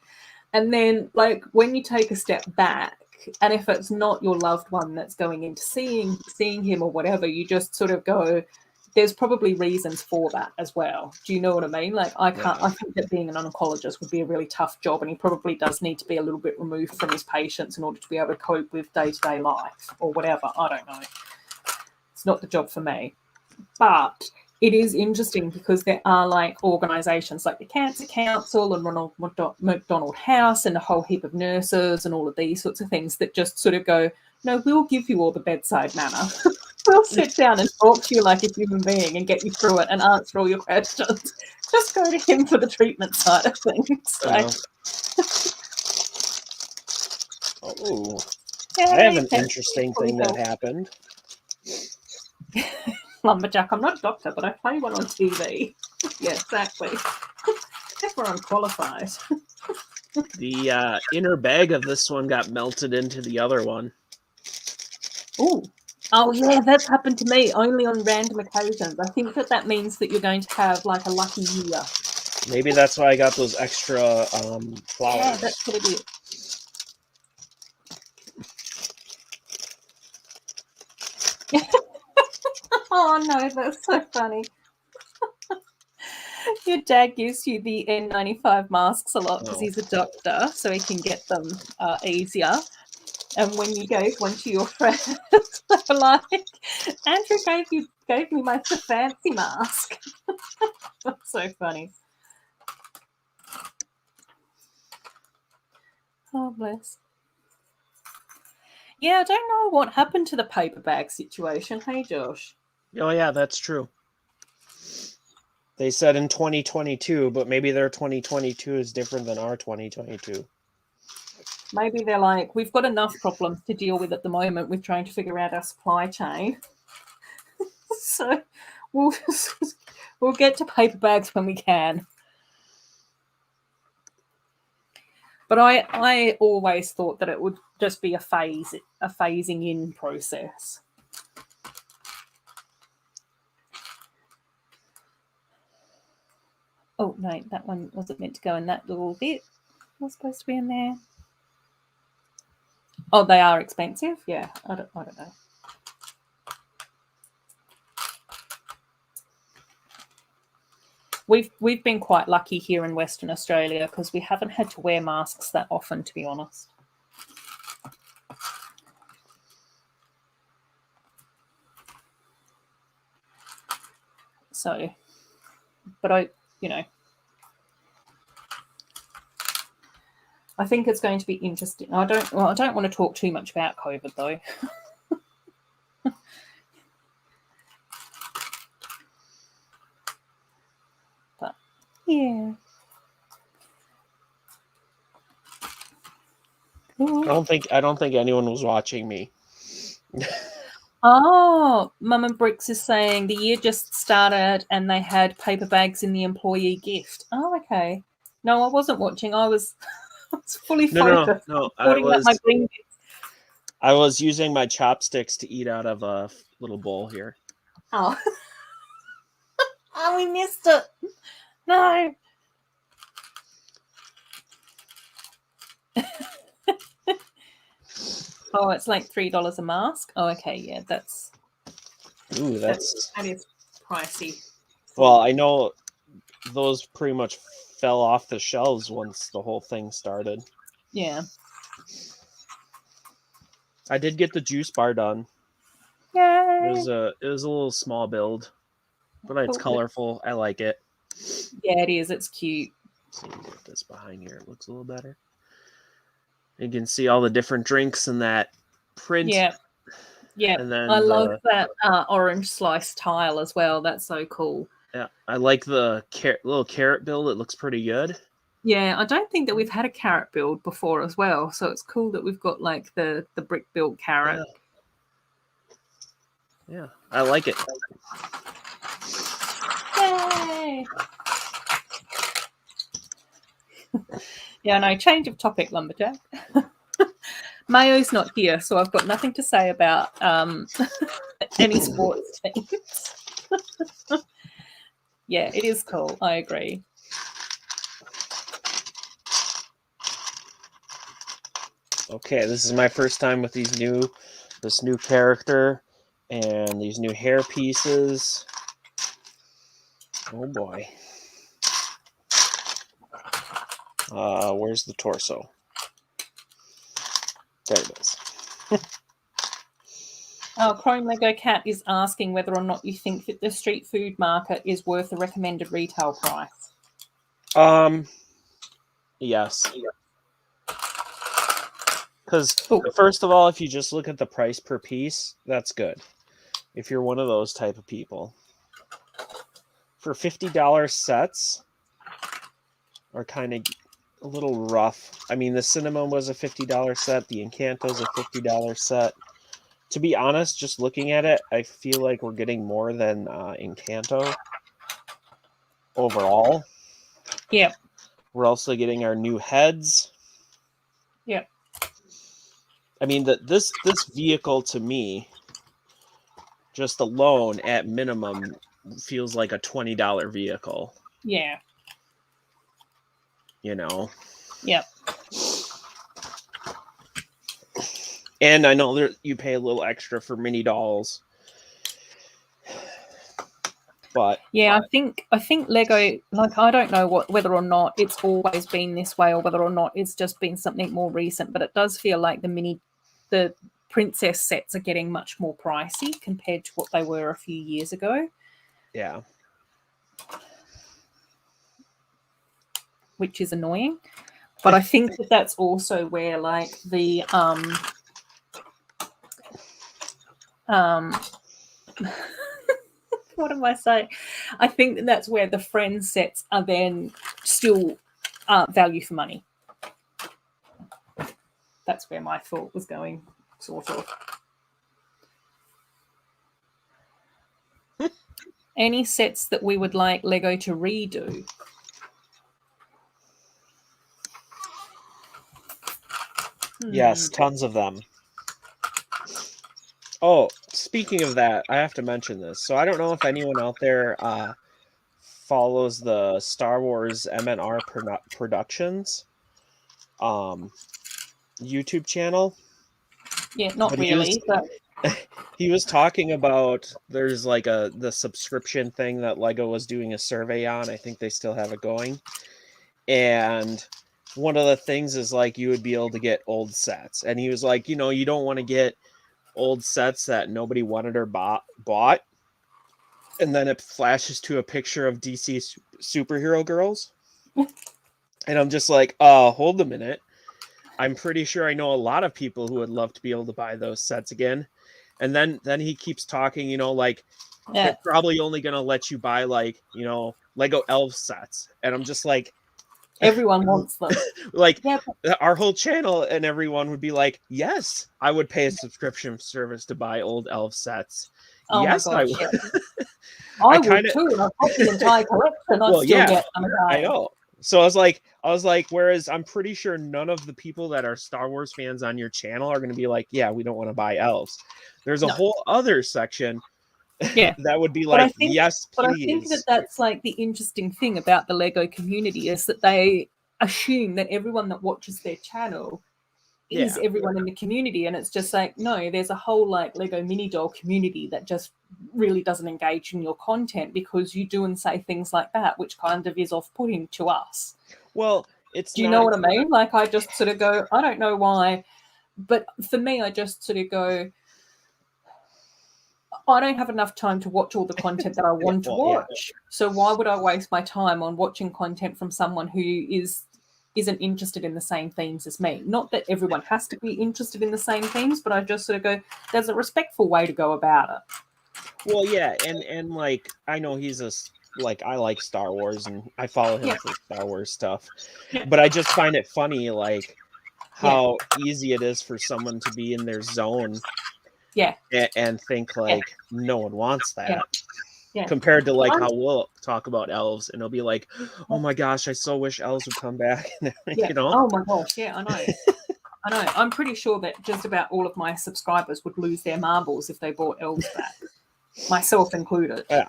And then, like, when you take a step back, and if it's not your loved one that's going into seeing him or whatever, you just sort of go, there's probably reasons for that as well. Do you know what I mean? Like, I think that being an oncologist would be a really tough job, and he probably does need to be a little bit removed from his patients in order to be able to cope with day-to-day life or whatever. I don't know. It's it's not the job for me. But it is interesting because there are like organisations like the Cancer Council and Ronald McDonald House and a whole heap of nurses and all of these sorts of things that just sort of go, no, we'll give you all the bedside manner. We'll sit down and talk to you like a human being and get you through it and answer all your questions. Just go to him for the treatment side of things. Oh, I have an interesting thing that happened. Lumberjack, I'm not a doctor, but I play one on TV. Yeah, exactly. Guess we're unqualified. The inner bag of this one got melted into the other one. Ooh. Oh, yeah, that's happened to me only on random occasions. I think that means that you're going to have like a lucky year. Maybe that's why I got those extra flowers. Yeah, that's what it is. Oh, no, that's so funny. Your dad gives you the N95 masks a lot because he's a doctor, so he can get them easier. And when you gave one to your friends, they were like, Andrew gave me my fancy mask. That's so funny. Oh, bless. Yeah, I don't know what happened to the paper bag situation. Hey, Josh. Oh, yeah, that's true. They said in 2022, but maybe their 2022 is different than our 2022. Maybe they're like, we've got enough problems to deal with at the moment with trying to figure out our supply chain. So we'll get to paper bags when we can. But I always thought that it would just be a phasing in process. Oh, no, that one wasn't meant to go in that little bit. It was supposed to be in there. Oh, they are expensive? Yeah, I don't know. We've been quite lucky here in Western Australia because we haven't had to wear masks that often, to be honest. So, but I think it's going to be interesting. I don't want to talk too much about COVID though. But yeah. I don't think anyone was watching me. Oh, Mum and Bricks is saying the year just started and they had paper bags in the employee gift. Oh, okay. No, I wasn't watching. I was fully focused. No. I was using my chopsticks to eat out of a little bowl here. Oh. Oh, we missed it. No. Oh, it's like $3 a mask. Oh, okay, yeah, that's. Ooh, that is pricey. Well, I know those pretty much fell off the shelves once the whole thing started. Yeah. I did get the juice bar done. Yay! It was a little small build, but it's colorful. I like it. Yeah, it is. It's cute. Let's see, get this behind here. It looks a little better. You can see all the different drinks in that print. Yeah. Yeah. And then I love that orange slice tile as well. That's so cool. Yeah, I like the little carrot build. It looks pretty good. Yeah, I don't think that we've had a carrot build before as well. So it's cool that we've got like the brick built carrot. Yeah, I like it. Yay! Yeah, no, change of topic, Lumberjack. Mayo's not here, so I've got nothing to say about any sports teams. Yeah, it is cool. I agree. Okay, this is my first time with this new character and these new hair pieces. Oh boy. Where's the torso? There it is. Chrome Lego Cat is asking whether or not you think that the street food market is worth the recommended retail price. Yes. Because first of all, if you just look at the price per piece, that's good. If you're one of those type of people. For $50 sets are kind of a little rough. I mean, the Cinnamon was a $50 set. The Encanto's a $50 set. To be honest, just looking at it, I feel like we're getting more than Encanto overall. Yep. We're also getting our new heads. Yep. I mean, this vehicle to me, just alone at minimum, feels like a $20 vehicle. Yeah. You know? Yep. And I know you pay a little extra for mini dolls. But yeah, I think Lego, like, I don't know whether or not it's always been this way or whether or not it's just been something more recent, but it does feel like the princess sets are getting much more pricey compared to what they were a few years ago. Yeah. Which is annoying. But I think that that's also where, like, the what am I saying? I think that that's where the Friends sets are then still value for money. That's where my thought was going, sort of. Any sets that we would like Lego to redo? Yes, tons of them. Oh, speaking of that, I have to mention this. So I don't know if anyone out there follows the Star Wars MNR Productions YouTube channel. Yeah, not really. He was talking about there's like the subscription thing that Lego was doing a survey on. I think they still have it going. And one of the things is like you would be able to get old sets. And he was like, you don't want to get old sets that nobody wanted or bought. And then it flashes to a picture of DC superhero girls. And I'm just like, hold a minute. I'm pretty sure I know a lot of people who would love to be able to buy those sets again. And then he keeps talking, like, they're probably only going to let you buy, like, Lego elf sets. And I'm just like, everyone wants them. Like, our whole channel and everyone would be like, yes, I would pay a subscription service to buy old elf sets. Oh yes, my gosh, I would. Yeah. I would too. I've got the entire collection. I'd still get them. I know. So I was like, whereas I'm pretty sure none of the people that are Star Wars fans on your channel are going to be like, yeah, we don't want to buy elves. There's a whole other section that would be like, yes, please. But I think that that's like the interesting thing about the Lego community is that they assume that everyone that watches their channel is everyone in the community, and it's just like, no, there's a whole like Lego mini doll community that just really doesn't engage in your content because you do and say things like that, which kind of is off-putting to us. Well, do you know what I mean? Like, I just sort of go, I don't know why, but for me, I just sort of go, I don't have enough time to watch all the content that I want to watch. So why would I waste my time on watching content from someone who isn't interested in the same themes as me? Not that everyone has to be interested in the same themes, but I just sort of go, there's a respectful way to go about it. Well, yeah, and like, I know he's I like Star Wars and I follow him for Star Wars stuff, but I just find it funny, like, how easy it is for someone to be in their zone and think like no one wants that. Compared to like how we'll talk about elves and it'll be like, oh my gosh, I so wish elves would come back. Oh my gosh, I know. I know. I'm pretty sure that just about all of my subscribers would lose their marbles if they bought elves back, myself included. Yeah.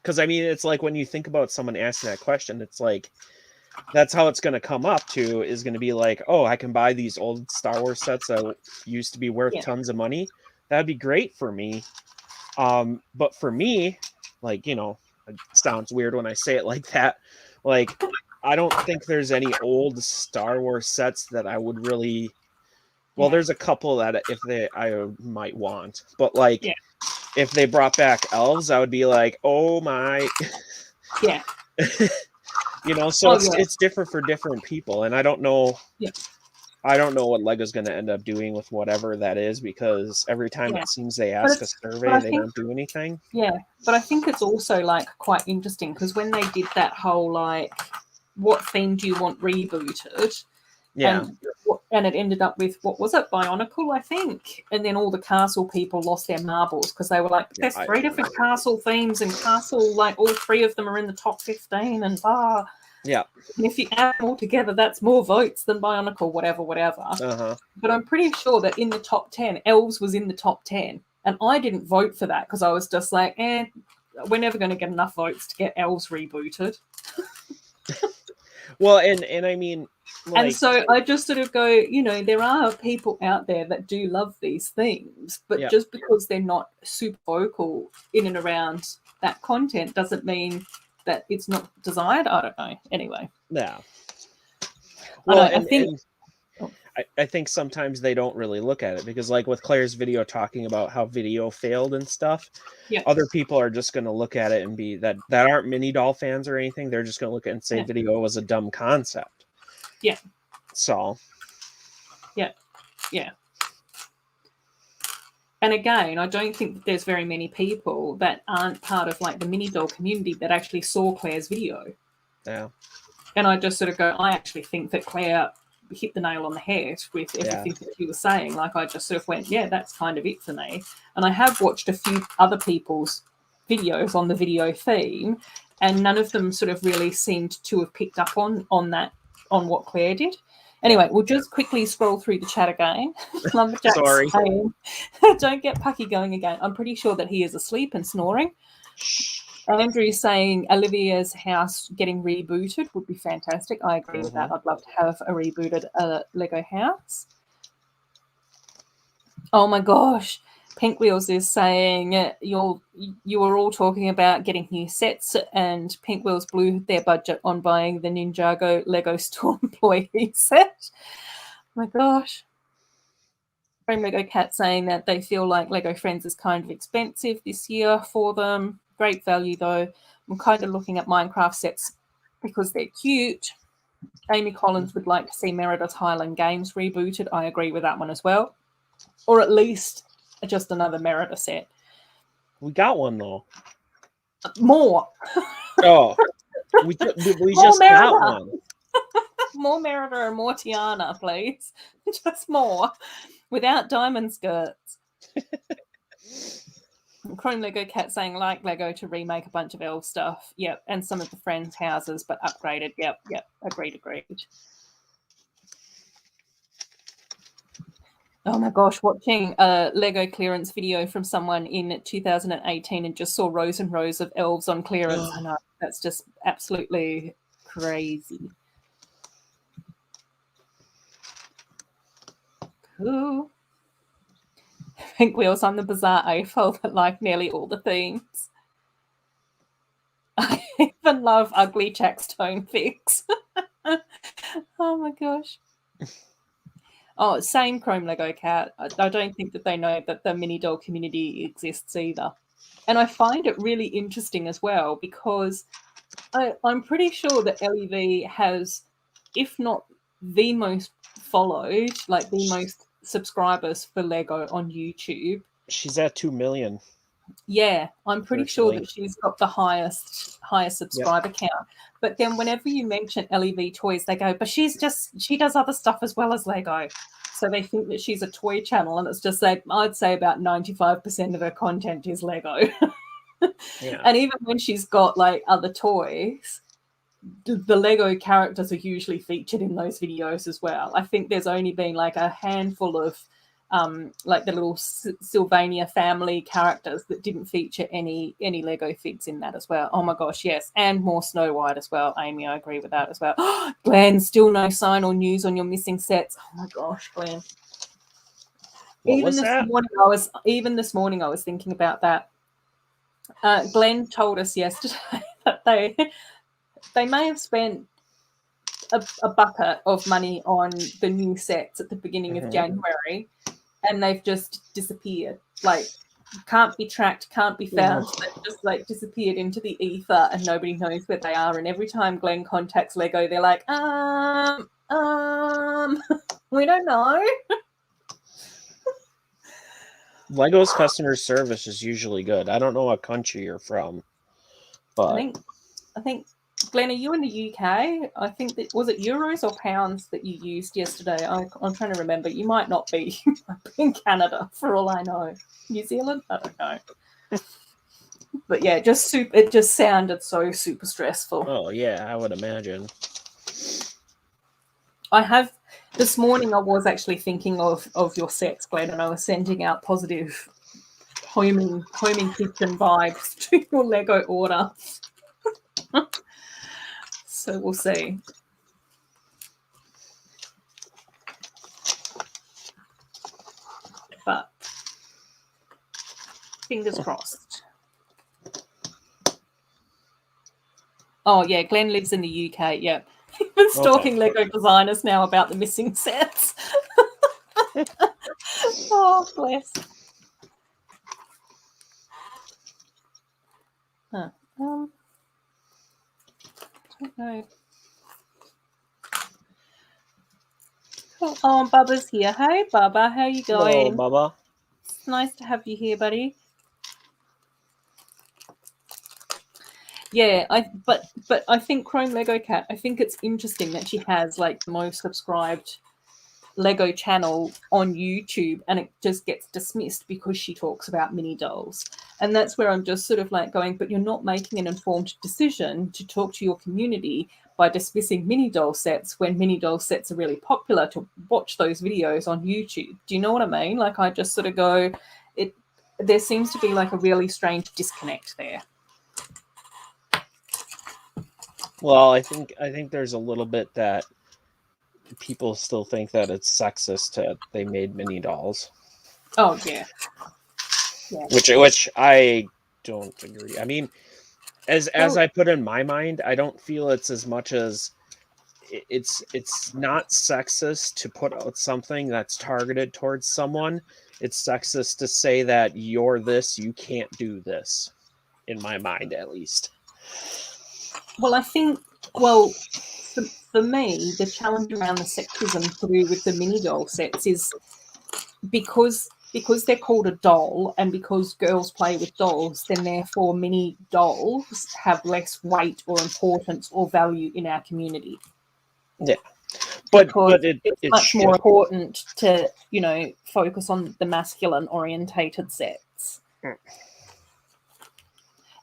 Because I mean, it's like when you think about someone asking that question, it's like that's how it's going to come up to, is going to be like, oh, I can buy these old Star Wars sets that used to be worth tons of money. That'd be great for me. But for me, like, it sounds weird when I say it like that. Like, I don't think there's any old Star Wars sets that I would really Well, Yeah. there's a couple that I might want, but like Yeah. if they brought back elves, I would be like, oh my, Yeah. So Oh, yeah. it's different for different people, and I don't know. Yeah. I don't know what Lego's going to end up doing with whatever that is, because every time Yeah. it seems they But ask a but I survey, they think don't do anything. yeah, but I think it's also like quite interesting because when they did that whole like, what theme do you want rebooted, Yeah, and it ended up with what was it, Bionicle, I think, and then all the castle people lost their marbles because they were like, yeah, there's three different castle themes and castle like all three of them are in the top 15 and blah. yeah, And if you add them all together, that's more votes than Bionicle, whatever. uh-huh. But I'm pretty sure that in the top 10, Elves was in the top 10. And I didn't vote for that because I was just like, we're never going to get enough votes to get Elves rebooted. Well, and I mean, And like, so I just sort of go, there are people out there that do love these themes, but yeah, just because they're not super vocal in and around that content doesn't mean that it's not desired. I don't know. Anyway, yeah. I Well, know. I think. and I think sometimes they don't really look at it, because like with Claire's video talking about how video failed and stuff, Yeah. other people are just going to look at it and be that aren't mini doll fans or anything. They're just going to look at it and say video was a dumb concept. Yeah. So. Yeah. Yeah. And again, I don't think that there's very many people that aren't part of like the mini doll community that actually saw Claire's video. Yeah. And I just sort of go, I actually think that Claire hit the nail on the head with everything that she was saying. Like I just sort of went, yeah, that's kind of it for me. And I have watched a few other people's videos on the video theme, and none of them sort of really seemed to have picked up on what Claire did. Anyway, we'll just quickly scroll through the chat again. Lumberjack's Sorry. saying, don't get Pucky going again. I'm pretty sure that he is asleep and snoring. Andrew's saying Olivia's house getting rebooted would be fantastic. I agree with that. I'd love to have a rebooted Lego house. Oh my gosh. Pink Wheels is saying you were all talking about getting new sets, and Pink Wheels blew their budget on buying the Ninjago Lego store employee set. Oh my gosh. Frame Lego Cat saying that they feel like Lego Friends is kind of expensive this year for them. Great value though. I'm kind of looking at Minecraft sets because they're cute. Amy Collins would like to see Merida's Highland Games rebooted. I agree with that one as well. Or at least just another Merida set. We got one though. More. Oh, we just Merida. got one. More Merida and more Tiana, please. Just more. Without diamond skirts. Chrome Lego Cat saying like Lego to remake a bunch of elf stuff. Yep. And some of the friends' houses, but upgraded. Yep. Agreed. Oh my gosh, watching a Lego clearance video from someone in 2018 and just saw rows and rows of elves on clearance. I know, that's just absolutely crazy. Cool. Pink Wheels on the bizarre AFOL that like nearly all the themes. I even love Ugly Jack's tone fix. Oh my gosh. Oh, same Chrome Lego Cat. I don't think that they know that the mini doll community exists either. And I find it really interesting as well because I'm pretty sure that LEV has, if not the most followed, like the most subscribers for Lego on YouTube. She's at 2 million. Yeah, I'm pretty sure that she's got the highest subscriber count. But then whenever you mention LEV toys, they go, but she does other stuff as well as Lego. So they think that she's a toy channel, and it's just like, I'd say about 95% of her content is Lego. And even when she's got like other toys, the Lego characters are usually featured in those videos as well. I think there's only been like a handful of like the little Sylvania family characters that didn't feature any Lego figs in that as well. Oh my gosh, yes. And more Snow White as well. Amy, I agree with that as well. Glenn, still no sign or news on your missing sets. Oh my gosh, Glenn. Even this morning I was thinking about that. Glenn told us yesterday that they may have spent a bucket of money on the new sets at the beginning of January, and they've just disappeared. Like, can't be tracked, can't be found. They've just like disappeared into the ether, and nobody knows where they are. And every time Glenn contacts Lego, they're like, we don't know. Lego's customer service is usually good. I don't know what country you're from, but I think Glenn, are you in the UK? I think that was it euros or pounds that you used yesterday. I'm trying to remember. You might not be. You might be in Canada for all I know. New Zealand? I don't know. But yeah, it just sounded so super stressful. Oh yeah, I would imagine. This morning I was actually thinking of your sets, Glenn, and I was sending out positive homing kitchen vibes to your Lego order. So we'll see. But fingers crossed. Oh yeah, Glenn lives in the UK. Yeah, he's been stalking Lego designers now about the missing sets. Oh bless. Huh. Don't know. Oh, Bubba's here. Hey, Bubba, how you going? Hello, Bubba. It's nice to have you here, buddy. Yeah, but I think Chrome Lego Cat, I think it's interesting that she has like the most subscribed Lego channel on YouTube, and it just gets dismissed because she talks about mini dolls. And that's where I'm just sort of like going, but you're not making an informed decision to talk to your community by dismissing mini doll sets when mini doll sets are really popular to watch those videos on YouTube. Do you know what I mean? Like, I just sort of go, there seems to be like a really strange disconnect there. Well, I think there's a little bit that people still think that it's sexist that they made mini dolls. Oh yeah. Which I don't agree. I mean, as I put in my mind, I don't feel it's as much as it's not sexist to put out something that's targeted towards someone. It's sexist to say that you're this, you can't do this, in my mind at least. Well, I think, for me, the challenge around the sexism to do with the mini doll sets is because they're called a doll, and because girls play with dolls, then therefore mini dolls have less weight or importance or value in our community. Yeah, but it's much more important to, focus on the masculine orientated sets.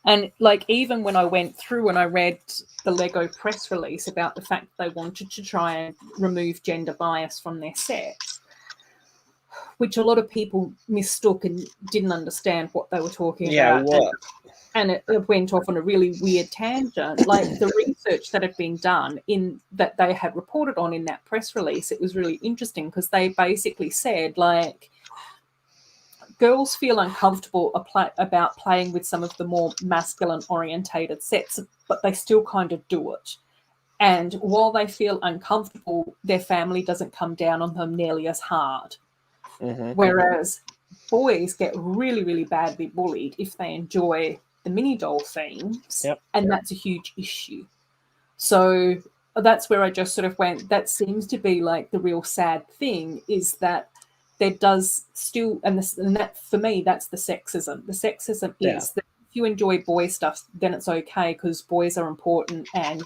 And like, even when I went through and I read the Lego press release about the fact they wanted to try and remove gender bias from their sets, which a lot of people mistook and didn't understand what they were talking about. And it went off on a really weird tangent. Like, the research that had been done that they had reported on in that press release, it was really interesting because they basically said, like, girls feel uncomfortable about playing with some of the more masculine orientated sets, but they kind of do it. And while they feel uncomfortable, their family doesn't come down on them nearly as hard. Whereas boys get really, really badly bullied if they enjoy the mini doll themes, and that's a huge issue. So that's where I just sort of went, that seems to be like the real sad thing, is that there does still, and that for me, that's the sexism. The sexism is that if you enjoy boy stuff, then it's okay because boys are important and,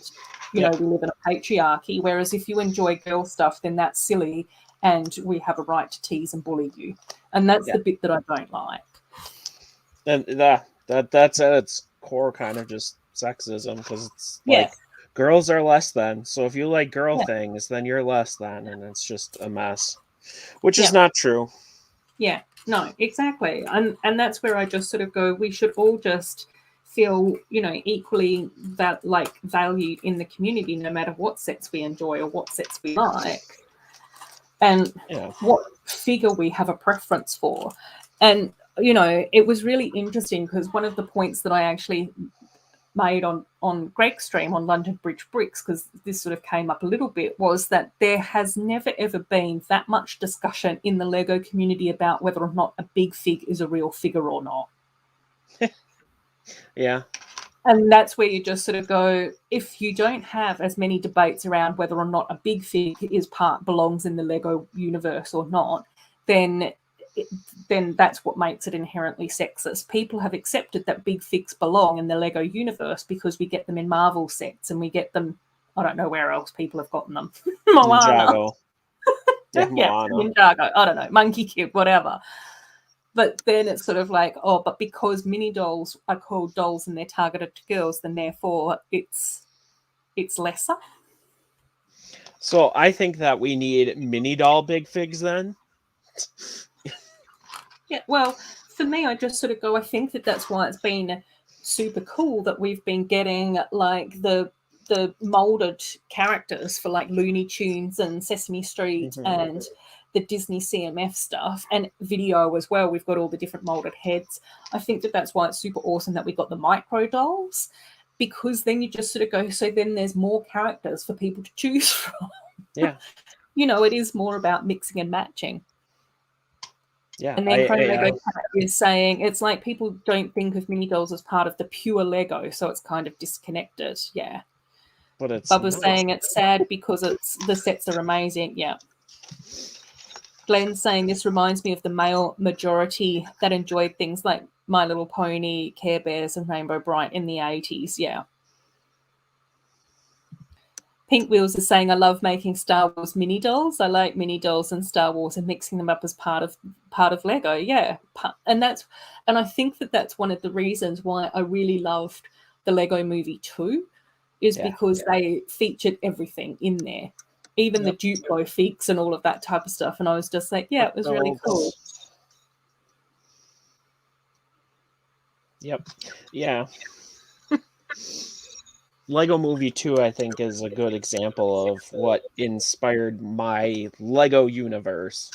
we live in a patriarchy. Whereas if you enjoy girl stuff, then that's silly and we have a right to tease and bully you. And that's the bit that I don't like. And that's at its core kind of just sexism, because it's like girls are less than. So if you like girl things, then you're less than, and it's just a mess. Which is not true. Yeah, no, exactly. And that's where I just sort of go, we should all just feel, equally valued in the community, no matter what sets we enjoy or what sets we like, and what figure we have a preference for. And, it was really interesting because one of the points that I actually made on Greg's stream on London Bridge Bricks, because this sort of came up a little bit, was that there has never ever been that much discussion in the Lego community about whether or not a big fig is a real figure or not. Yeah. And that's where you just sort of go, if you don't have as many debates around whether or not a big fig belongs in the Lego universe or not, then that's what makes it inherently sexist. People have accepted that big figs belong in the Lego universe because we get them in Marvel sets, and we get them, I don't know where else people have gotten them. Moana. Ninjago. Yeah, Moana. Ninjago. I don't know. Monkey Kid, whatever. But then it's sort of like, oh, but because mini dolls are called dolls and they're targeted to girls, then therefore it's lesser. So I think that we need mini doll big figs then. Yeah, well, for me, I just sort of go, I think that's why it's been super cool that we've been getting like the molded characters for like Looney Tunes and Sesame Street and the Disney CMF stuff, and video as well. We've got all the different molded heads. I think that's why it's super awesome that we got the micro dolls, because then you just sort of go, so then there's more characters for people to choose from. Yeah. It is more about mixing and matching. Yeah. And then Chrome Lego Cat is saying it's like people don't think of mini dolls as part of the pure Lego, so it's kind of disconnected. Yeah. But it's Bubba's saying it's sad because the sets are amazing. Yeah. Glenn's saying this reminds me of the male majority that enjoyed things like My Little Pony, Care Bears, and Rainbow Bright in the 80s. Yeah. Pink Wheels is saying, I love making Star Wars mini dolls. I like mini dolls and Star Wars and mixing them up as part of Lego. Yeah. And I think that's one of the reasons why I really loved the Lego Movie 2, is because they featured everything in there. Even the Duplo figs and all of that type of stuff. And I was just like, yeah, it was really cool. Yep. Yeah. Lego Movie 2, I think, is a good example of what inspired my Lego universe.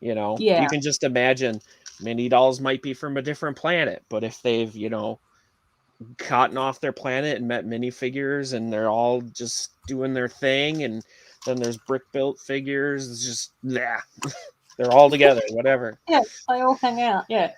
You can just imagine mini dolls might be from a different planet, but if they've, gotten off their planet and met minifigures and they're all just doing their thing, and then there's brick built figures, it's just they're all together, whatever. Yeah, they all hang out. Yeah.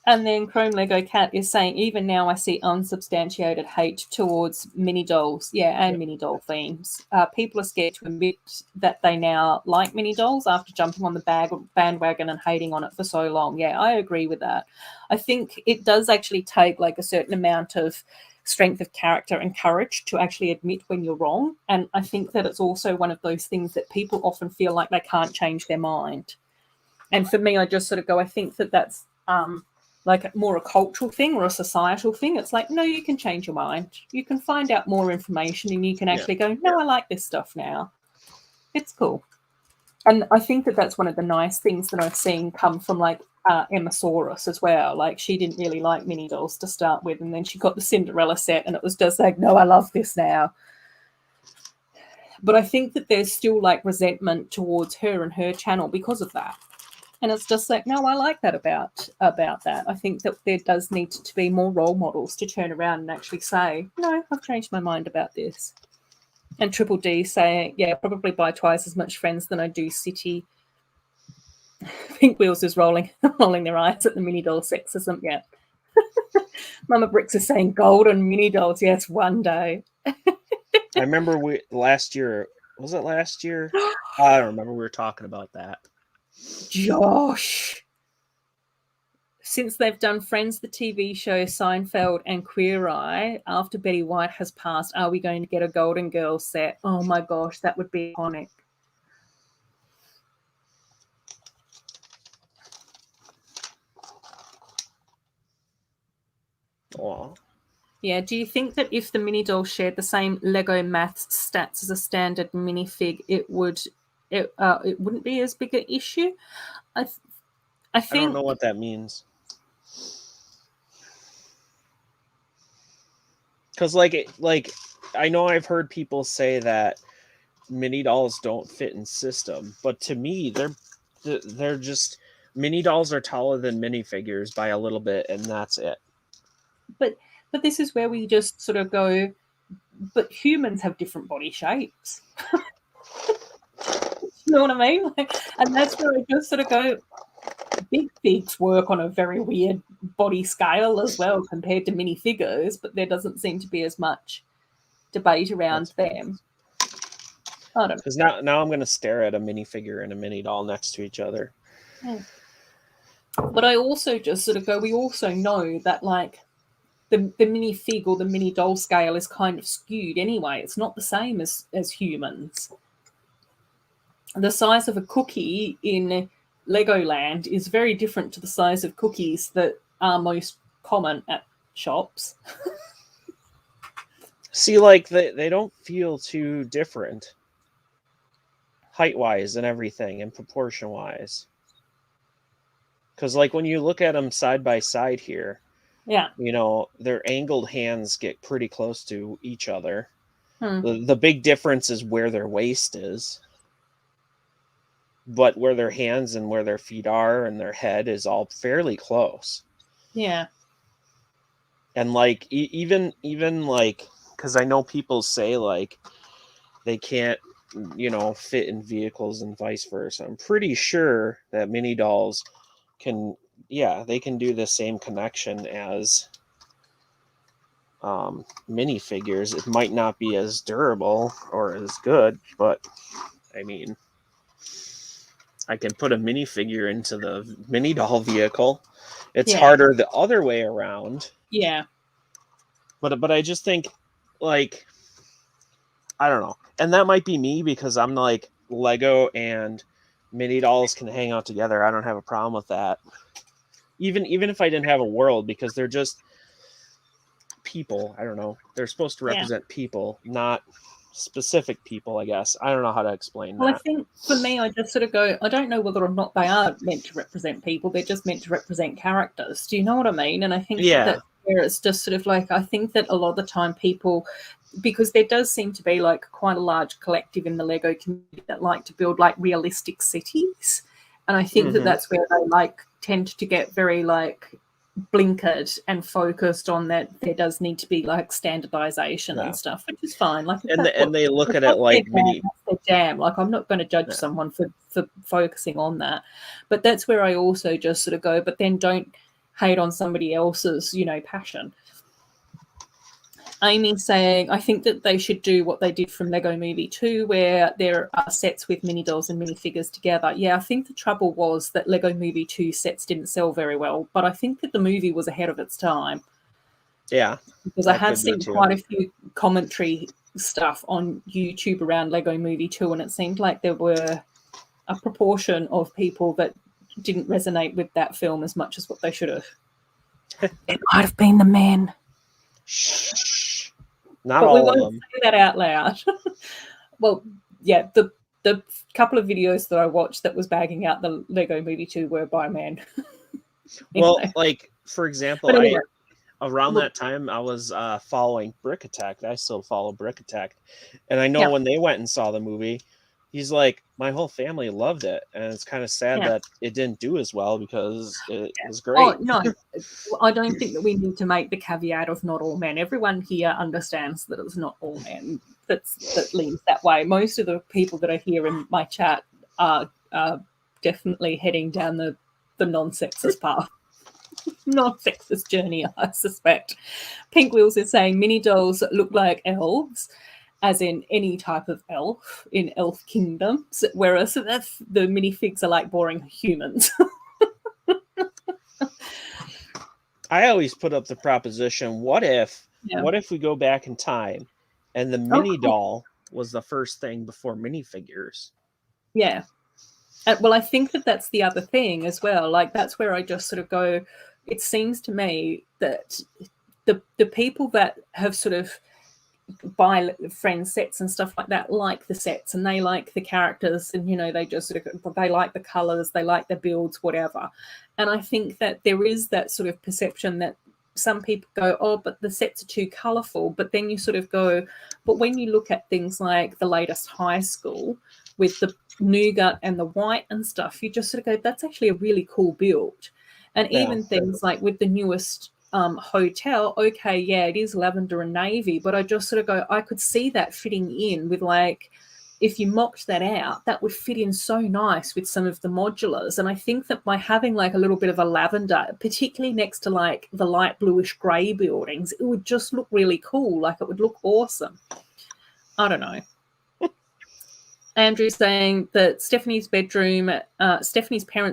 And then Chrome Lego Cat is saying, even now I see unsubstantiated hate towards mini dolls, and mini doll themes. People are scared to admit that they now like mini dolls after jumping on the bandwagon and hating on it for so long. Yeah, I agree with that. I think it does actually take like a certain amount of strength of character and courage to actually admit when you're wrong. And I think that it's also one of those things that people often feel like they can't change their mind. And for me, I just sort of go, I think that's like more a cultural thing or a societal thing. It's like, no, you can change your mind. You can find out more information and you can actually go, no, I like this stuff now. It's cool. And I think that's one of the nice things that I've seen come from like Emma Saurus as well. Like she didn't really like mini dolls to start with, and then she got the Cinderella set and it was just like, no, I love this now. But I think that there's still like resentment towards her and her channel because of that. And it's just like, no, I like that about that. I think that there does need to be more role models to turn around and actually say, no, I've changed my mind about this. And Triple D saying, yeah, probably buy twice as much Friends than I do City. Pink Wheels is rolling their eyes at the mini doll sexism. Yeah. Mama Bricks is saying golden mini dolls. Yes, one day. I remember last year. Was it last year? I don't remember. We were talking about that. Josh. Since they've done Friends, the TV show, Seinfeld, and Queer Eye, after Betty White has passed, are we going to get a Golden Girls set? Oh my gosh, that would be iconic. Aww. Yeah, do you think that if the mini doll shared the same Lego maths stats as a standard minifig, it wouldn't be as big an issue? I think I don't know what that means. Because like I know I've heard people say that mini dolls don't fit in system, but to me they're just, mini dolls are taller than minifigures by a little bit, and that's it. But But this is where we just sort of go, but humans have different body shapes. You know what I mean? And that's where I just sort of go, big figs work on a very weird body scale as well compared to minifigures, but there doesn't seem to be as much debate around them. I don't know. Because now I'm going to stare at a minifigure and a mini doll next to each other. Yeah. But I also just sort of go, we also know that like the minifig or the mini doll scale is kind of skewed anyway. It's not the same as humans. The size of a cookie in Legoland is very different to the size of cookies that are most common at shops. See, like, they don't feel too different height-wise and everything and proportion-wise. Because, like, when you look at them side by side here, Yeah. you know, their angled hands get pretty close to each other. The big difference is where their waist is. But where their hands and where their feet are and their head is all fairly close. Yeah. And like even like, because I know people say like they can't, you know, fit in vehicles and vice versa. I'm pretty sure that mini dolls can, yeah, they can do the same connection as minifigures. It might not be as durable or as good, but I mean, I can put a minifigure into the mini doll vehicle. It's harder the other way around. Yeah. But I just think, like, I don't know. And that might be me because I'm like, Lego and mini dolls can hang out together. I don't have a problem with that. Even if I didn't have a world, because they're just people. I don't know. They're supposed to represent people, not specific people, I guess. I don't know how to explain that. Well, I think for me, I just sort of go, I don't know whether or not they are meant to represent people. They're just meant to represent characters. Do you know what I mean? And I think that where it's just sort of like, I think that a lot of the time people, because there does seem to be like quite a large collective in the Lego community that like to build like realistic cities. And I think that that's where they like tend to get very like blinkered and focused on that there does need to be like standardization and stuff, which is fine. Like, and they look at it like mini. That's their jam. Like, I'm not going to judge someone for focusing on that, but that's where I also just sort of go. But then don't hate on somebody else's, you know, passion. Amy's saying, I think that they should do what they did from Lego Movie 2, where there are sets with mini dolls and minifigures together. Yeah, I think the trouble was that Lego Movie 2 sets didn't sell very well, but I think that the movie was ahead of its time. Yeah. Because I have seen quite a few commentary stuff on YouTube around Lego Movie 2, and it seemed like there were a proportion of people that didn't resonate with that film as much as what they should have. It might have been the men. Shh. Not but all we won't of them. say that out loud. Well, yeah, the couple of videos that I watched that was bagging out the Lego Movie 2 were by men. Well, like, for example, anyway, around that time I was following Brick Attack. I still follow Brick Attack. And I know when they went and saw the movie, he's like, my whole family loved it. And it's kind of sad that it didn't do as well because it was great. Oh, no, I don't think that we need to make the caveat of not all men. Everyone here understands that it's not all men that leans that way. Most of the people that are here in my chat are definitely heading down the non-sexist path. Non-sexist journey, I suspect. Pink Wheels is saying mini dolls look like elves, as in any type of elf in elf kingdoms, whereas that's the minifigs are like boring humans. I always put up the proposition, what if we go back in time and the mini doll was the first thing before minifigures? Yeah. Well, I think that that's the other thing as well. Like, that's where I just sort of go, it seems to me that the people that have sort of buy friend sets and stuff like that like the sets and they like the characters and, you know, they just sort of, they like the colors, they like the builds, whatever. And I think that there is that sort of perception that some people go, oh, but the sets are too colorful. But then you sort of go, but when you look at things like the latest High School with the nougat and the white and stuff, you just sort of go, that's actually a really cool build. And even things like with the newest hotel, okay, yeah, it is lavender and navy, but I just sort of go, I could see that fitting in with, like, if you mocked that out, that would fit in so nice with some of the modulars. And I think that by having like a little bit of a lavender, particularly next to like the light bluish grey buildings, it would just look really cool. Like, it would look awesome. I don't know. Andrew's saying that Stephanie's parents'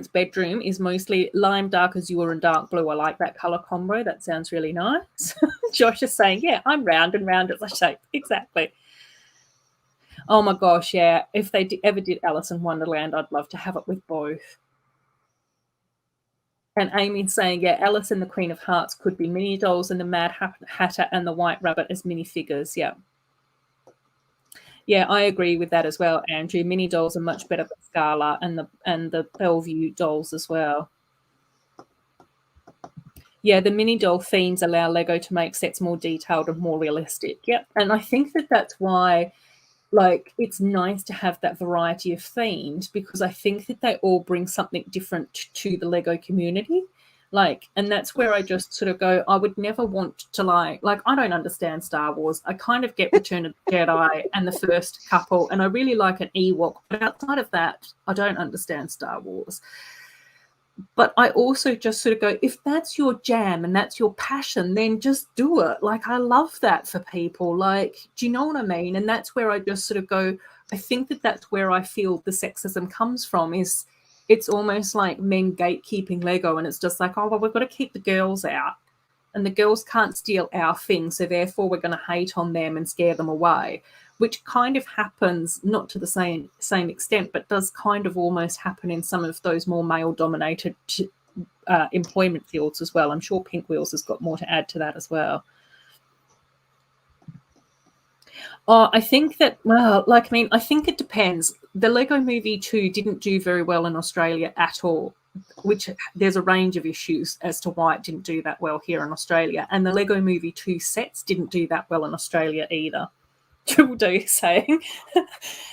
bedroom is mostly lime, dark azure, and dark blue. I like that colour combo. That sounds really nice. Josh is saying, yeah, I'm round and round as a shape. Exactly. Oh my gosh, yeah. If they ever did Alice in Wonderland, I'd love to have it with both. And Amy's saying, yeah, Alice and the Queen of Hearts could be mini dolls, and the Mad Hatter and the White Rabbit as minifigures. Yeah. Yeah, I agree with that as well, Andrew. Mini dolls are much better for Scala and the Bellevue dolls as well. Yeah, the mini doll themes allow Lego to make sets more detailed and more realistic. Yep. And I think that that's why, like, it's nice to have that variety of themes, because I think that they all bring something different to the Lego community. Like, and that's where I just sort of go, I would never want to like I don't understand Star Wars. I kind of get Return of the Jedi and the first couple, and I really like an Ewok, but outside of that, I don't understand Star Wars. But I also just sort of go, if that's your jam and that's your passion, then just do it. Like, I love that for people. Like, do you know what I mean? And that's where I just sort of go, I think that that's where I feel the sexism comes from, is it's almost like men gatekeeping Lego, and it's just like, oh, well, we've got to keep the girls out, and the girls can't steal our thing, so therefore we're going to hate on them and scare them away, which kind of happens, not to the same extent, but does kind of almost happen in some of those more male-dominated employment fields as well. I'm sure Pink Wheels has got more to add to that as well. I think that, well, like, I mean, I think it depends. The Lego Movie 2 didn't do very well in Australia at all, which there's a range of issues as to why it didn't do that well here in Australia. And the Lego Movie 2 sets didn't do that well in Australia either. Triple D saying,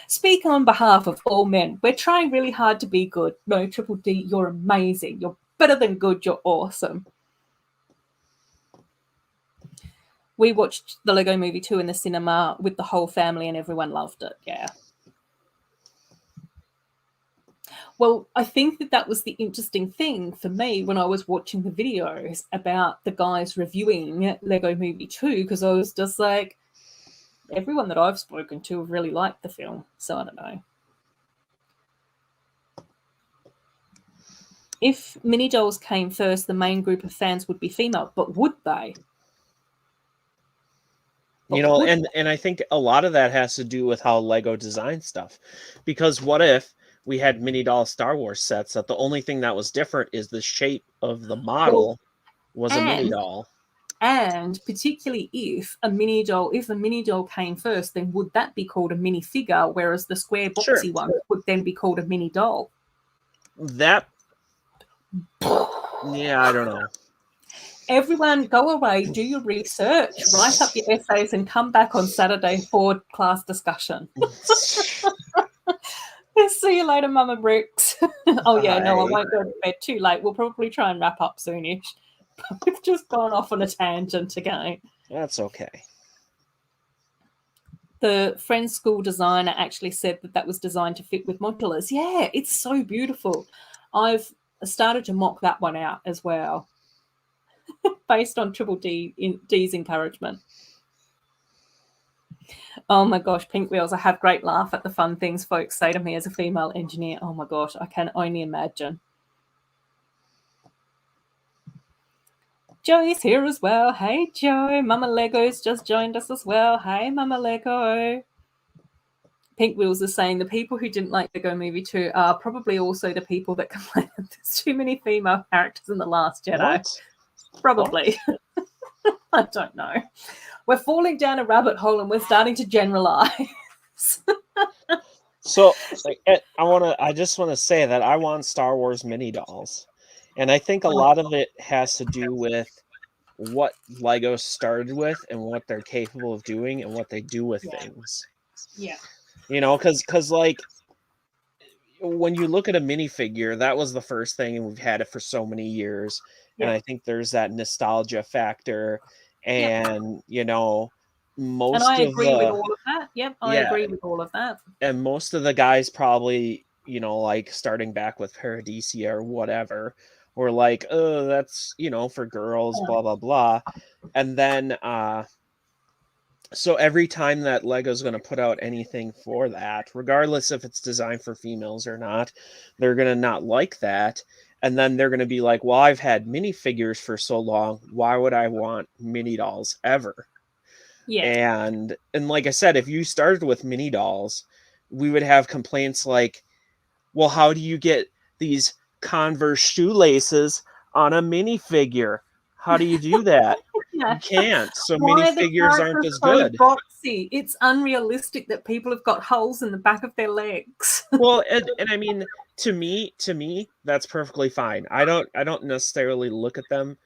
speak on behalf of all men. We're trying really hard to be good. No, Triple D, you're amazing. You're better than good. You're awesome. We watched the Lego Movie 2 in the cinema with the whole family, and everyone loved it. Yeah. Well, I think that that was the interesting thing for me when I was watching the videos about the guys reviewing Lego Movie 2, because I was just like, everyone that I've spoken to have really liked the film. So I don't know. If mini dolls came first, the main group of fans would be female, but would they? You know, and I think a lot of that has to do with how Lego designs stuff. Because what if we had mini doll Star Wars sets that the only thing that was different is the shape of the model was a mini doll? And particularly if a mini doll came first, then would that be called a mini figure, whereas the square boxy one would then be called a mini doll? That, yeah, I don't know. Everyone go away, do your research, write up your essays, and come back on Saturday for class discussion. See you later, Mama Bricks. Oh, yeah, no, I won't go to bed too late. We'll probably try and wrap up soonish. We've just gone off on a tangent again. That's okay. The Friends school designer actually said that that was designed to fit with modulars. Yeah, it's so beautiful. I've started to mock that one out as well, based on Triple D's encouragement. Oh my gosh, Pink Wheels, I have great laugh at the fun things folks say to me as a female engineer. Oh my gosh, I can only imagine. Joey's here as well. Hey, Joe. Mama Lego's just joined us as well. Hey, Mama Lego. Pink Wheels is saying the people who didn't like Lego Movie 2 are probably also the people that complain that there's too many female characters in The Last Jedi. What? Probably. What? I don't know. We're falling down a rabbit hole and we're starting to generalize. So, like, I just want to say that I want Star Wars mini dolls. And I think a lot of it has to do with what Lego started with and what they're capable of doing and what they do with things. Yeah. You know, because like, when you look at a minifigure, that was the first thing, and we've had it for so many years. And Yeah. I think there's that nostalgia factor, Yep. and And most I of agree with the all of that. Yep, I yeah, agree with all of that. and most of the guys probably, like starting back with Paradisia or whatever, were like, oh, that's, for girls, Yeah. blah blah blah. And then so every time that Lego's going to put out anything for that, regardless if it's designed for females or not, they're going to not like that. And then they're going to be like, well, I've had minifigures for so long. Why would I want mini dolls ever? Yeah. And like I said, if you started with mini dolls, we would have complaints like, well, how do you get these Converse shoelaces on a minifigure? How do you do that? Yeah. You can't. So Why are the minifigures aren't characters as so good. boxy? It's unrealistic that people have got holes in the back of their legs. Well, and I mean, to me, that's perfectly fine. I don't necessarily look at them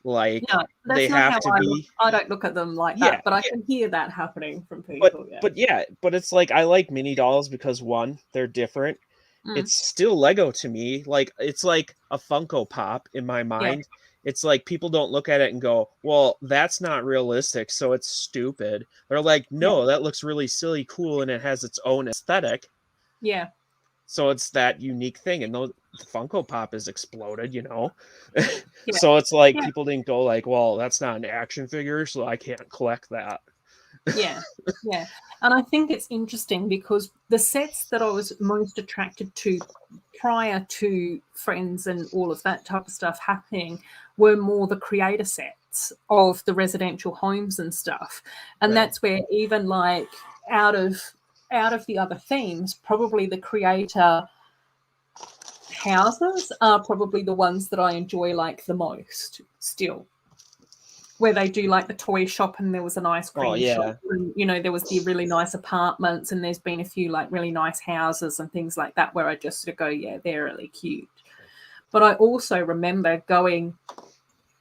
like No, they that's not have how to I look. be. I don't look at them like Yeah, that, but I can hear that happening from but people. Yeah. but yeah, but it's like I like mini dolls because one, they're different. Mm. It's still Lego to me. Like it's like a Funko Pop in my Yeah. mind. It's like people don't look at it and go, "Well, that's not realistic, so it's stupid." They're like, Yeah. "No, that looks really silly cool and it has its own aesthetic." Yeah. So it's that unique thing, and the Funko Pop is exploded. Yeah. So it's like Yeah. people didn't go like, well, that's not an action figure, so I can't collect that. Yeah. Yeah. And I think it's interesting because the sets that I was most attracted to prior to Friends and all of that type of stuff happening were more the creator sets of the residential homes and stuff. And Right. that's where even like out of out of the other themes, probably the creator houses are probably the ones that I enjoy like the most still, where they do like the toy shop and there was an ice Oh cream shop yeah. and there was the really nice apartments and there's been a few like really nice houses and things like that where I just sort of go, yeah, they're really cute. But I also remember going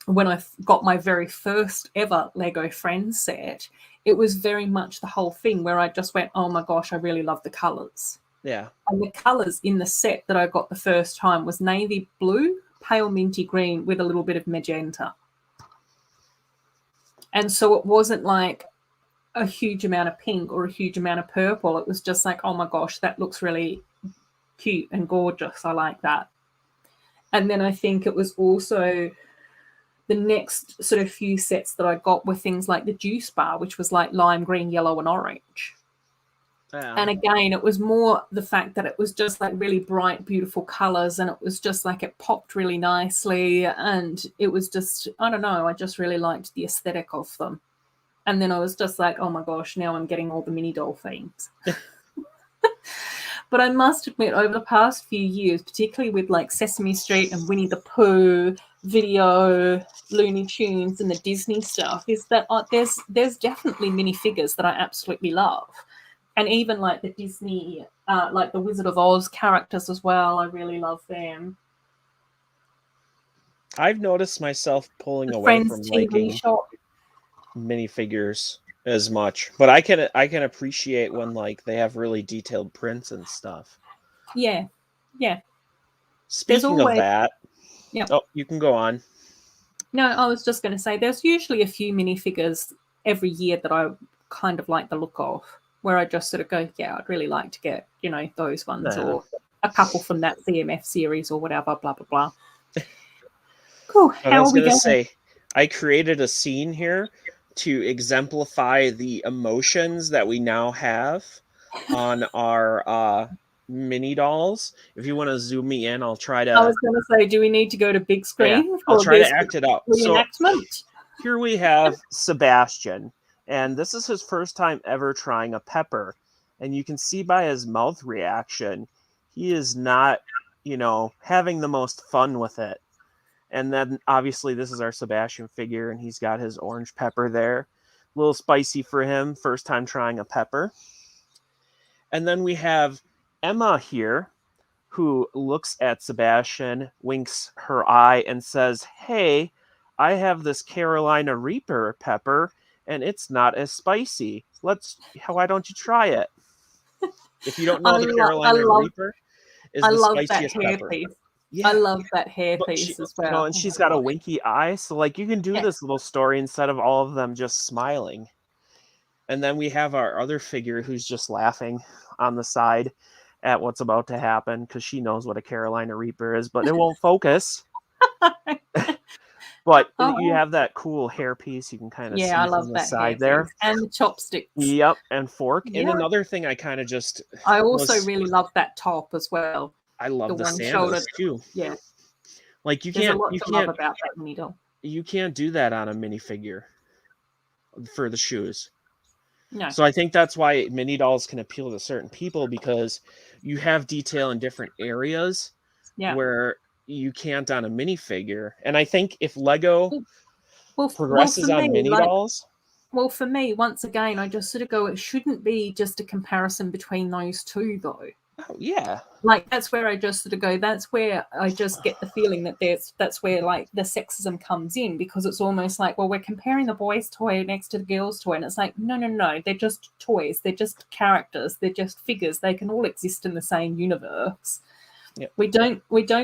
when I got my very first ever Lego Friends set, it was very much the whole thing where I just went, oh my gosh, I really love the colors. Yeah. And the colors in the set that I got the first time was navy blue, pale minty green with a little bit of magenta. And so it wasn't like a huge amount of pink or a huge amount of purple. It was just like, oh my gosh, that looks really cute and gorgeous. I like that. And then I think it was also the next sort of few sets that I got were things like the juice bar, which was like lime green, yellow, and orange. Yeah. And again, it was more the fact that it was just like really bright, beautiful colors, and it was just like it popped really nicely. And it was just, I don't know, I just really liked the aesthetic of them. And then I was just like, oh my gosh, now I'm getting all the mini doll themes. But I must admit, over the past few years, particularly with like Sesame Street and Winnie the Pooh, video, Looney Tunes, and the Disney stuff, is that there's definitely minifigures that I absolutely love, and even like the Disney, like the Wizard of Oz characters as well. I really love them. I've noticed myself pulling The away Friends from TV liking shop. minifigures as much, but I can appreciate when like they have really detailed prints and stuff. Yeah, yeah. There's Speaking of always, that, yeah. oh, you can go on. No, I was just going to say there's usually a few minifigures every year that I kind of like the look of, where I just sort of go, yeah, I'd really like to get, those ones Yeah. or a couple from that CMF series or whatever, blah, blah, blah. Cool. But I How was are we gonna going? say, I created a scene here to exemplify the emotions that we now have on our mini dolls. If you want to zoom me in, I'll try I to. was going to say, do we need to go to big Yeah, screen I'll for try to this act it out. So reenactment? here we have Sebastian, and this is his first time ever trying a pepper. And you can see by his mouth reaction, he is not, having the most fun with it. And then obviously this is our Sebastian figure, and he's got his orange pepper there. A little spicy for him, first time trying a pepper. And then we have Emma here, who looks at Sebastian, winks her eye, and says, hey, I have this Carolina Reaper pepper, and it's not as spicy. Why don't you try it? If you don't I, know, the lo- I Carolina love Reaper is I the love that spiciest pepper. hairpiece. I Yeah. love that hair But piece as well. and Oh she's my got a gosh. winky eye, so like you can do Yeah. this little story instead of all of them just smiling. And then we have our other figure who's just laughing on the side at what's about to happen because she knows what a Carolina Reaper is, but it won't focus. But you Oh, have that cool hair piece you can kind of yeah, I see love from the that hair side there. piece and the chopsticks. Yep, and fork. And Yeah. another thing I kind of just I also was really love that top as well. I The love the one shouldered. sandals too. Yeah. Like There's a lot to love about that mini doll. you can't do that on a minifigure for the shoes. No. So I think that's why mini dolls can appeal to certain people because you have detail in different areas Yeah. where you can't on a minifigure. And I think if Lego Well, for progresses on me, mini dolls, once again, I just sort of go, it shouldn't be just a comparison between those two, though. oh yeah, Like that's where I just sort of go. That's where I just get the feeling that that's where like the sexism comes in because it's almost like, well, we're comparing the boys' toy next to the girls' toy, and it's like, no, no, no, they're just toys, they're just characters, they're just figures. They can all exist in the same universe. yep, We don't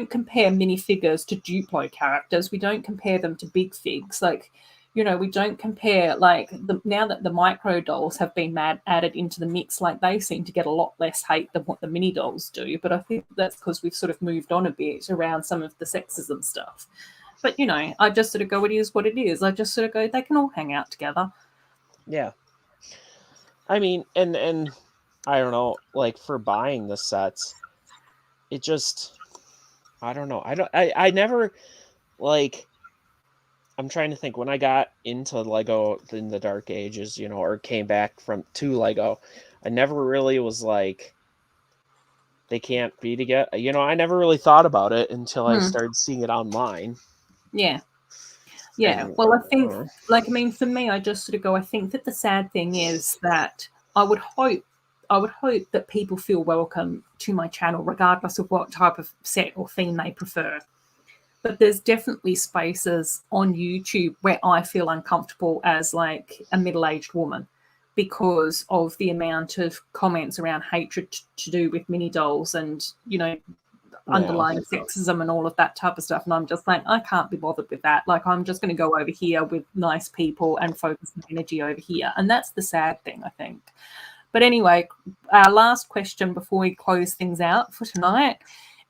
compare minifigures to Duplo characters. We don't compare them to big figs. Like, we don't compare like now that the micro dolls have been added into the mix, like they seem to get a lot less hate than what the mini dolls do. But I think that's because we've sort of moved on a bit around some of the sexism stuff. But I just sort of go, it is what it is. I just sort of go, they can all hang out together. yeah. I mean, and I don't know, like for buying the sets, it just I don't know. I never like I'm trying to think when I got into Lego in the dark ages, or came back from to Lego, I never really was like they can't be together. I never really thought about it until I Hmm. started seeing it online. Yeah. Yeah. And Well, I think, like, I mean, for me, I just sort of go, I think that the sad thing is that I would hope that people feel welcome to my channel, regardless of what type of set or theme they prefer. But there's definitely spaces on YouTube where I feel uncomfortable as like a middle-aged woman because of the amount of comments around hatred to do with mini dolls and, yeah, underlying sexism and all of that type of stuff. And I'm just like, I can't be bothered with that. Like, I'm just going to go over here with nice people and focus my energy over here. And that's the sad thing, I think. But anyway, our last question before we close things out for tonight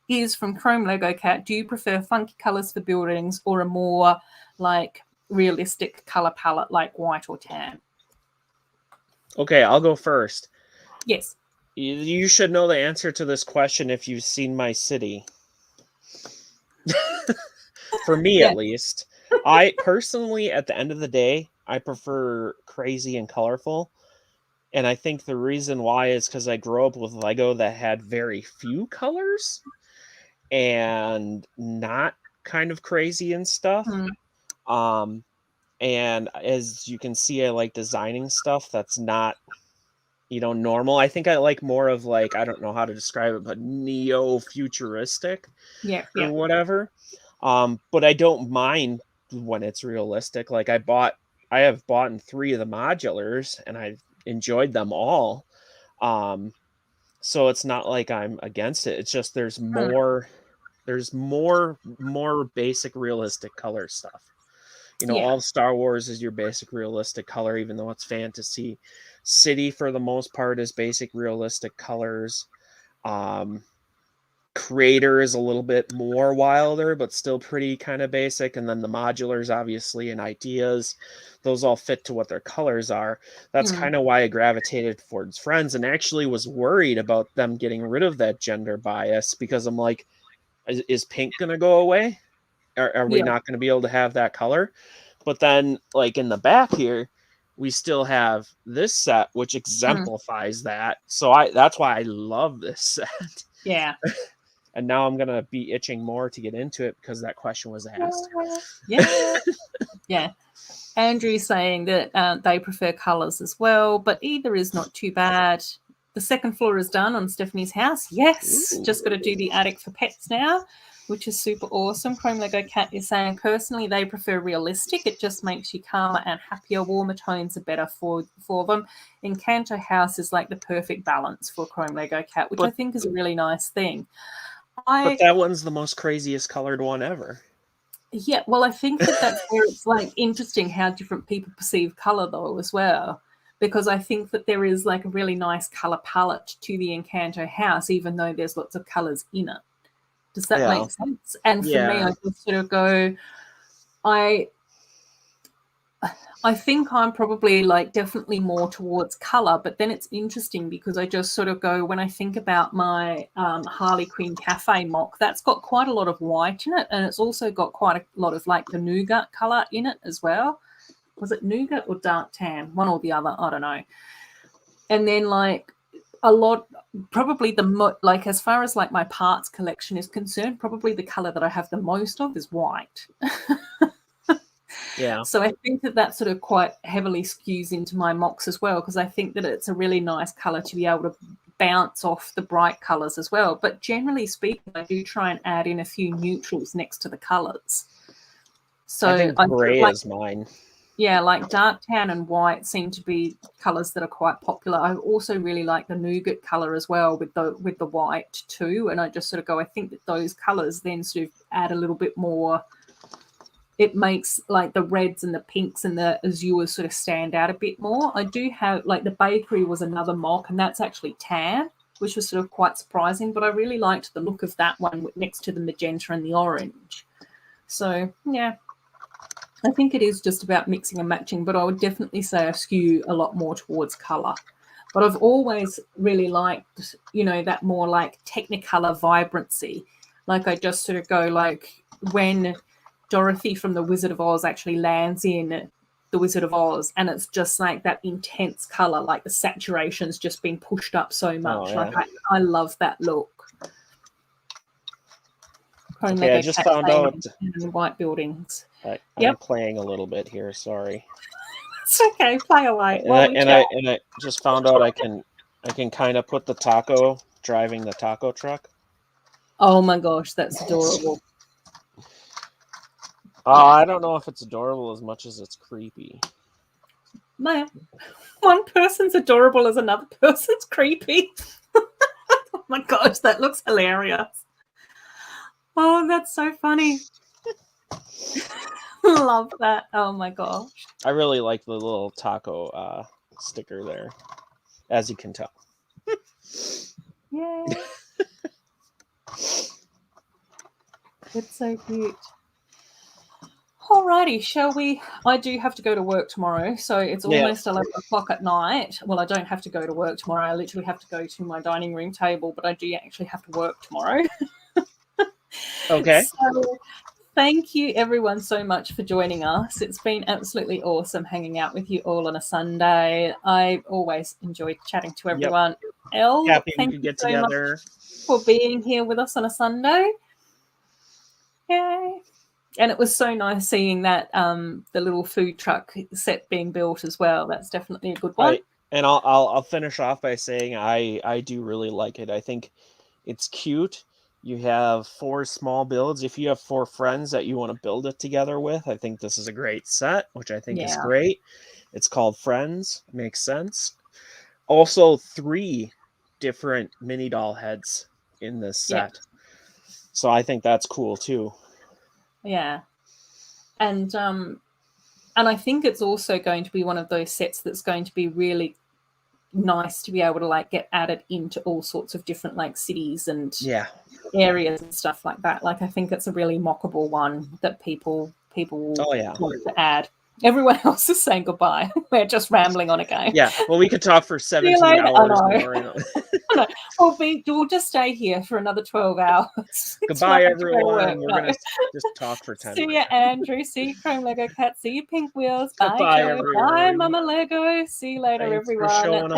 is from Chrome Lego Cat. Do you prefer funky colours for buildings or a more like realistic colour palette like white or tan? okay, I'll go first. Yes. You should know the answer to this question if you've seen my city. For me, Yeah. at least. I personally, at the end of the day, I prefer crazy and colorful. And I think the reason why is because I grew up with Lego that had very few colors and not kind of crazy and stuff. Mm. And as you can see, I like designing stuff that's not, normal. I think I like more of like, I don't know how to describe it, but neo-futuristic Yeah. or Yeah. whatever. But I don't mind when it's realistic. Like I have bought in 3 of the modulars and I've enjoyed them all. So it's not like I'm against it. It's just Mm. there's more basic realistic color stuff. Yeah. All of Star Wars is your basic realistic color, even though it's fantasy. City for the most part is basic realistic colors. Creator is a little bit more wilder, but still pretty kind of basic. And then the modulars, obviously, and ideas, those all fit to what their colors are. That's Mm. kind of why I gravitated towards Friends and actually was worried about them getting rid of that gender bias because I'm like, is pink going to go away? Are we Yeah. not going to be able to have that color? But then, like in the back here, we still have this set, which Mm. exemplifies that. So that's why I love this set. Yeah. And now I'm gonna be itching more to get into it because that question was asked. Yeah. Yeah. Andrew's saying that they prefer colours as well, but either is not too bad. The second floor is done on Stephanie's house. Yes, Ooh. just got to do the attic for pets now, which is super awesome. Chrome Lego Cat is saying personally they prefer realistic. It just makes you calmer and happier. Warmer tones are better for them. Encanto House is like the perfect balance for Chrome Lego Cat, which I think is a really nice thing. But that one's the most craziest colored one ever. Yeah, well, I think that that's where it's like interesting how different people perceive color though as well, because I think that there is like a really nice color palette to the Encanto house, even though there's lots of colors in it. Does that make sense? And for me, Yeah. I just sort of go, I think I'm probably like definitely more towards color, but then it's interesting because I just sort of go, when I think about my Harley Quinn Cafe mock, that's got quite a lot of white in it, and it's also got quite a lot of like the nougat color in it as well. Was it nougat or dark tan? One or the other, I don't know. And then like a lot, probably like as far as like my parts collection is concerned, probably the color that I have the most of is white. Yeah. So I think that that sort of quite heavily skews into my mocks as well, because I think that it's a really nice color to be able to bounce off the bright colors as well. But generally speaking, I do try and add in a few neutrals next to the colors. So I think gray is mine. Yeah, like dark tan and white seem to be colors that are quite popular. I also really like the nougat color as well with the white too. And I just sort of go, I think that those colors then sort of add a little bit more. It makes like the reds and the pinks and the azures sort of stand out a bit more. I do have like the bakery was another mock, and that's actually tan, which was sort of quite surprising, but I really liked the look of that one next to the magenta and the orange. So yeah, I think it is just about mixing and matching, but I would definitely say I skew a lot more towards colour. But I've always really liked, that more like Technicolor vibrancy. Like I just sort of go like when Dorothy from The Wizard of Oz actually lands in The Wizard of Oz, and it's just like that intense color, like the saturation's just been pushed up so much. Yeah. Like I love that look. Okay, I just found out white buildings. I'm playing a little bit here. Sorry. It's okay. Play away. And I just found out I can kind of put the taco driving the taco truck. Oh my gosh, that's adorable. I don't know if it's adorable as much as it's creepy. Man, one person's adorable as another person's creepy. Oh my gosh, that looks hilarious. Oh, that's so funny. Love that. Oh my gosh. I really like the little taco sticker there, as you can tell. Yay. It's so cute. Alrighty, shall we? I do have to go to work tomorrow, so it's almost 11 o'clock at night. Well, I don't have to go to work tomorrow. I literally have to go to my dining room table, but I do actually have to work tomorrow. Okay. So thank you everyone so much for joining us. It's been absolutely awesome hanging out with you all on a Sunday. I always enjoy chatting to everyone. Elle, happy thank we could get so together much for being here with us on a Sunday. Yay. And it was so nice seeing that the little food truck set being built as well. That's definitely a good one. And I'll finish off by saying I do really like it. I think it's cute. You have 4 small builds. If you have 4 friends that you want to build it together with, I think this is a great set, which I think is great. It's called Friends. Makes sense. Also, 3 different mini doll heads in this set. So I think that's cool too. Yeah. And I think it's also going to be one of those sets that's going to be really nice to be able to like get added into all sorts of different like cities and areas and stuff like that. Like I think it's a really mockable one that people will want to add. Everyone else is saying goodbye. We're just rambling on again. Yeah, well, we could talk for 17 hours more. We'll just stay here for another 12 hours. Goodbye, everyone. We're going to just talk for 10 minutes. See you, Andrew. See you, Chrome Lego Cat. See you, Pink Wheels. Bye, Goodbye, Joe. everyone. Bye, Mama Lego. See you later, Thanks everyone. for showing up.